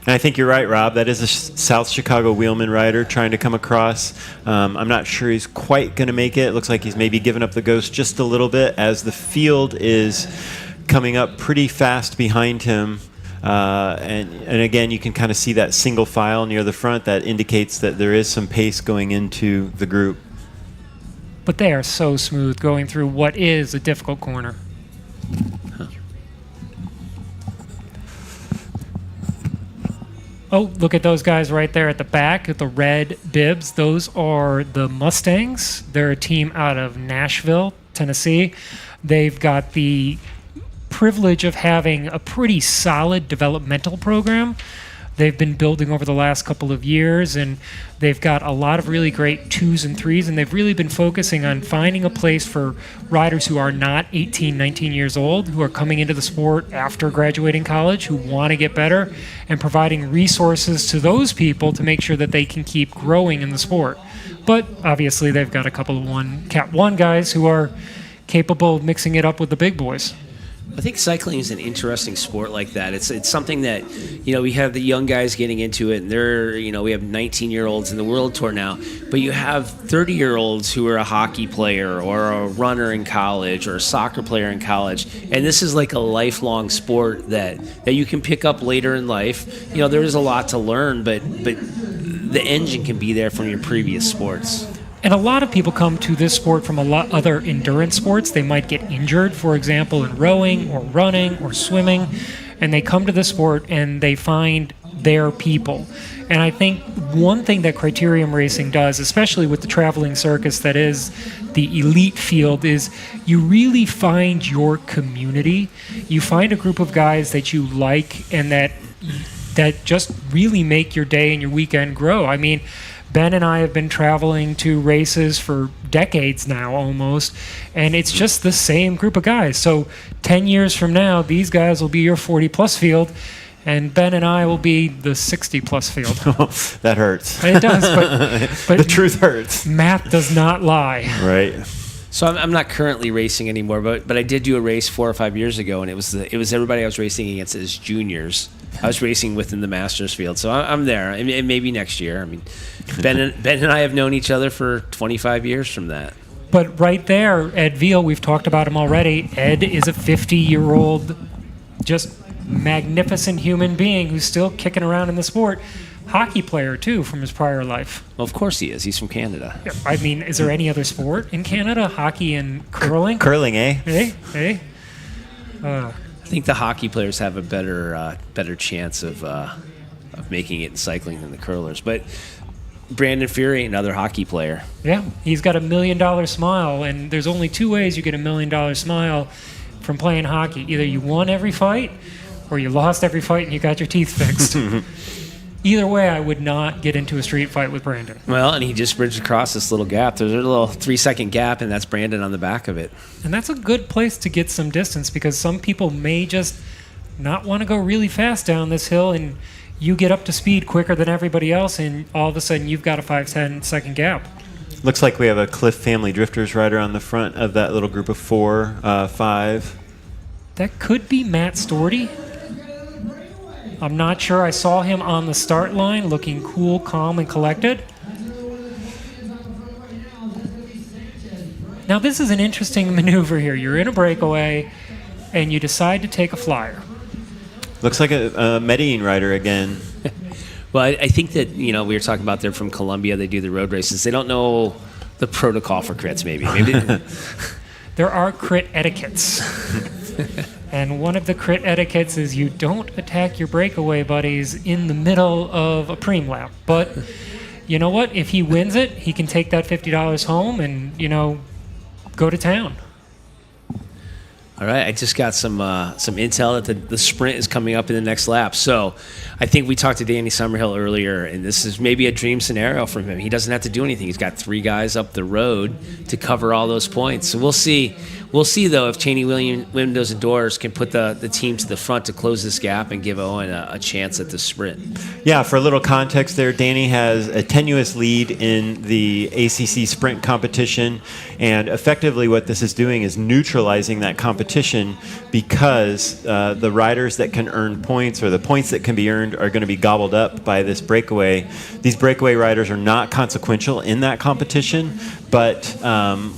And I think you're right, Rob. That is a South Chicago wheelman rider trying to come across. I'm not sure he's quite going to make it. It looks like he's maybe given up the ghost just a little bit as the field is coming up pretty fast behind him. And again, you can kind of see that single file near the front that indicates that there is some pace going into the group. But they are so smooth going through what is a difficult corner. Oh, look at those guys right there at the back, at the red bibs. Those are the Mustangs. They're a team out of Nashville, Tennessee. They've got the privilege of having a pretty solid developmental program. They've been building over the last couple of years, and they've got a lot of really great 2s and 3s, and they've really been focusing on finding a place for riders who are not 18, 19 years old, who are coming into the sport after graduating college, who want to get better, and providing resources to those people to make sure that they can keep growing in the sport. But obviously they've got a couple of Cat 1 guys who are capable of mixing it up with the big boys. I think cycling is an interesting sport like that. It's something that, we have the young guys getting into it, and we have 19-year-olds in the World Tour now, but you have 30-year-olds who are a hockey player or a runner in college or a soccer player in college, and this is like a lifelong sport that you can pick up later in life. There is a lot to learn, but the engine can be there from your previous sports. And a lot of people come to this sport from a lot other endurance sports. They might get injured, for example, in rowing or running or swimming, and they come to the sport and they find their people. And I think one thing that Criterium Racing does, especially with the traveling circus that is the elite field, is you really find your community. You find a group of guys that you like and that just really make your day and your weekend grow. I mean, Ben and I have been traveling to races for decades now almost, and it's just the same group of guys. So 10 years from now, these guys will be your 40-plus field, and Ben and I will be the 60-plus field. That hurts. It does, but the truth hurts. Math does not lie. Right. So I'm not currently racing anymore, but I did do a race 4 or 5 years ago, and it was everybody I was racing against as juniors. I was racing within the Masters field, so I'm there. And maybe next year. I mean, Ben and I have known each other for 25 years from that. But right there, Ed Veal, we've talked about him already. Ed is a 50-year-old, just magnificent human being who's still kicking around in the sport. Hockey player, too, from his prior life. Well, of course he is. He's from Canada. Yeah, I mean, is there any other sport in Canada? Hockey and curling? Curling, eh? Hey. I think the hockey players have a better chance of making it in cycling than the curlers. But Brandon Fury, another hockey player. Yeah, he's got $1 million smile, and there's only 2 ways you get $1 million smile from playing hockey. Either you won every fight, or you lost every fight and you got your teeth fixed. Either way, I would not get into a street fight with Brandon. Well, and he just bridged across this little gap. There's a little 3-second gap, and that's Brandon on the back of it. And that's a good place to get some distance, because some people may just not want to go really fast down this hill, and you get up to speed quicker than everybody else, and all of a sudden you've got a 5-10 second gap. Looks like we have a Cliff Family Drifters rider on the front of that little group of 4, 5. That could be Matt Storty. I'm not sure. I saw him on the start line looking cool, calm, and collected. Now, this is an interesting maneuver here. You're in a breakaway, and you decide to take a flyer. Looks like a Medellin rider again. Well, I think that, we were talking about they're from Colombia. They do the road races. They don't know the protocol for crits, maybe. There are crit etiquettes. And one of the crit etiquettes is you don't attack your breakaway buddies in the middle of a preem lap. But you know what? If he wins it, he can take that $50 home and, go to town. All right, I just got some intel that the sprint is coming up in the next lap. So I think we talked to Danny Summerhill earlier, and this is maybe a dream scenario for him. He doesn't have to do anything. He's got 3 guys up the road to cover all those points. So we'll see. We'll see, though, if Cheney Windows and Doors can put the team to the front to close this gap and give Owen a chance at the sprint. Yeah, for a little context there, Danny has a tenuous lead in the ACC sprint competition, and effectively what this is doing is neutralizing that competition, because the riders that can earn points, or the points that can be earned, are going to be gobbled up by this breakaway. These breakaway riders are not consequential in that competition, but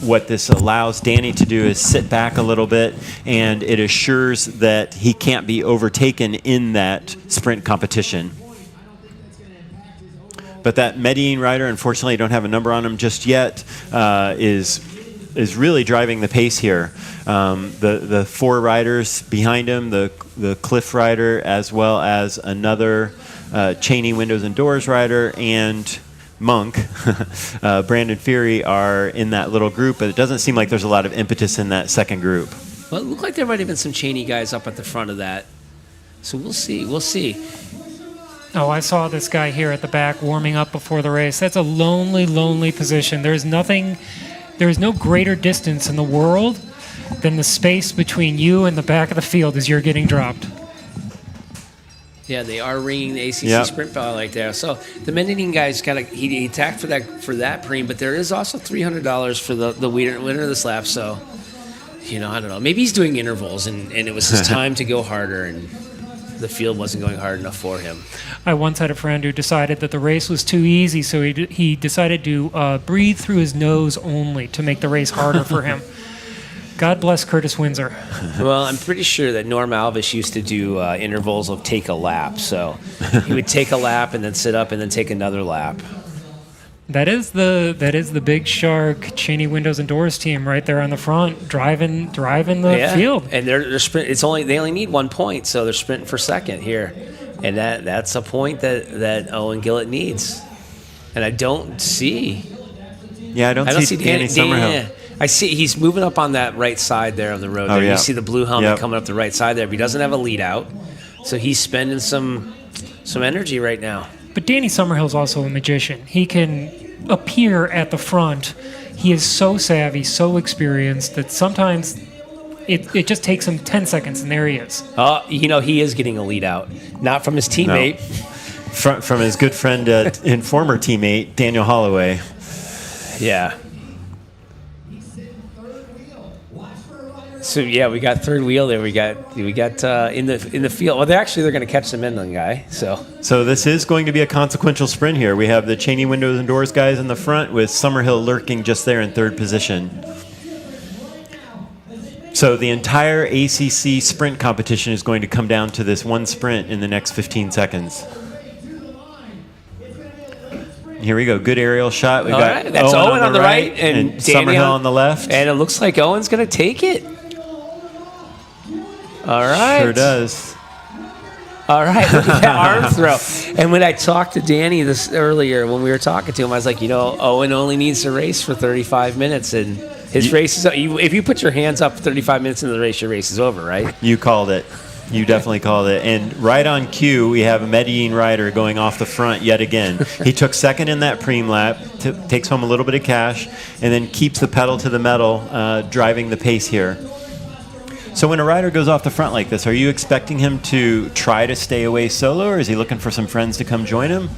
what this allows Danny to do is sit back a little bit, and it assures that he can't be overtaken in that sprint competition. But that Medellin rider, unfortunately, I don't have a number on him just yet, is really driving the pace here. The 4 riders behind him, the Cliff rider, as well as another Cheney Windows and Doors rider, and Monk, Brandon Fury, are in that little group, but it doesn't seem like there's a lot of impetus in that second group. Well, it looked like there might have been some Cheney guys up at the front of that. So we'll see. We'll see. Oh, I saw this guy here at the back warming up before the race. That's a lonely, lonely position. There is no greater distance in the world than the space between you and the back of the field as you're getting dropped. Yeah, they are ringing the ACC sprint bell right there. So the Medellin guy's he attacked for that preem, but there is also $300 for the winner of this lap. So, I don't know. Maybe he's doing intervals, and it was his time to go harder, and the field wasn't going hard enough for him. I once had a friend who decided that the race was too easy, so he decided to breathe through his nose only to make the race harder for him. God bless Curtis Windsor. Well, I'm pretty sure that Norm Alvis used to do intervals of take a lap. So he would take a lap and then sit up and then take another lap. That is the Big Shark Cheney Windows and Doors team right there on the front, driving the field. And they're sprint. They only need 1 point, so they're sprinting for second here, and that's a point that Owen Gillett needs. And I don't see. Yeah, I don't see Danny Summerhill. Yeah. I see he's moving up on that right side there on the road. You see the blue helmet coming up the right side there, but he doesn't have a lead out, so he's spending some energy right now. But Danny Summerhill's also a magician. He can appear at the front. He is so savvy, so experienced that sometimes it just takes him 10 seconds, and there he is. He is getting a lead out, not from his teammate. No. From his good friend and former teammate, Daniel Holloway. Yeah. So yeah, we got third wheel there. We got in the field. Well, they're going to catch the Midland guy. So this is going to be a consequential sprint here. We have the Cheney windows and doors guys in the front with Summerhill lurking just there in third position. So the entire ACC sprint competition is going to come down to this one sprint in the next 15 seconds. Here we go. Good aerial shot. We've got right. That's Owen on the right and Summerhill on the left. And it looks like Owen's going to take it. All right. Sure does. All right. Look at that arm throw. And when I talked to Danny this earlier, when we were talking to him, I was like, Owen only needs to race for 35 minutes. And his race is, if you put your hands up 35 minutes into the race, your race is over, right? You called it. You definitely called it. And right on cue, we have a Medellin rider going off the front yet again. He took second in that preem lap, takes home a little bit of cash, and then keeps the pedal to the metal, driving the pace here. So when a rider goes off the front like this, are you expecting him to try to stay away solo, or is he looking for some friends to come join him?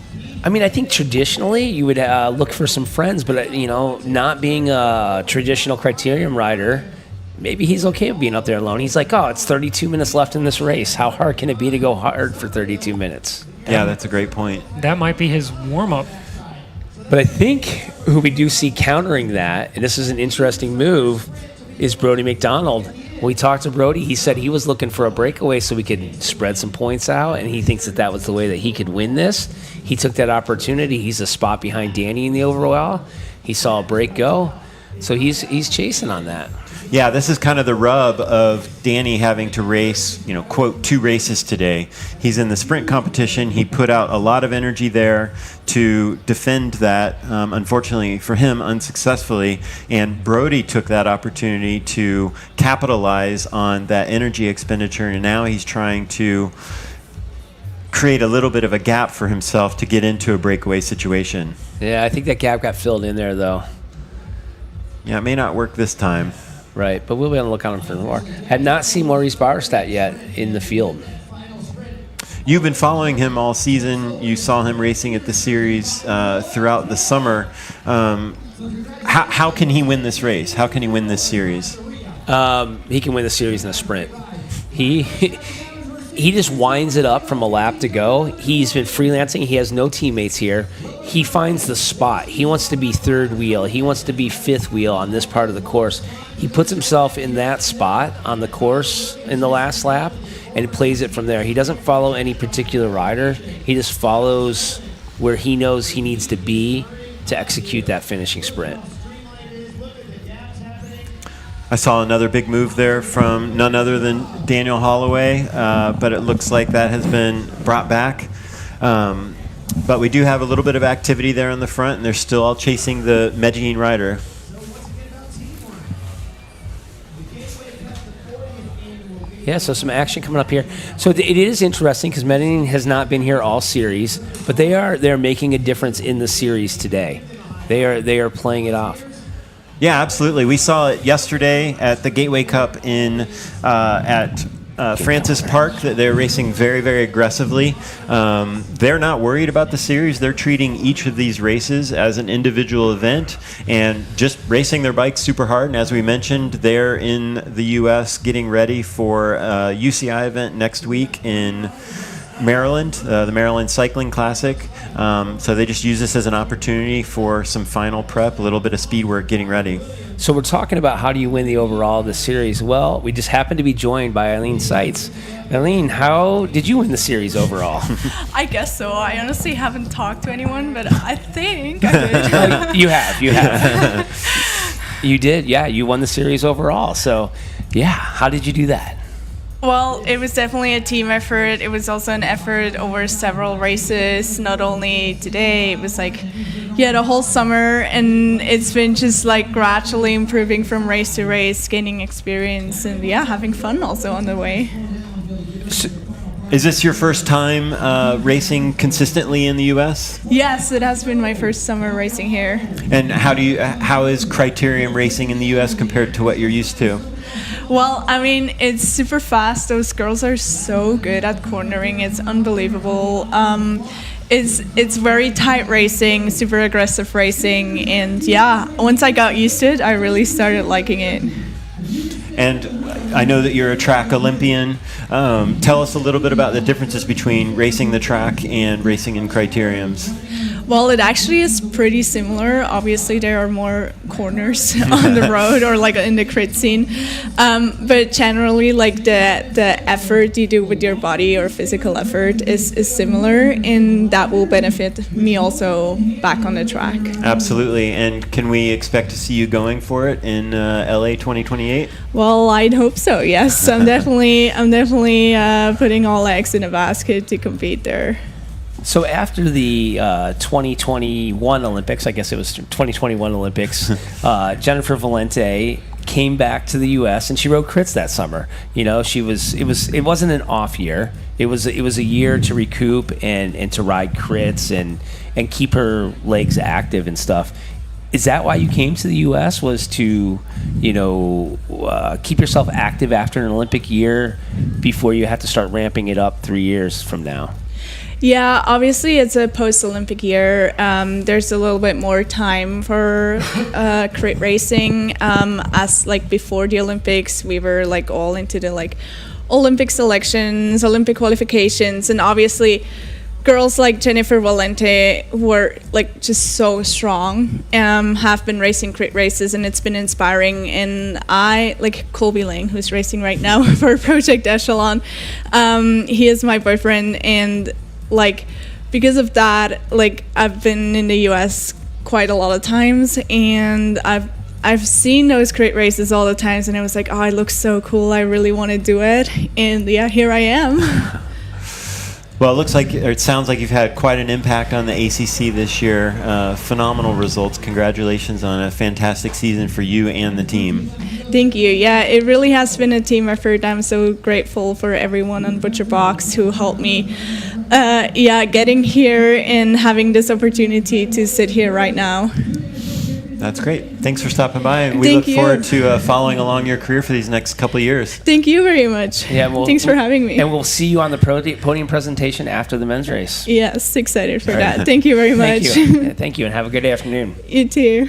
I mean, I think traditionally you would look for some friends, but, not being a traditional Criterium rider, maybe he's okay with being up there alone. He's like, it's 32 minutes left in this race. How hard can it be to go hard for 32 minutes? Yeah, that's a great point. That might be his warm-up. But I think who we do see countering that, and this is an interesting move, is Brody McDonald. When we talked to Brody, he said he was looking for a breakaway so we could spread some points out, and he thinks that was the way that he could win this. He took that opportunity. He's a spot behind Danny in the overall. He saw a break go, so he's chasing on that. Yeah, this is kind of the rub of Danny having to race, quote, 2 races today. He's in the sprint competition. He put out a lot of energy there to defend that, unfortunately for him, unsuccessfully. And Brody took that opportunity to capitalize on that energy expenditure, and now he's trying to create a little bit of a gap for himself to get into a breakaway situation. Yeah, I think that gap got filled in there, though. Yeah, it may not work this time. Right, but we'll be on the lookout for more. Have not seen Maurice Bauerstadt yet in the field. You've been following him all season. You saw him racing at the series throughout the summer. How can he win this race? How can he win this series? He can win the series in a sprint. He just winds it up from a lap to go. He's been freelancing. He has no teammates here. He finds the spot. He wants to be third wheel. He wants to be fifth wheel on this part of the course. He puts himself in that spot on the course in the last lap and plays it from there. He doesn't follow any particular rider. He just follows where he knows he needs to be to execute that finishing sprint. I saw another big move there from none other than Daniel Holloway, but it looks like that has been brought back. But we do have a little bit of activity there on the front, and they're still all chasing the Medellin rider. Yeah, so some action coming up here. So it is interesting because Medellin has not been here all series, but they're making a difference in the series today. They are playing it off. Yeah, absolutely. We saw it yesterday at the Gateway Cup at Francis Park that they're racing very, very aggressively. They're not worried about the series. They're treating each of these races as an individual event and just racing their bikes super hard. And as we mentioned, they're in the U.S. getting ready for a UCI event next week in Maryland, the Maryland Cycling Classic. So they just use this as an opportunity for some final prep, a little bit of speed work getting ready. So we're talking about how do you win the overall of the series. Well, we just happened to be joined by Aline Seitz. Aline, how did you win the series overall? I guess so. I honestly haven't talked to anyone, but I think I did. You have. You did, yeah. You won the series overall. So, yeah, how did you do that? Well, it was definitely a team effort. It was also an effort over several races, not only today. It was like, the whole summer, and it's been just like gradually improving from race to race, gaining experience, and having fun also on the way. Is this your first time racing consistently in the U.S.? Yes, it has been my first summer racing here. And how is Criterium racing in the U.S. compared to what you're used to? Well, I mean, it's super fast. Those girls are so good at cornering. It's unbelievable. it's very tight racing, super aggressive racing, and yeah, once I got used to it, I really started liking it. And I know that you're a track Olympian. Tell us a little bit about the differences between racing the track and racing in criteriums. Well, it actually is pretty similar. Obviously, there are more corners on the road or like in the crit scene. But generally, like the effort you do with your body or physical effort is similar, and that will benefit me also back on the track. Absolutely. And can we expect to see you going for it in LA 2028? Well, I'd hope so. Yes, I'm definitely putting all eggs in a basket to compete there. So after the 2021 Olympics, I guess it was 2021 Olympics, Jennifer Valente came back to the U.S. and she rode crits that summer. You know, it wasn't an off year. It was a year to recoup and to ride crits and keep her legs active and stuff. Is that why you came to the U.S.? Was to, keep yourself active after an Olympic year before you have to start ramping it up 3 years from now? Yeah, obviously it's a post-Olympic year. There's a little bit more time for crit racing. As like before the Olympics, we were like all into the like Olympic selections, Olympic qualifications, and obviously girls like Jennifer Valente, who are like just so strong, have been racing crit races, and it's been inspiring. And I like Colby Lang, who's racing right now for Project Echelon. He is my boyfriend, and like because of that, like I've been in the US quite a lot of times, and I've seen those crit races all the times, and I was like, oh, it looks so cool, I really want to do it. And yeah, here I am. Well, it sounds like you've had quite an impact on the ACC this year. Phenomenal results. Congratulations on a fantastic season for you and the team. Thank you. Yeah, it really has been a team effort. I'm so grateful for everyone on Butcher Box who helped me. Getting here and having this opportunity to sit here right now. That's great. Thanks for stopping by, and we look forward to following along your career for these next couple of years. Thank you very much. Yeah, thanks for having me. And we'll see you on the podium presentation after the men's race. Yes, excited for that. Thank you very much. Thank you. Yeah, thank you, and have a good afternoon. You too.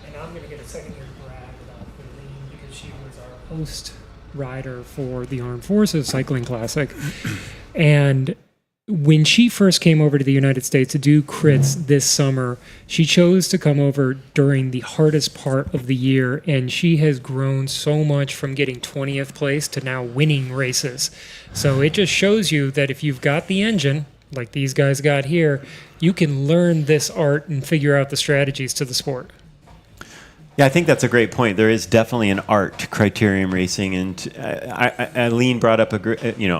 And I'm going to get a second here to brag about Aline, because she was our host rider for the Armed Forces Cycling Classic. And when she first came over to the United States to do crits this summer, she chose to come over during the hardest part of the year, and she has grown so much from getting 20th place to now winning races. So it just shows you that if you've got the engine, like these guys got here, you can learn this art and figure out the strategies to the sport. Yeah, I think that's a great point. There is definitely an art to criterium racing, and Aline brought up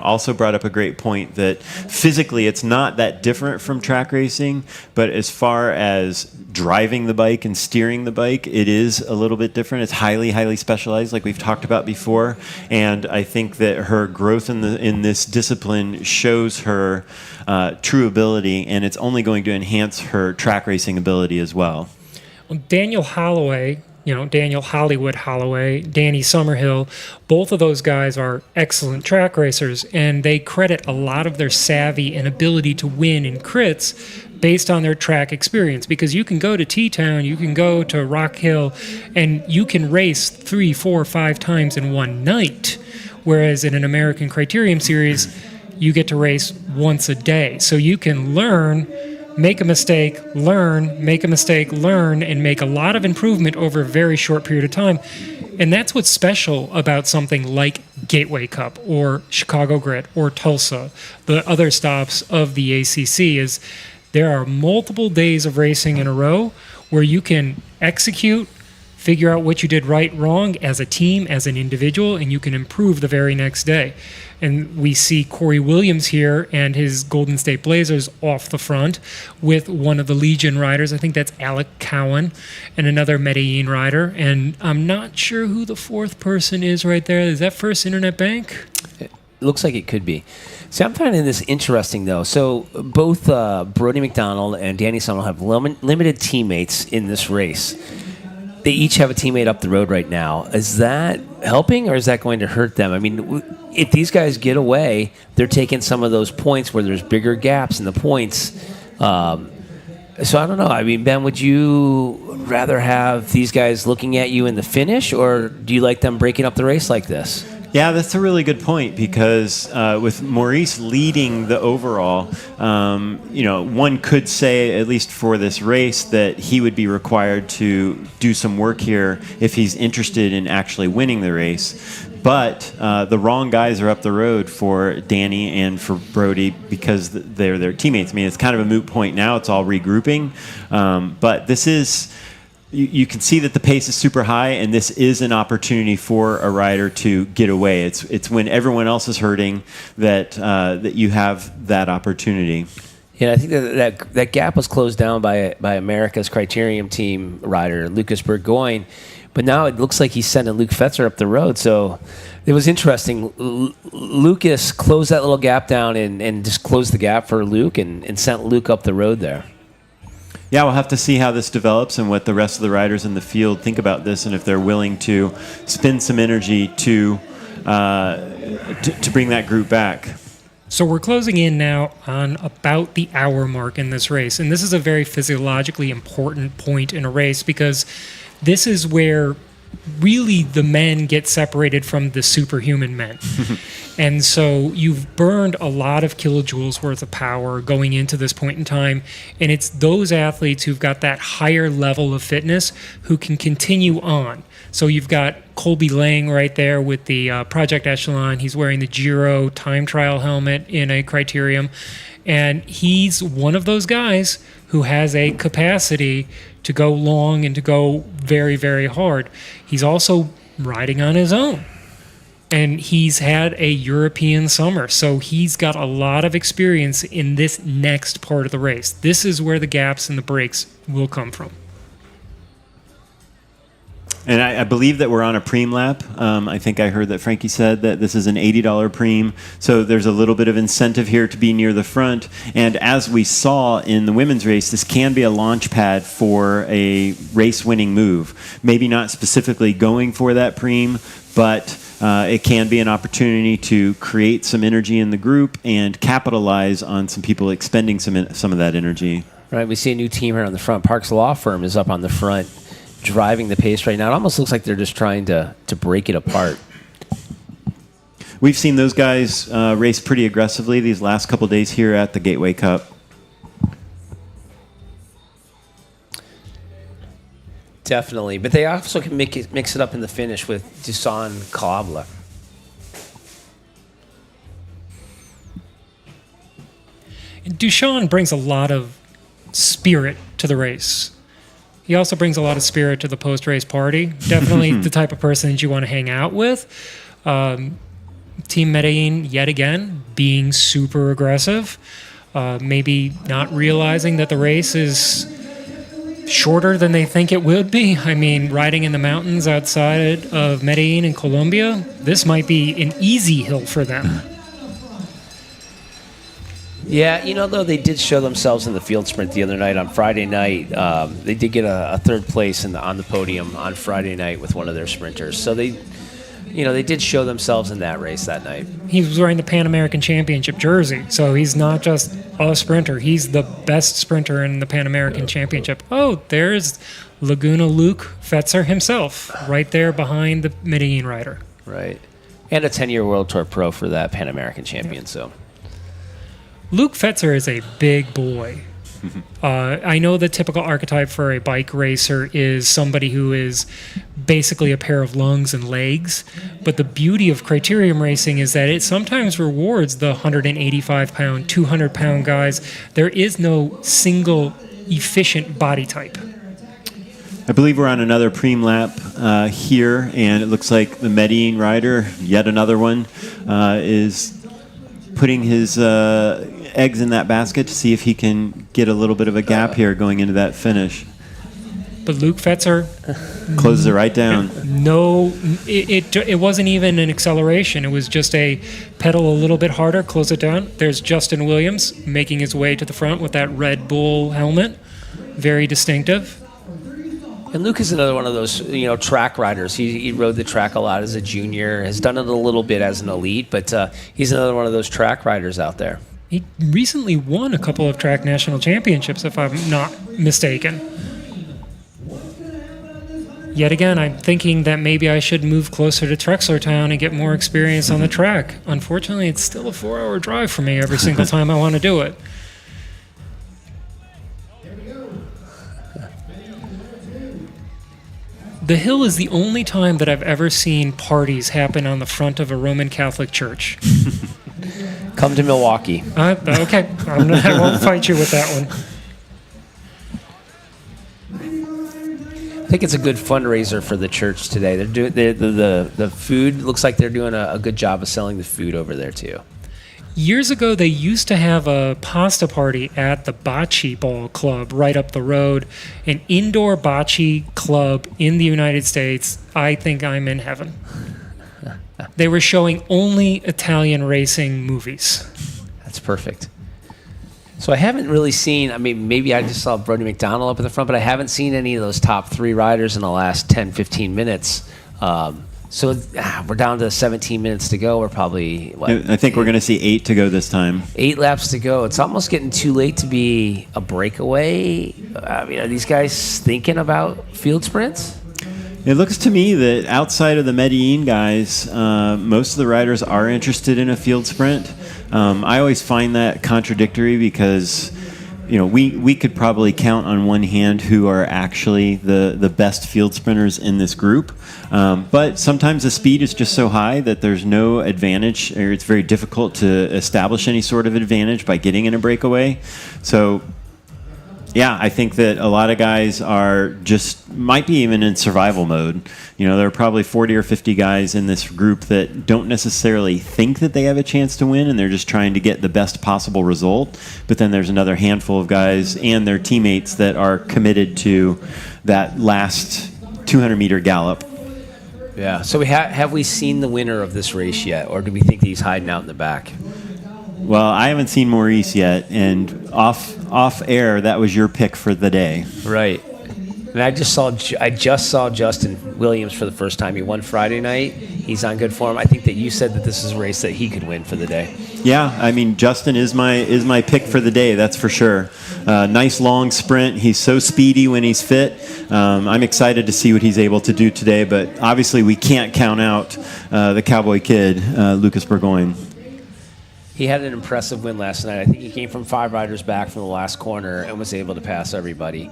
also brought up a great point that physically it's not that different from track racing, but as far as driving the bike and steering the bike, it is a little bit different. It's highly, highly specialized, like we've talked about before, and I think that her growth in this discipline shows her true ability, and it's only going to enhance her track racing ability as well. Well, Daniel Holloway, Daniel Hollywood Holloway, Danny Summerhill, both of those guys are excellent track racers, and they credit a lot of their savvy and ability to win in crits based on their track experience, because you can go to T-Town, you can go to Rock Hill, and you can race 3, 4, 5 times in one night, whereas in an American Criterium Series, you get to race once a day. So you can learn, make a mistake, learn, make a mistake, learn, and make a lot of improvement over a very short period of time. And that's what's special about something like Gateway Cup or Chicago Grit or Tulsa, the other stops of the ACC, is there are multiple days of racing in a row where you can execute, figure out what you did right, wrong as a team, as an individual, and you can improve the very next day. And we see Corey Williams here and his Golden State Blazers off the front with one of the Legion riders. I think that's Alec Cowan, and another Medellin rider. And I'm not sure who the fourth person is right there. Is that First Internet Bank? It looks like it could be. See, I'm finding this interesting, though. So both Brody McDonald and Danny Summerhill have limited teammates in this race. they each have a teammate up the road right now. Is that helping or is that going to hurt them? I mean, if these guys get away, they're taking some of those points where there's bigger gaps in the points. So I don't know. I mean, Ben, would you rather have these guys looking at you in the finish, or do you like them breaking up the race like this? Yeah, that's a really good point because with Maurice leading the overall, one could say, at least for this race, that he would be required to do some work here if he's interested in actually winning the race. But the wrong guys are up the road for Danny and for Brody because they're their teammates. I mean, it's kind of a moot point now. It's all regrouping. But this is... You can see that the pace is super high, and this is an opportunity for a rider to get away. It's when everyone else is hurting that you have that opportunity. Yeah, I think that gap was closed down by America's Criterium team rider Lucas Burgoyne, but now it looks like he's sending Luke Fetzer up the road. So it was interesting. Lucas closed that little gap down and just closed the gap for Luke and sent Luke up the road there. Yeah, we'll have to see how this develops and what the rest of the riders in the field think about this, and if they're willing to spend some energy to bring that group back. So we're closing in now on about the hour mark in this race, and this is a very physiologically important point in a race because this is where really the men get separated from the superhuman men. And so you've burned a lot of kilojoules worth of power going into this point in time, and it's those athletes who've got that higher level of fitness who can continue on. So you've got Colby Lang right there with the Project Echelon. He's wearing the Giro time trial helmet in a Criterium, and he's one of those guys who has a capacity to go long and to go very, very hard. He's also riding on his own. And he's had a European summer, so he's got a lot of experience in this next part of the race. This is where the gaps and the breaks will come from. And I believe that we're on a preem lap. I think I heard that Frankie said that this is an $80 preem, so there's a little bit of incentive here to be near the front. And as we saw in the women's race, this can be a launch pad for a race-winning move. Maybe not specifically going for that preem, but it can be an opportunity to create some energy in the group and capitalize on some people expending some of that energy. Right, we see a new team here on the front. Parks Law Firm is up on the front, driving the pace right now. It almost looks like they're just trying to break it apart. We've seen those guys race pretty aggressively these last couple days here at the Gateway Cup. Definitely, but they also can mix it up in the finish with Dusan Kabla. Dusan brings a lot of spirit to the race. He also brings a lot of spirit to the post-race party. Definitely the type of person that you want to hang out with. Team Medellin, yet again, being super aggressive. Maybe not realizing that the race is shorter than they think it would be. I mean, riding in the mountains outside of Medellin in Colombia, this might be an easy hill for them. Yeah, though they did show themselves in the field sprint the other night on Friday night. They did get a third place on the podium on Friday night with one of their sprinters. So they did show themselves in that race that night. He was wearing the Pan American Championship jersey, so he's not just a sprinter. He's the best sprinter in the Pan American Championship. Oh, there's Laguna Luke Fetzer himself right there behind the Medellin rider. Right. And a 10-year World Tour pro for that Pan American champion, so... Luke Fetzer is a big boy. I know the typical archetype for a bike racer is somebody who is basically a pair of lungs and legs, but the beauty of criterium racing is that it sometimes rewards the 185-pound, 200-pound guys. There is no single efficient body type. I believe we're on another preem lap here, and it looks like the Medellin rider, yet another one, is putting his eggs in that basket to see if he can get a little bit of a gap here going into that finish. But Luke Fetzer closes it right down. No, it wasn't even an acceleration. It was just a pedal a little bit harder, close it down. There's Justin Williams making his way to the front with that Red Bull helmet. Very distinctive. And Luke is another one of those, track riders. He rode the track a lot as a junior, has done it a little bit as an elite, but he's another one of those track riders out there. He recently won a couple of track national championships, if I'm not mistaken. Yet again, I'm thinking that maybe I should move closer to Trexlertown and get more experience on the track. Unfortunately, it's still a 4-hour drive for me every single time I want to do it. The Hill is the only time that I've ever seen parties happen on the front of a Roman Catholic church. Come to Milwaukee. Okay, I won't fight you with that one. I think it's a good fundraiser for the church today. They're doing the food. Looks like they're doing a good job of selling the food over there too. Years ago, they used to have a pasta party at the Bocce Ball Club right up the road, an indoor bocce club in the United States. I think I'm in heaven. They were showing only Italian racing movies. That's perfect. So I haven't really seen, maybe I just saw Brody McDonald up in the front, but I haven't seen any of those top 3 riders in the last 10, 15 minutes. So we're down to 17 minutes to go. We're probably, I think we're going to see 8 to go this time. 8 laps to go. It's almost getting too late to be a breakaway. Are these guys thinking about field sprints? It looks to me that outside of the Medellin guys, most of the riders are interested in a field sprint. I always find that contradictory because, we could probably count on one hand who are actually the best field sprinters in this group. But sometimes the speed is just so high that there's no advantage, or it's very difficult to establish any sort of advantage by getting in a breakaway. So, yeah, I think that a lot of guys might be even in survival mode. There are probably 40 or 50 guys in this group that don't necessarily think that they have a chance to win, and they're just trying to get the best possible result. But then there's another handful of guys and their teammates that are committed to that last 200-meter gallop. Yeah. So have we seen the winner of this race yet, or do we think he's hiding out in the back? Well, I haven't seen Maurice yet, and off air, that was your pick for the day. Right. And I just saw Justin Williams for the first time. He won Friday night. He's on good form. I think that you said that this is a race that he could win for the day. Yeah, Justin is my pick for the day. That's for sure. Nice long sprint. He's so speedy when he's fit. I'm excited to see what he's able to do today. But obviously, we can't count out the Cowboy Kid, Lucas Burgoyne. He had an impressive win last night. I think he came from 5 riders back from the last corner and was able to pass everybody.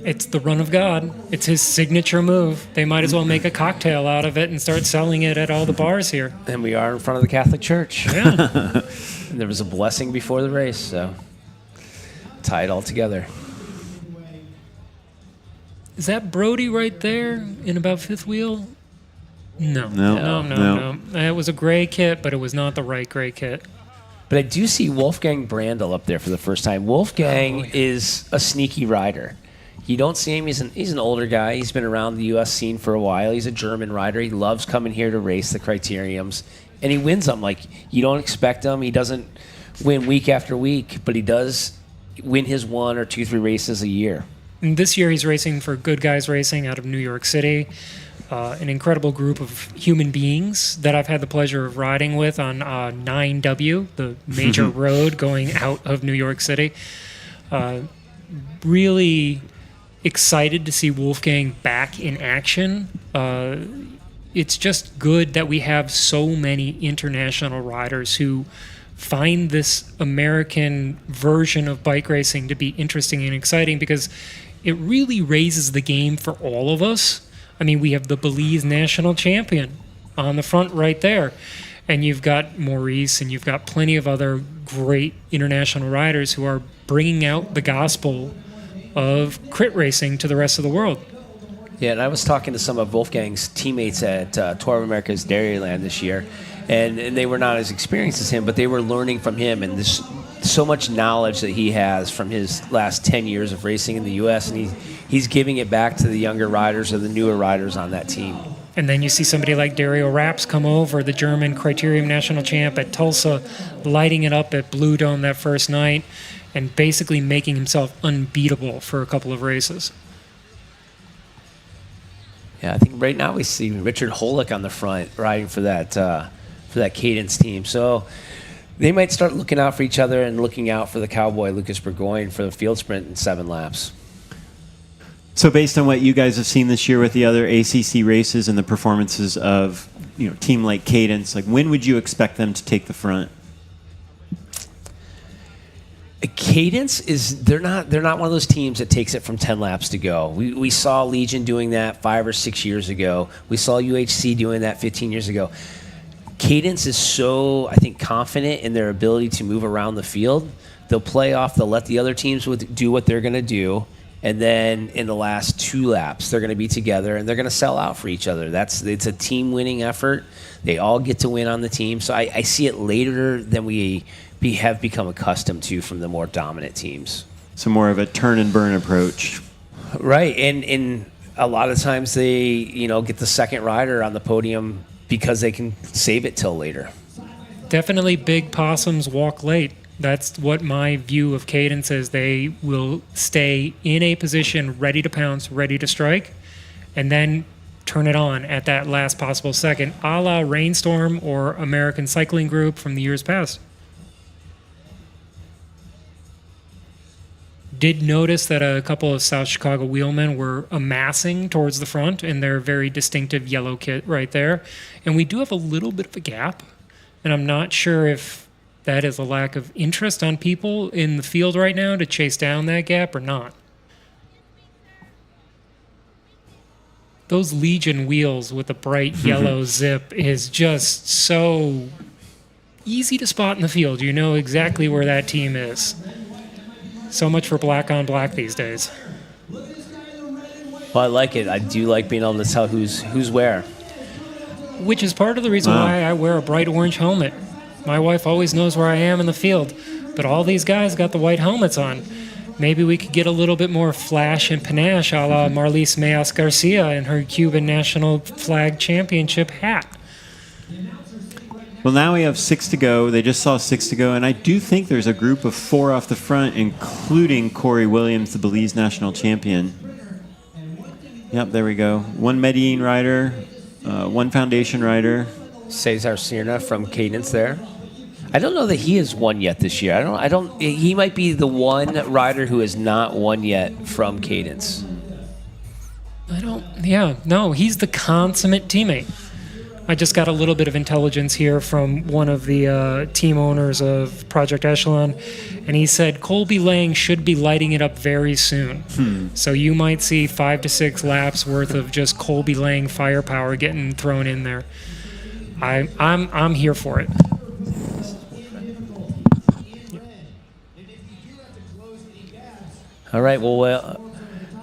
It's the run of God. It's his signature move. They might as well make a cocktail out of it and start selling it at all the bars here. And we are in front of the Catholic Church. Yeah. And there was a blessing before the race, so tie it all together. Is that Brody right there in about 5th wheel? No. It was a gray kit, but it was not the right gray kit. But I do see Wolfgang Brandl up there for the first time. Wolfgang is a sneaky rider. You don't see him. He's an older guy. He's been around the U.S. scene for a while. He's a German rider. He loves coming here to race the criteriums, and he wins them. Like, you don't expect him. He doesn't win week after week, but he does win his 1 or 2, 3 races a year. And this year he's racing for Good Guys Racing out of New York City. An incredible group of human beings that I've had the pleasure of riding with on 9W, the major road going out of New York City. Really excited to see Wolfgang back in action. It's just good that we have so many international riders who find this American version of bike racing to be interesting and exciting, because it really raises the game for all of us. We have the Belize national champion on the front right there. And you've got Maurice, and you've got plenty of other great international riders who are bringing out the gospel of crit racing to the rest of the world. Yeah, and I was talking to some of Wolfgang's teammates at Tour of America's Dairyland this year, and they were not as experienced as him, but they were learning from him, and there's so much knowledge that he has from his last 10 years of racing in the U.S., and he's giving it back to the younger riders or the newer riders on that team. And then you see somebody like Dario Raps come over, the German Criterium national champ at Tulsa, lighting it up at Blue Dome that first night and basically making himself unbeatable for a couple of races. Yeah, I think right now we see Richard Holick on the front riding for that Cadence team. So they might start looking out for each other and looking out for the Cowboy Lucas Burgoyne for the field sprint in 7 laps. So based on what you guys have seen this year with the other ACC races and the performances of team like Cadence, like when would you expect them to take the front? Cadence they're not one of those teams that takes it from 10 laps to go. We saw Legion doing that 5 or 6 years ago. We saw UHC doing that 15 years ago. Cadence is so, I think, confident in their ability to move around the field. They'll play off, they'll let the other teams do what they're going to do, and then in the last 2 laps, they're going to be together and they're going to sell out for each other. It's a team winning effort. They all get to win on the team. So I see it later than we have become accustomed to from the more dominant teams. So more of a turn and burn approach. Right, and a lot of times they get the second rider on the podium because they can save it till later. Definitely big possums walk late. That's what my view of Cadence is. They will stay in a position ready to pounce, ready to strike, and then turn it on at that last possible second, a la Rainstorm or American Cycling Group from the years past. Did notice that a couple of South Chicago wheelmen were amassing towards the front in their very distinctive yellow kit right there. And we do have a little bit of a gap, and I'm not sure if that is a lack of interest on people in the field right now to chase down that gap or not. Those Legion wheels with the bright yellow zip is just so easy to spot in the field. You know exactly where that team is. So much for black on black these days. Well, I like it. I do like being able to tell who's where. Which is part of the reason why I wear a bright orange helmet. My wife always knows where I am in the field, but all these guys got the white helmets on. Maybe we could get a little bit more flash and panache a la Marlise Mayas Garcia in her Cuban National Flag Championship hat. Well, now we have 6 to go. They just saw 6 to go, and I do think there's a group of 4 off the front, including Corey Williams, the Belize national champion. Yep, there we go. 1 Medellin rider, 1 Foundation rider. Cesar Sierna from Cadence there. I don't know that he has won yet this year. He might be the one rider who has not won yet from Cadence. He's the consummate teammate. I just got a little bit of intelligence here from one of the team owners of Project Echelon, and he said Colby Lang should be lighting it up very soon. So you might see 5 to 6 laps worth of just Colby Lang firepower getting thrown in there. I'm here for it. All right. Well,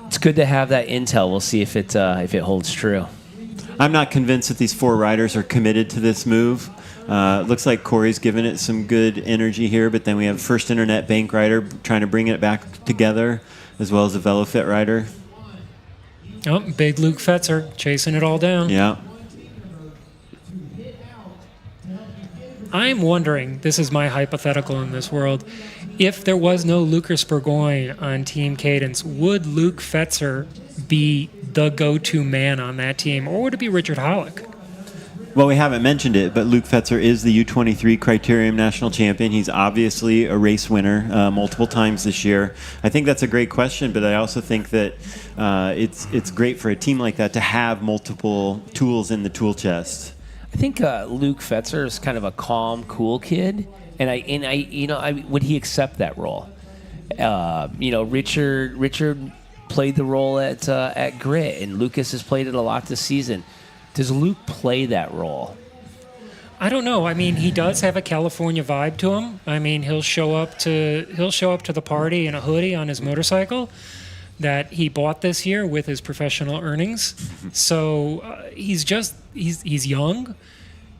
it's good to have that intel. We'll see if it holds true. I'm not convinced that these 4 riders are committed to this move. Looks like Corey's given it some good energy here, but then we have First Internet Bank rider trying to bring it back together, as well as a VeloFit rider. Oh, big Luke Fetzer chasing it all down. Yeah. I'm wondering, this is my hypothetical in this world, if there was no Lucas Burgoyne on Team Cadence, would Luke Fetzer be the go-to man on that team, or would it be Richard Holick? Well, we haven't mentioned it, but Luke Fetzer is the U23 Criterium National Champion. He's obviously a race winner multiple times this year. I think that's a great question, but I also think that it's great for a team like that to have multiple tools in the tool chest. I think Luke Fetzer is kind of a calm, cool kid, and would he accept that role? Richard played the role at Grit, and Lucas has played it a lot this season. Does Luke play that role? I don't know. I mean, he does have a California vibe to him. I mean, he'll show up to the party in a hoodie on his motorcycle that he bought this year with his professional earnings. So he's young,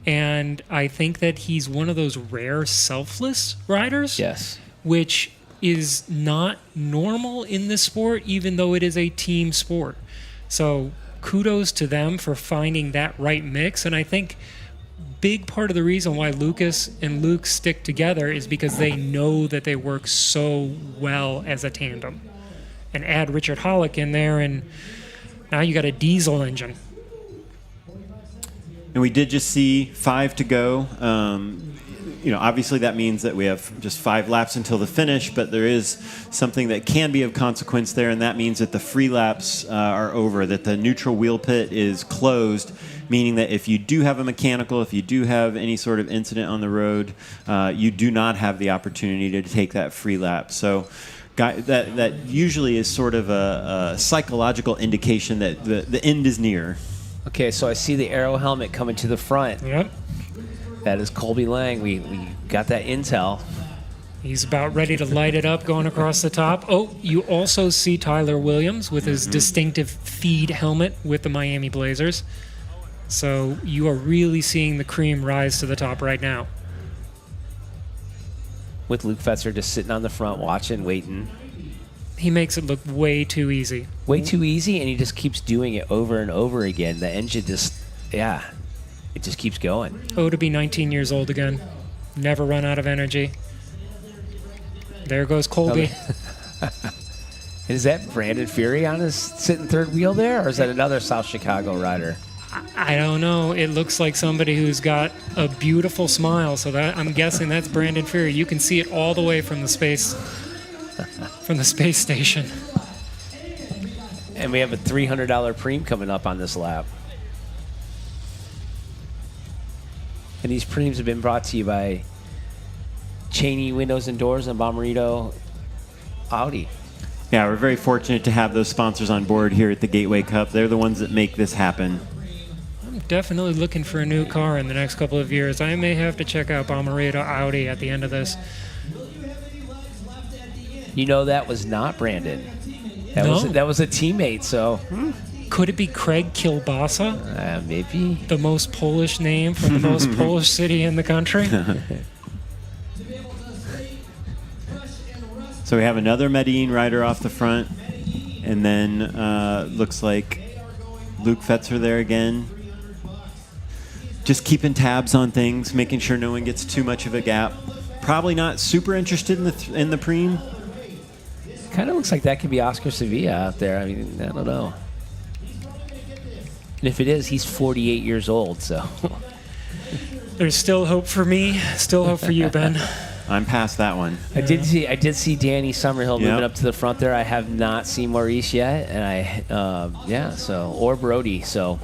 and I think that he's one of those rare selfless riders. Yes. Which is not normal in this sport, even though it is a team sport. So kudos to them for finding that right mix. And I think big part of the reason why Lucas and Luke stick together is because they know that they work so well as a tandem. And add Richard Holick in there, and now you got a diesel engine. And we did just see 5 to go. Obviously that means that we have just 5 laps until the finish, but there is something that can be of consequence there, and that means that the free laps are over, that the neutral wheel pit is closed, meaning that if you do have a mechanical, if you do have any sort of incident on the road, you do not have the opportunity to take that free lap. So that usually is sort of a psychological indication that the end is near. Okay, so I see the Aero helmet coming to the front. Yep. That is Colby Lang. We got that intel. He's about ready to light it up going across the top. Oh, you also see Tyler Williams with his distinctive feed helmet with the Miami Blazers. So you are really seeing the cream rise to the top right now. With Luke Fetzer just sitting on the front watching, waiting. He makes it look way too easy. Way too easy, and he just keeps doing it over and over again. The engine just, it just keeps going. Oh, to be 19 years old again. Never run out of energy. There goes Colby. Is that Brandon Fury on his sitting third wheel there, or is that another South Chicago rider? I don't know. It looks like somebody who's got a beautiful smile, so that I'm guessing that's Brandon Fury. You can see it all the way from the space station. And we have a $300 preem coming up on this lap. And these preems have been brought to you by Cheney Windows and Doors and Bommarito Audi. Yeah, we're very fortunate to have those sponsors on board here at the Gateway Cup. They're the ones that make this happen. I'm definitely looking for a new car in the next couple of years. I may have to check out Bommarito Audi at the end of this. That was not Brandon. No? That was a teammate, so... Could it be Craig Kielbasa? Maybe. The most Polish name from the most Polish city in the country? So we have another Medellin rider off the front, and then looks like Luke Fetzer there again. Just keeping tabs on things, making sure no one gets too much of a gap. Probably not super interested in the preem. Kind of looks like that could be Oscar Sevilla out there. I mean, I don't know. And if it is, he's 48 years old, so. There's still hope for me, still hope for you, Ben. I'm past that one. I did see Danny Summerhill moving up to the front there. I have not seen Maurice yet, and or Brody, so.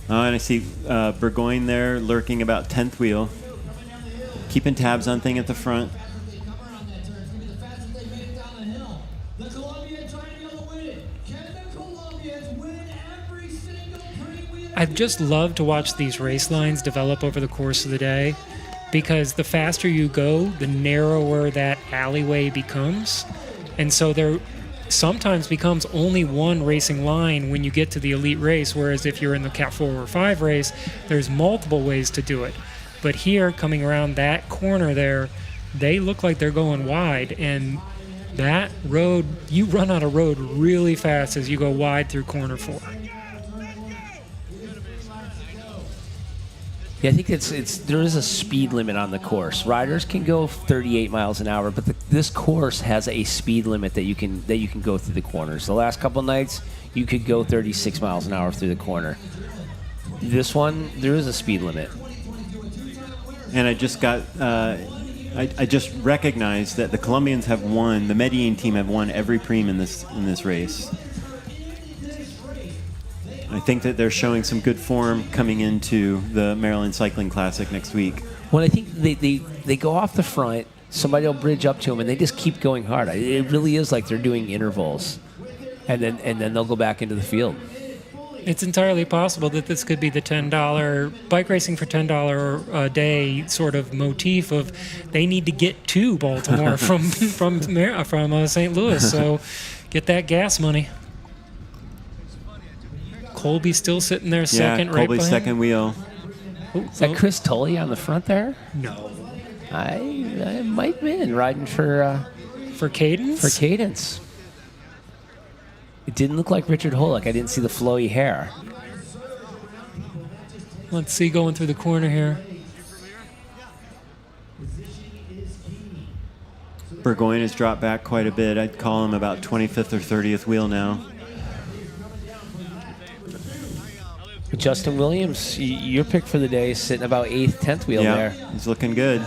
And I see Burgoyne there lurking about 10th wheel. Keeping tabs on thing at the front. I'd just love to watch these race lines develop over the course of the day, because the faster you go, the narrower that alleyway becomes. And so there sometimes becomes only one racing line when you get to the elite race, whereas if you're in the Cat 4 or 5 race, there's multiple ways to do it. But here, coming around that corner there, they look like they're going wide, and that road, you run out of road really fast as you go wide through corner 4. Yeah, I think there is a speed limit on the course. Riders can go 38 miles an hour, but this course has a speed limit that you can go through the corners. The last couple nights, you could go 36 miles an hour through the corner. This one, there is a speed limit. And I just got, I just recognized that the Colombians have won. The Medellin team have won every preem in this race. I think that they're showing some good form coming into the Maryland Cycling Classic next week. Well, I think they go off the front, somebody will bridge up to them, and they just keep going hard. It really is like they're doing intervals, and then they'll go back into the field. It's entirely possible that this could be the $10 bike racing for $10 a day sort of motif of they need to get to Baltimore from St. Louis, so get that gas money. Colby's still sitting there second, right Colby's second wheel. Is that Chris Tully on the front there? No. I might have been riding for Cadence? For Cadence. It didn't look like Richard Holick. I didn't see the flowy hair. Let's see going through the corner here. Burgoyne has dropped back quite a bit. I'd call him about 25th or 30th wheel now. Justin Williams, your pick for the day, is sitting about 8th, 10th wheel there. He's looking good.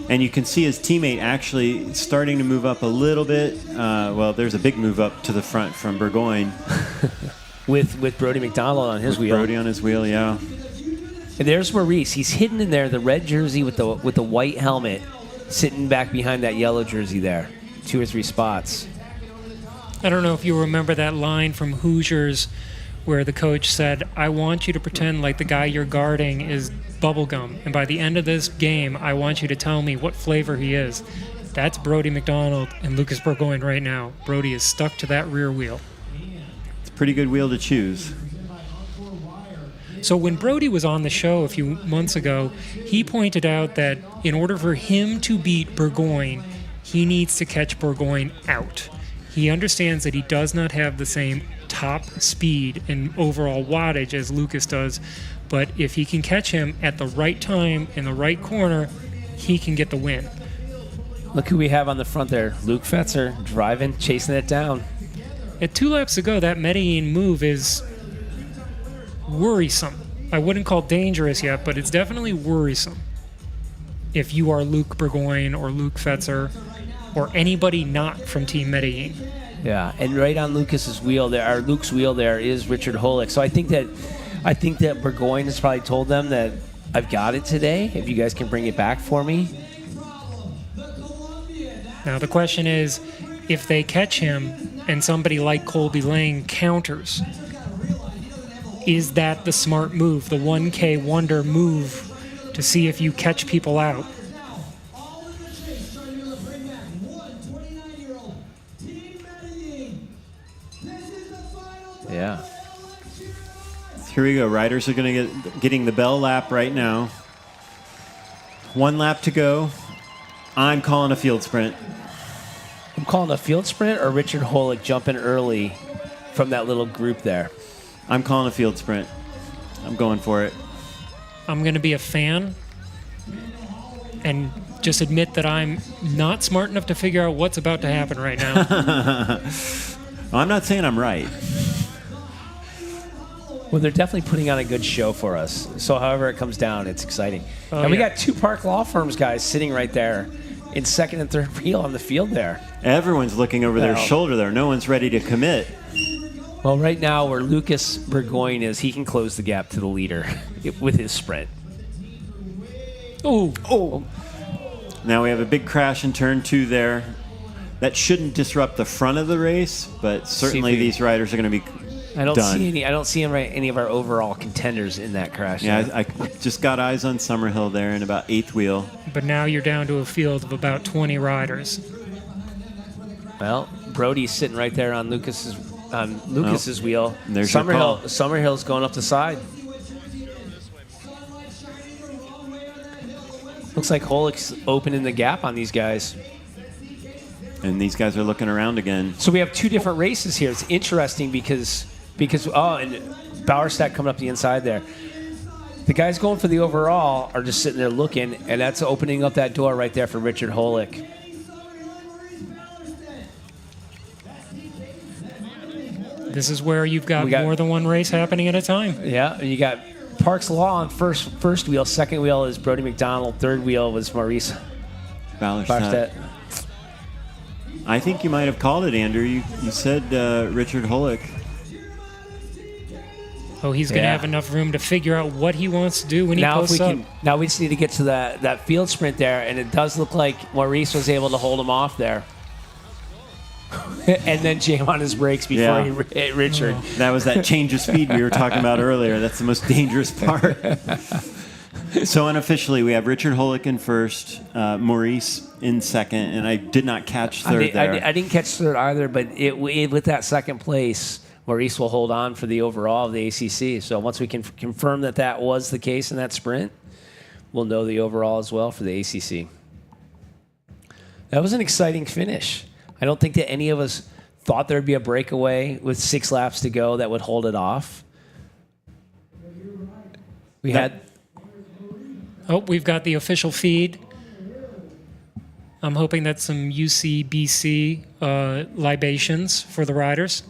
And you can see his teammate actually starting to move up a little bit. Well, there's a big move up to the front from Burgoyne. with Brody McDonald on his wheel. Brody on his wheel, yeah. And there's Maurice. He's hidden in there, the red jersey with the white helmet, sitting back behind that yellow jersey there. 2 or 3 spots. I don't know if you remember that line from Hoosiers where the coach said, I want you to pretend like the guy you're guarding is bubblegum, and by the end of this game, I want you to tell me what flavor he is. That's Brody McDonald and Lucas Burgoyne right now. Brody is stuck to that rear wheel. It's a pretty good wheel to choose. So when Brody was on the show a few months ago, he pointed out that in order for him to beat Burgoyne, he needs to catch Burgoyne out. He understands that he does not have the same top speed and overall wattage as Lucas does, but if he can catch him at the right time in the right corner, he can get the win. Look who we have on the front there. Luke Fetzer driving, chasing it down. At 2 laps ago, that Medellin move is worrisome. I wouldn't call dangerous yet, but it's definitely worrisome. If you are Luke Burgoyne or Luke Fetzer or anybody not from Team Medellin. Yeah, and right on Lucas's wheel there, or Luke's wheel there, is Richard Holick. So I think that Burgoyne has probably told them that I've got it today. If you guys can bring it back for me. Now the question is, if they catch him and somebody like Colby Lang counters, is that the smart move, the 1K wonder move to see if you catch people out? Yeah. Here we go. Riders are going to getting the bell lap right now. 1 lap to go. I'm calling a field sprint. I'm calling a field sprint or Richard Holick jumping early from that little group there. I'm calling a field sprint. I'm going for it. I'm going to be a fan and just admit that I'm not smart enough to figure out what's about to happen right now. Well, I'm not saying I'm right. Well, they're definitely putting on a good show for us. So however it comes down, it's exciting. And we got 2 Park Law Firms guys sitting right there in 2nd and 3rd wheel on the field there. Everyone's looking over their shoulder there. No one's ready to commit. Well, right now where Lucas Burgoyne is, he can close the gap to the leader with his sprint. Oh. Now we have a big crash in turn 2 there. That shouldn't disrupt the front of the race, but certainly these riders are going to be I don't see any of our overall contenders in that crash. Yeah, I just got eyes on Summerhill there in about 8th wheel. But now you're down to a field of about 20 riders. Well, Brody's sitting right there on Lucas's wheel. There's Summerhill's going up the side. Looks like Holick's opening the gap on these guys. And these guys are looking around again. So we have 2 different races here. It's interesting because and Bowerstadt coming up the inside there. The guys going for the overall are just sitting there looking, and that's opening up that door right there for Richard Holick. This is where you've got more than one race happening at a time. Yeah, and you got Parks Law on first wheel. 2nd wheel is Brody McDonald. 3rd wheel was Maurice Bowerstadt. I think you might have called it, Andrew. You said Richard Holick. Oh, he's going to have enough room to figure out what he wants to do when he posts up. Now we just need to get to that field sprint there, and it does look like Maurice was able to hold him off there. And then jam on his brakes before he hit Richard. That was that change of speed we were talking about earlier. That's the most dangerous part. So unofficially, we have Richard Holick in first, Maurice in second, and I did not catch third there. I didn't catch third either, but with that second place, Maurice will hold on for the overall of the ACC. So once we can confirm that was the case in that sprint, we'll know the overall as well for the ACC. That was an exciting finish. I don't think that any of us thought there'd be a breakaway with 6 laps to go that would hold it off. We've got the official feed. I'm hoping that's some UCBC libations for the riders.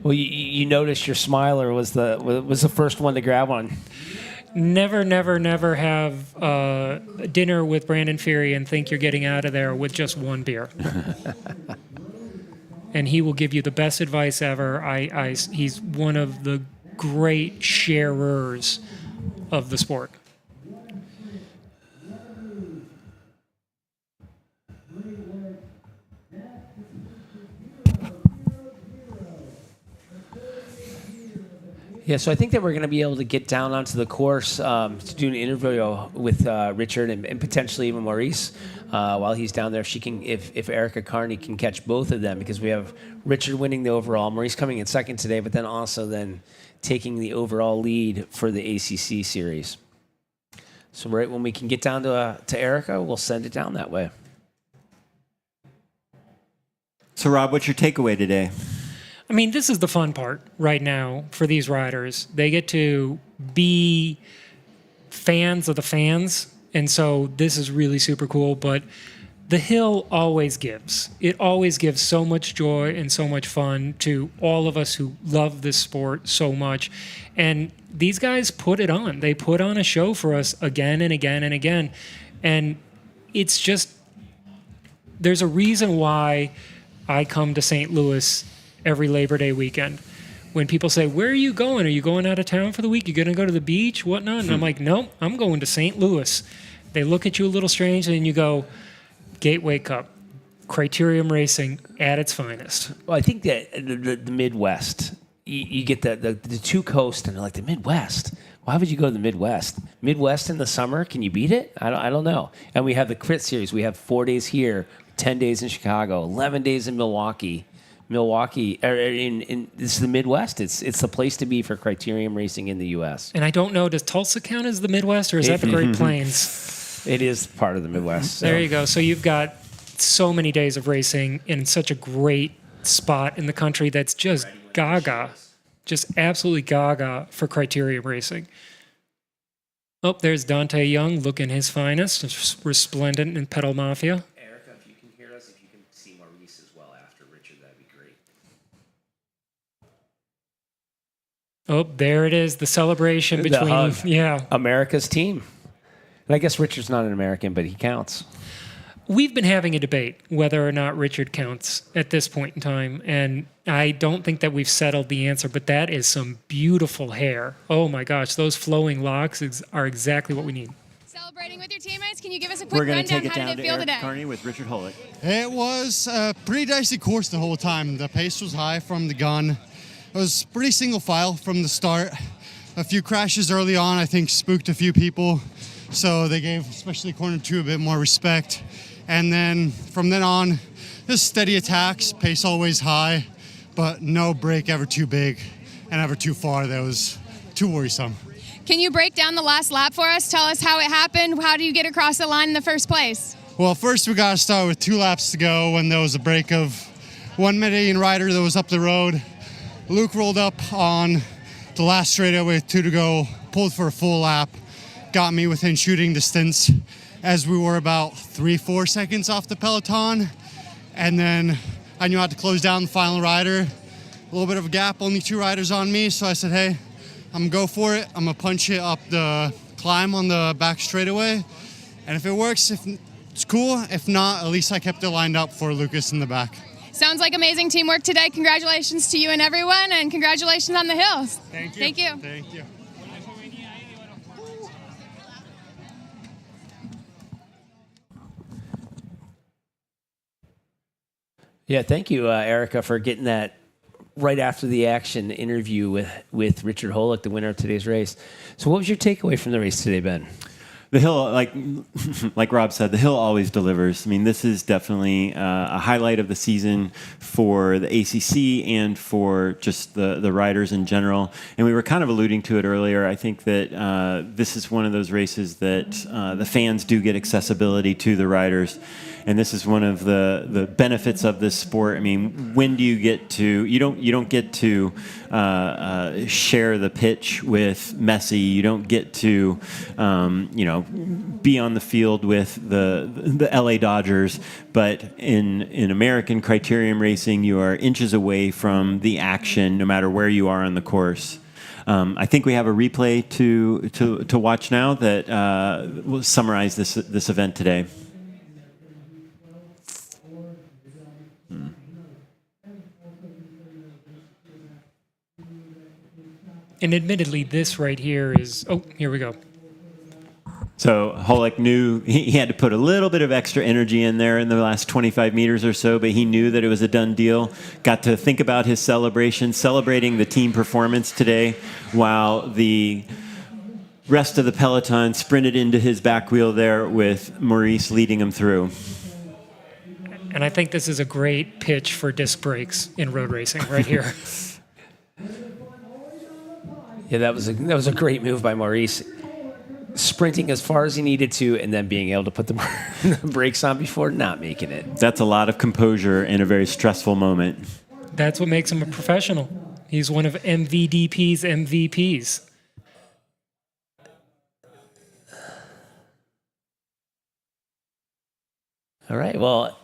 Well, you noticed your smiler was the first one to grab one. Never have dinner with Brandon Feary and think you're getting out of there with just one beer. And he will give you the best advice ever. He's one of the great sharers of the sport. Yeah, so I think that we're going to be able to get down onto the course to do an interview with Richard and potentially even Maurice while he's down there. If Erica Carney can catch both of them, because we have Richard winning the overall, Maurice coming in second today, but then also taking the overall lead for the ACC series. So right when we can get down to Erica, we'll send it down that way. So Rob, what's your takeaway today? I mean, this is the fun part right now for these riders. They get to be fans of the fans, and so this is really super cool. But the hill always gives. It always gives so much joy and so much fun to all of us who love this sport so much. And these guys put it on. They put on a show for us again and again and again. And it's just, there's a reason why I come to St. Louis every Labor Day weekend. When people say, where are you going? Are you going out of town for the week? You going to go to the beach? Whatnot? And I'm like, no, I'm going to St. Louis. They look at you a little strange, and you go, Gateway Cup, Criterium Racing at its finest. Well, I think that the Midwest, you get the two coasts, and they're like, the Midwest. Why would you go to the Midwest? Midwest in the summer, can you beat it? I don't know. And we have the Crit Series. We have 4 days here, 10 days in Chicago, 11 days in Milwaukee. It's the Midwest. It's the place to be for Criterium Racing in the U.S. And I don't know, does Tulsa count as the Midwest, or is that the Great Plains? It is part of the Midwest. So. There you go. So you've got so many days of racing in such a great spot in the country that's just gaga, just absolutely gaga for Criterium Racing. Oh, there's Dante Young looking his finest, resplendent in Pedal Mafia. Erica, if you can hear us, if you can see Maurice as well after Richard, that'd be great. Oh, there it is, the celebration between America's team. And I guess Richard's not an American, but he counts. We've been having a debate whether or not Richard counts at this point in time, and I don't think that we've settled the answer, but that is some beautiful hair. Oh my gosh, those flowing locks are exactly what we need. Celebrating with your teammates, can you give us a quick rundown? How did it feel today? Carney with Richard Hullock. It was a pretty dicey course the whole time. The pace was high from the gun. It was pretty single file from the start. A few crashes early on, I think, spooked a few people. So they gave, especially corner 2, a bit more respect. And then from then on, just steady attacks, pace always high, but no break ever too big and ever too far that was too worrisome. Can you break down the last lap for us? Tell us how it happened. How do you get across the line in the first place? Well, first we got to start with 2 laps to go when there was a break of one Canadian rider that was up the road. Luke rolled up on the last straightaway with 2 to go, pulled for a full lap, got me within shooting distance as we were about 3-4 seconds off the peloton. And then I knew I had to close down the final rider. A little bit of a gap, only 2 riders on me. So I said, hey, I'm gonna go for it. I'm gonna punch it up the climb on the back straightaway. And if it works, it's cool. If not, at least I kept it lined up for Lucas in the back. Sounds like amazing teamwork today. Congratulations to you and everyone, and congratulations on the hills. Thank you. Thank you. Thank you. Yeah, thank you, Erica, for getting that right after the action interview with Richard Hullock, the winner of today's race. So what was your takeaway from the race today, Ben? The hill, like Rob said, the hill always delivers. I mean, this is definitely a highlight of the season for the ACC and for just the riders in general. And we were kind of alluding to it earlier. I think that this is one of those races that the fans do get accessibility to the riders. And this is one of the benefits of this sport. I mean, when do you get to? You don't get to share the pitch with Messi. You don't get to be on the field with the LA Dodgers. But in American Criterium racing, you are inches away from the action, no matter where you are on the course. I think we have a replay to watch now that will summarize this event today. And admittedly, this right here is... Oh, here we go. So Holek knew he had to put a little bit of extra energy in there in the last 25 meters or so, but he knew that it was a done deal. Got to think about his celebration, celebrating the team performance today, while the rest of the peloton sprinted into his back wheel there with Maurice leading him through. And I think this is a great pitch for disc brakes in road racing right here. Yeah, that was a great move by Maurice. Sprinting as far as he needed to and then being able to put the brakes on before not making it. That's a lot of composure in a very stressful moment. That's what makes him a professional. He's one of MVDP's MVPs. All right, well,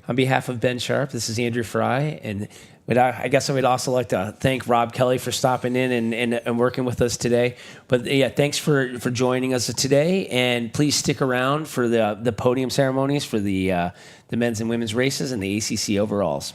on behalf of Ben Sharp, this is Andrew Fry, and I guess I would also like to thank Rob Kelly for stopping in and working with us today. But yeah, thanks for joining us today, and please stick around for the podium ceremonies for the men's and women's races and the ACC overalls.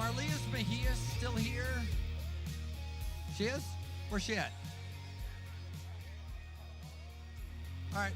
Marlia's Mejia still here? She is? Where's she at? All right.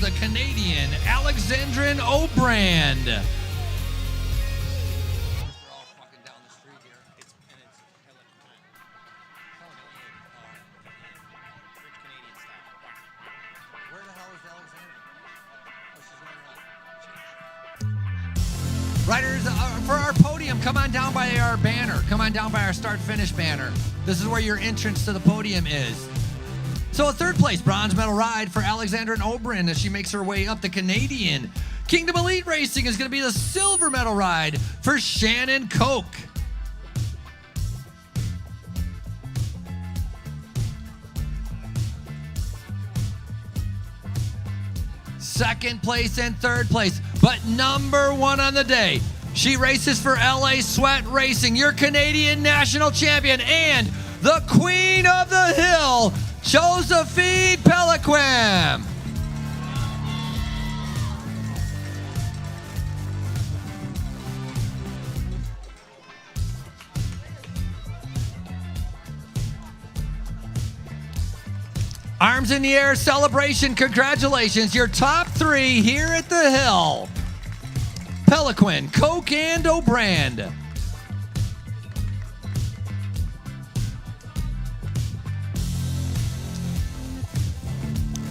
The Canadian Alexandrine O'Brand. They're all fucking down the street here. Where the hell is Alexandrine? Riders, for our podium, come on down by our banner. Come on down by our start-finish banner. This is where your entrance to the podium is. So a third place bronze medal ride for Alexandrine O'Brien as she makes her way up. The Canadian Kingdom Elite Racing is going to be the silver medal ride for Shannon Koch. Second place and third place, but number one on the day. She races for LA Sweat Racing, your Canadian national champion and the Queen of the Hill, Josephine Peliquin. Arms in the air, celebration, congratulations. Your top three here at the Hill. Peliquin, Koch, and O'Brand.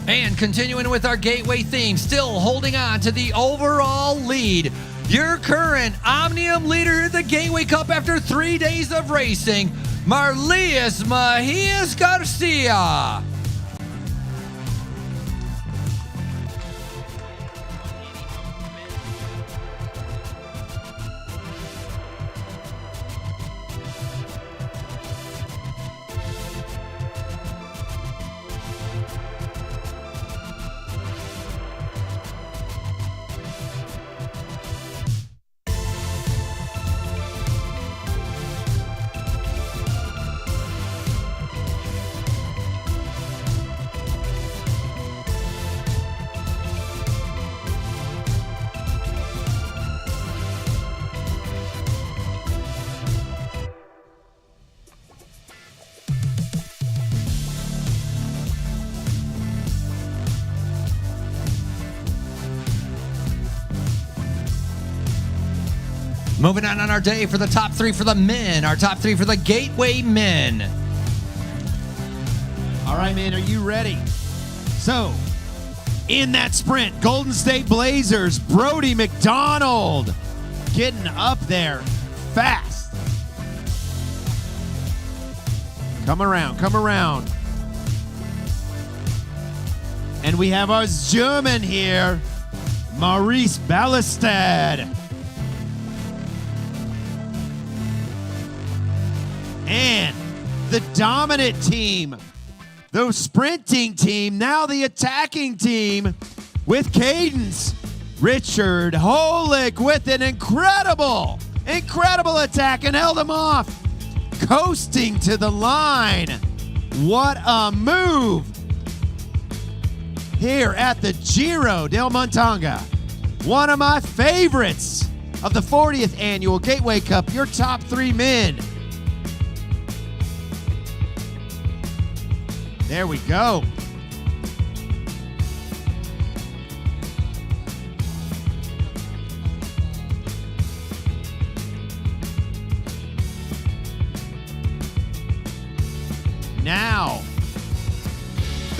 And continuing with our Gateway theme, still holding on to the overall lead, your current Omnium leader of the Gateway Cup after 3 days of racing, Marlias Mejias Garcia. Moving on our day for the top three for the men, our top three for the Gateway men. All right, man, are you ready? So, in that sprint, Golden State Blazers, Brody McDonald getting up there fast. Come around, come around. And we have our German here, Maurice Ballestad. And the dominant team, the sprinting team, now the attacking team with Cadence. Richard Holick with an incredible attack and held him off. Coasting to the line. What a move. Here at the Giro del Montanga. One of my favorites of the 40th annual Gateway Cup, your top three men. There we go. Now,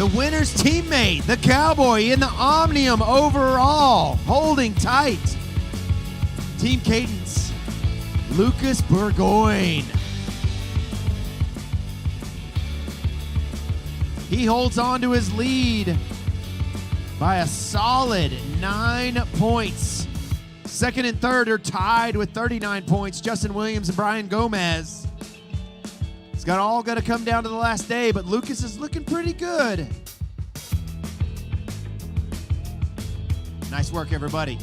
The winner's teammate, the Cowboy in the Omnium overall, holding tight. Team Cadence, Lucas Burgoyne. He holds on to his lead by a solid 9 points. Second and third are tied with 39 points. Justin Williams and Brian Gomez. It's all going to come down to the last day, but Lucas is looking pretty good. Nice work, everybody.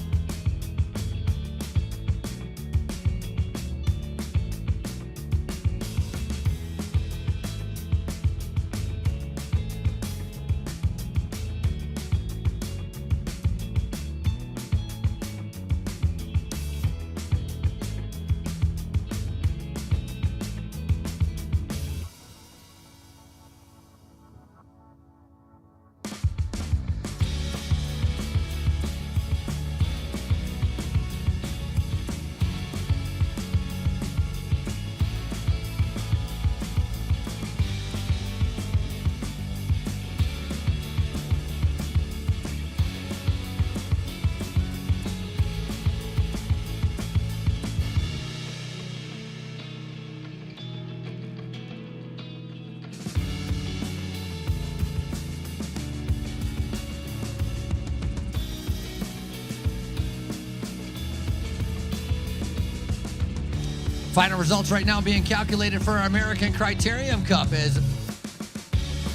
Final results right now being calculated for our American Criterium Cup as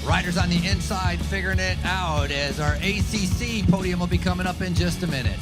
riders on the inside figuring it out as our ACC podium will be coming up in just a minute.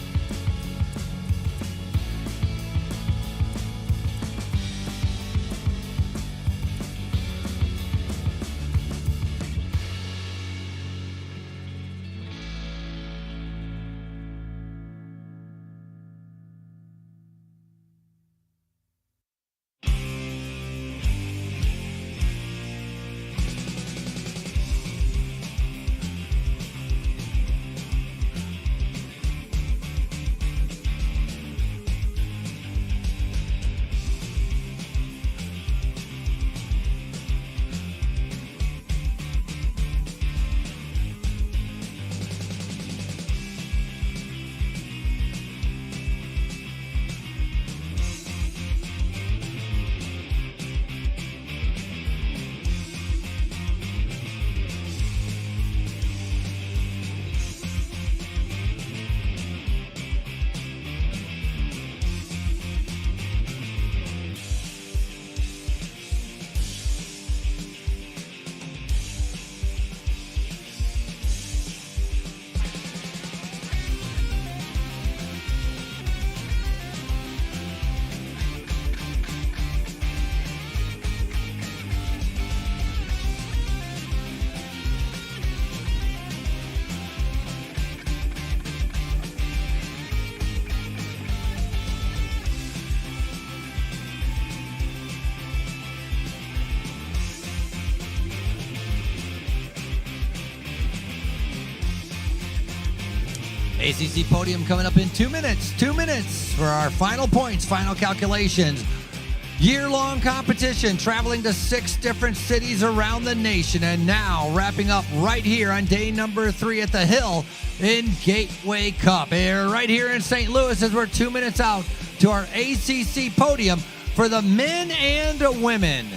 ACC podium coming up in 2 minutes. 2 minutes for our final points, final calculations. Year-long competition, traveling to 6 different cities around the nation, and now wrapping up right here on day number 3 at the Hill in Gateway Cup. Right here in St. Louis as we're 2 minutes out to our ACC podium for the men and women.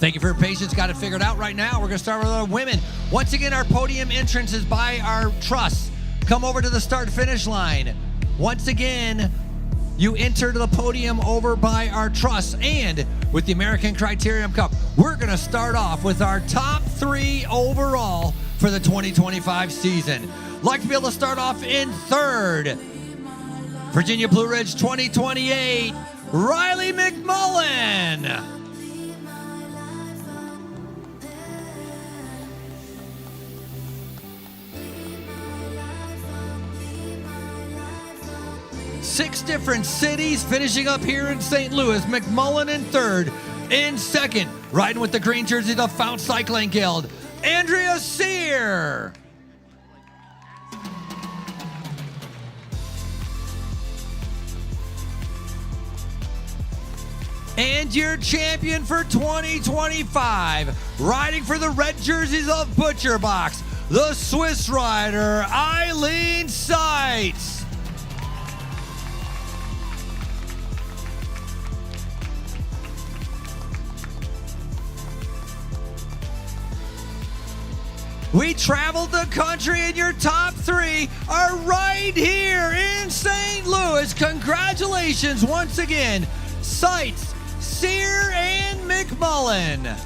Thank you for your patience. Got it figured out right now. We're going to start with our women. Once again, our podium entrance is by our truss. Come over to the start-finish line. Once again, you enter the podium over by our truss. And with the American Criterium Cup, we're going to start off with our top 3 overall for the 2025 season. Like to be able to start off in 3rd. Virginia Blue Ridge 2028, Riley McMullen. Six different cities finishing up here in St. Louis. McMullen in 3rd. In 2nd, riding with the green jersey, the Fount Cycling Guild, Andrea Sear. And your champion for 2025, riding for the red jerseys of Butcher Box, the Swiss rider, Aline Seitz. We traveled the country, and your top 3 are right here in St. Louis. Congratulations once again, Seitz, Sear, and McMullen.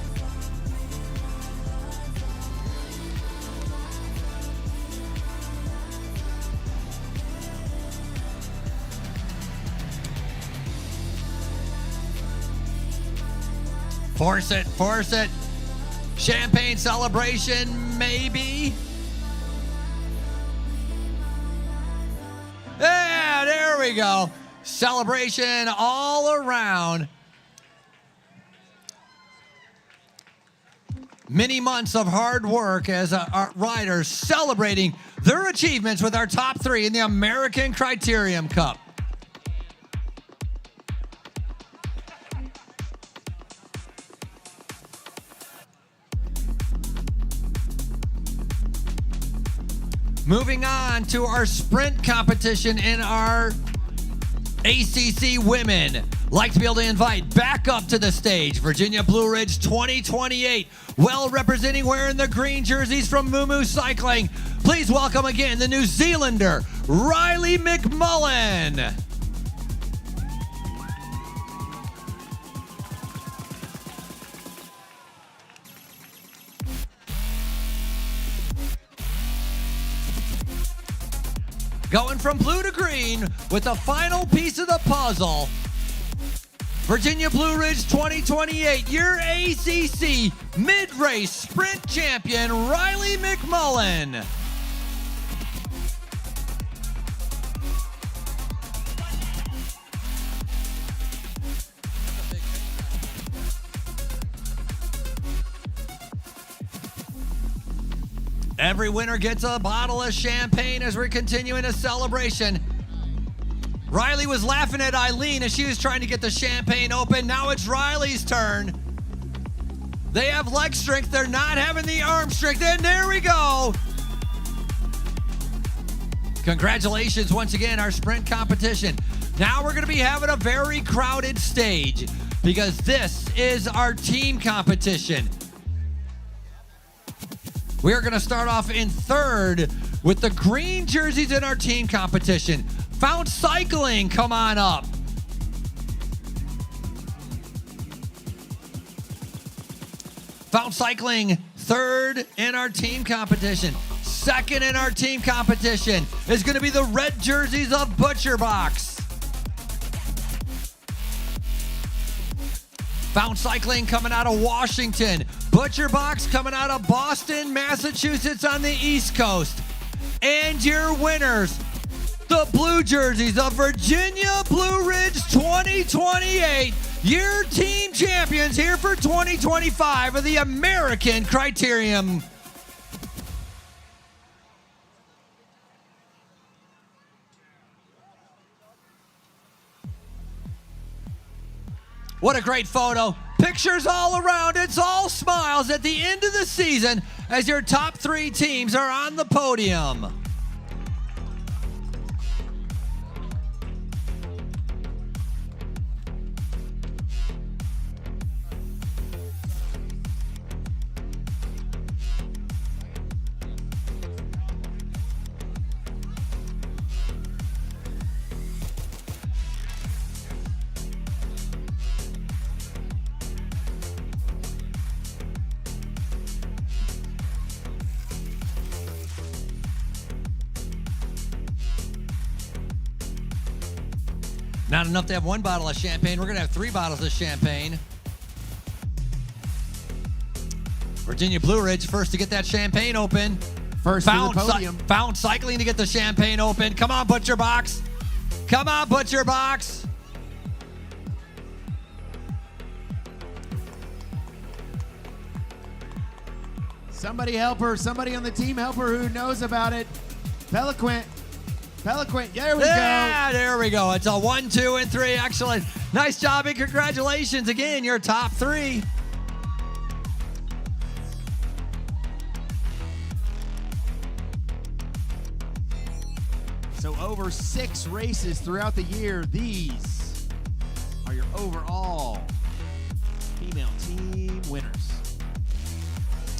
Force it, force it. Champagne celebration, maybe. Yeah, there we go. Celebration all around. Many months of hard work as our riders celebrating their achievements with our top 3 in the American Criterium Cup. Moving on to our sprint competition in our ACC women. Like to be able to invite back up to the stage Virginia Blue Ridge 2028. Well representing, wearing the green jerseys from Moo Cycling. Please welcome again the New Zealander, Riley McMullen. Going from blue to green with the final piece of the puzzle. Virginia Blue Ridge 2028, your ACC mid-race sprint champion, Riley McMullen. Every winner gets a bottle of champagne as we're continuing a celebration. Riley was laughing at Aline as she was trying to get the champagne open. Now it's Riley's turn. They have leg strength. They're not having the arm strength. And there we go. Congratulations once again, our sprint competition. Now we're going to be having a very crowded stage because this is our team competition. We're going to start off in 3rd with the green jerseys in our team competition. Fount Cycling, come on up. Fount Cycling, 3rd in our team competition. 2nd in our team competition is going to be the red jerseys of Butcher Box. Fount Cycling coming out of Washington. Butcher Box coming out of Boston, Massachusetts on the East Coast. And your winners, the blue jerseys of Virginia Blue Ridge 2028. Your team champions here for 2025 of the American Criterium. What a great photo. Pictures all around. It's all smiles at the end of the season as your top 3 teams are on the podium. Not enough to have one bottle of champagne. We're going to have 3 bottles of champagne. Virginia Blue Ridge first to get that champagne open. First to the podium. Found Cycling to get the champagne open. Come on, Butcher Box. Come on, Butcher Box. Somebody help her. Somebody on the team help her who knows about it. Peliquant. There we go. Yeah, there we go. It's a 1, 2, and 3. Excellent. Nice job and congratulations again. Your top 3. So over 6 races throughout the year, these are your overall female team winners.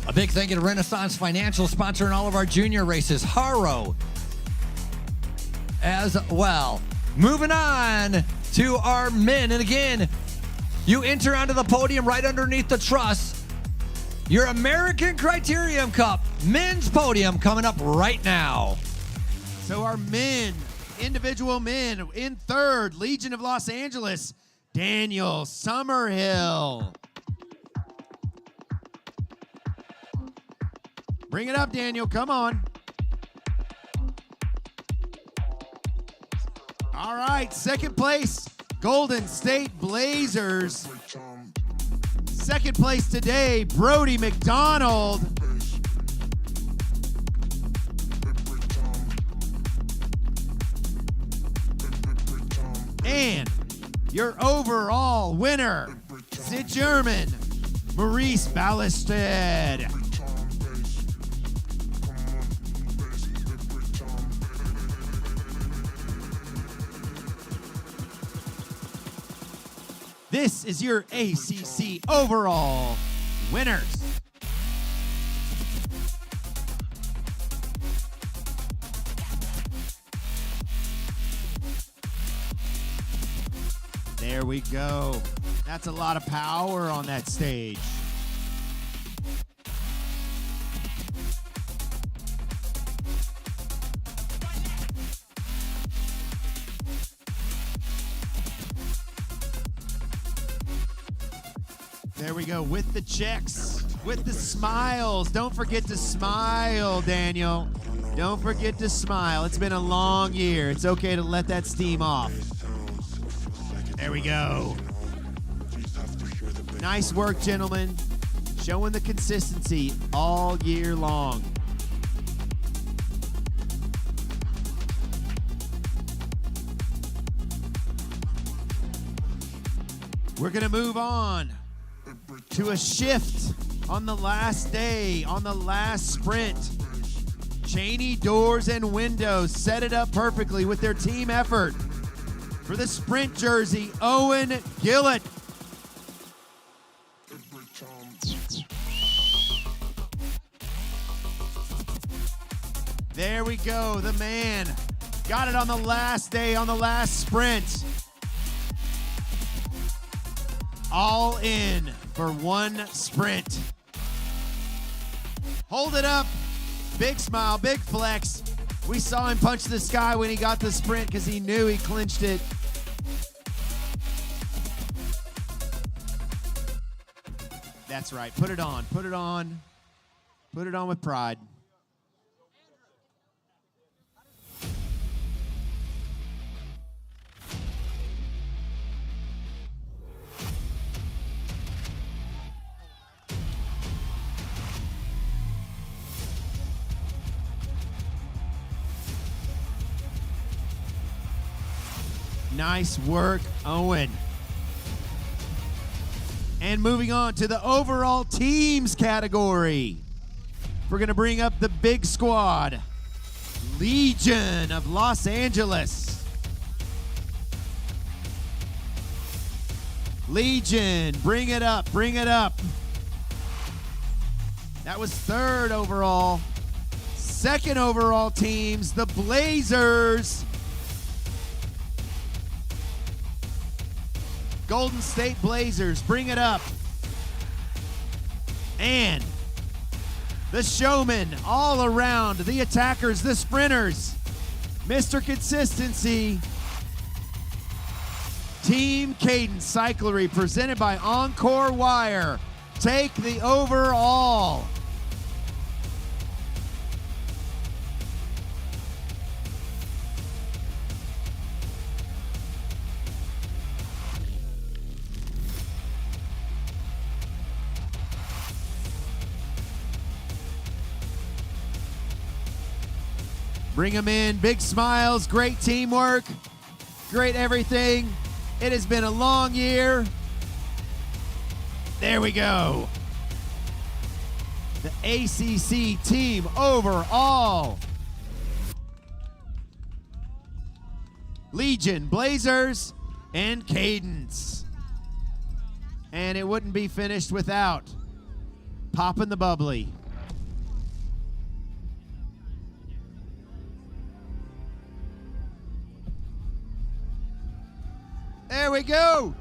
A big thank you to Renaissance Financial sponsoring all of our junior races. Haro as well. Moving on to our men. And again, you enter onto the podium right underneath the truss. Your American Criterium Cup men's podium coming up right now. So our men, individual men, in third, Legion of Los Angeles, Daniel Summerhill. Bring it up, Daniel. Come on. All right, second place, Golden State Blazers. Second place today, Brody McDonald. And your overall winner, the German, Maurice Ballasted. This is your ACC overall winners. There we go. That's a lot of power on that stage. There we go, with the checks, with the smiles. Don't forget to smile, Daniel. Don't forget to smile. It's been a long year. It's okay to let that steam off. There we go. Nice work, gentlemen. Showing the consistency all year long. We're going to move on to a shift on the last day, on the last sprint. Cheney Doors and Windows set it up perfectly with their team effort. For the sprint jersey, Owen Gillett. There we go, the man. Got it on the last day, on the last sprint. All in for one sprint. Hold it up. Big smile, big flex. We saw him punch the sky when he got the sprint because he knew he clinched it. That's right. Put it on. Put it on. Put it on with pride. Nice work, Owen. And moving on to the overall teams category. We're going to bring up the big squad. Legion of Los Angeles. Legion, bring it up, bring it up. That was third overall. Second overall teams, the Blazers. Golden State Blazers, bring it up. And the showmen all around, the attackers, the sprinters, Mr. Consistency, Team Cadence Cyclery presented by Encore Wire. Take the overall. Bring them in, big smiles, great teamwork, great everything. It has been a long year. There we go. The ACC team overall. Legion, Blazers, and Cadence. And it wouldn't be finished without popping the bubbly. There we go.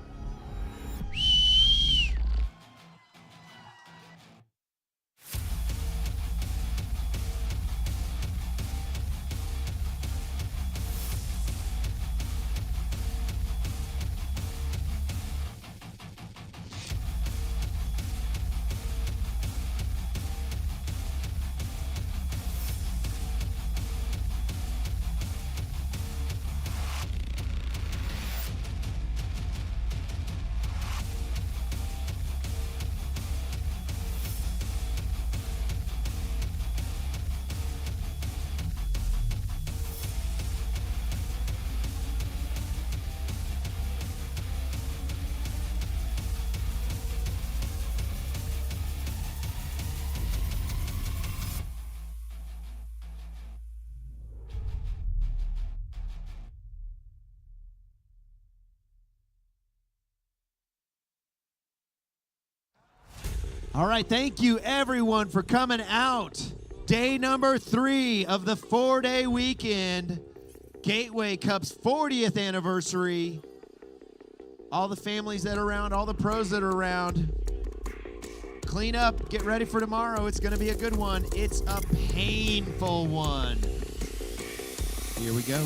All right, thank you everyone for coming out. Day number 3 of the 4-day weekend. Gateway Cup's 40th anniversary. All the families that are around, all the pros that are around. Clean up, get ready for tomorrow. It's gonna be a good one. It's a painful one. Here we go.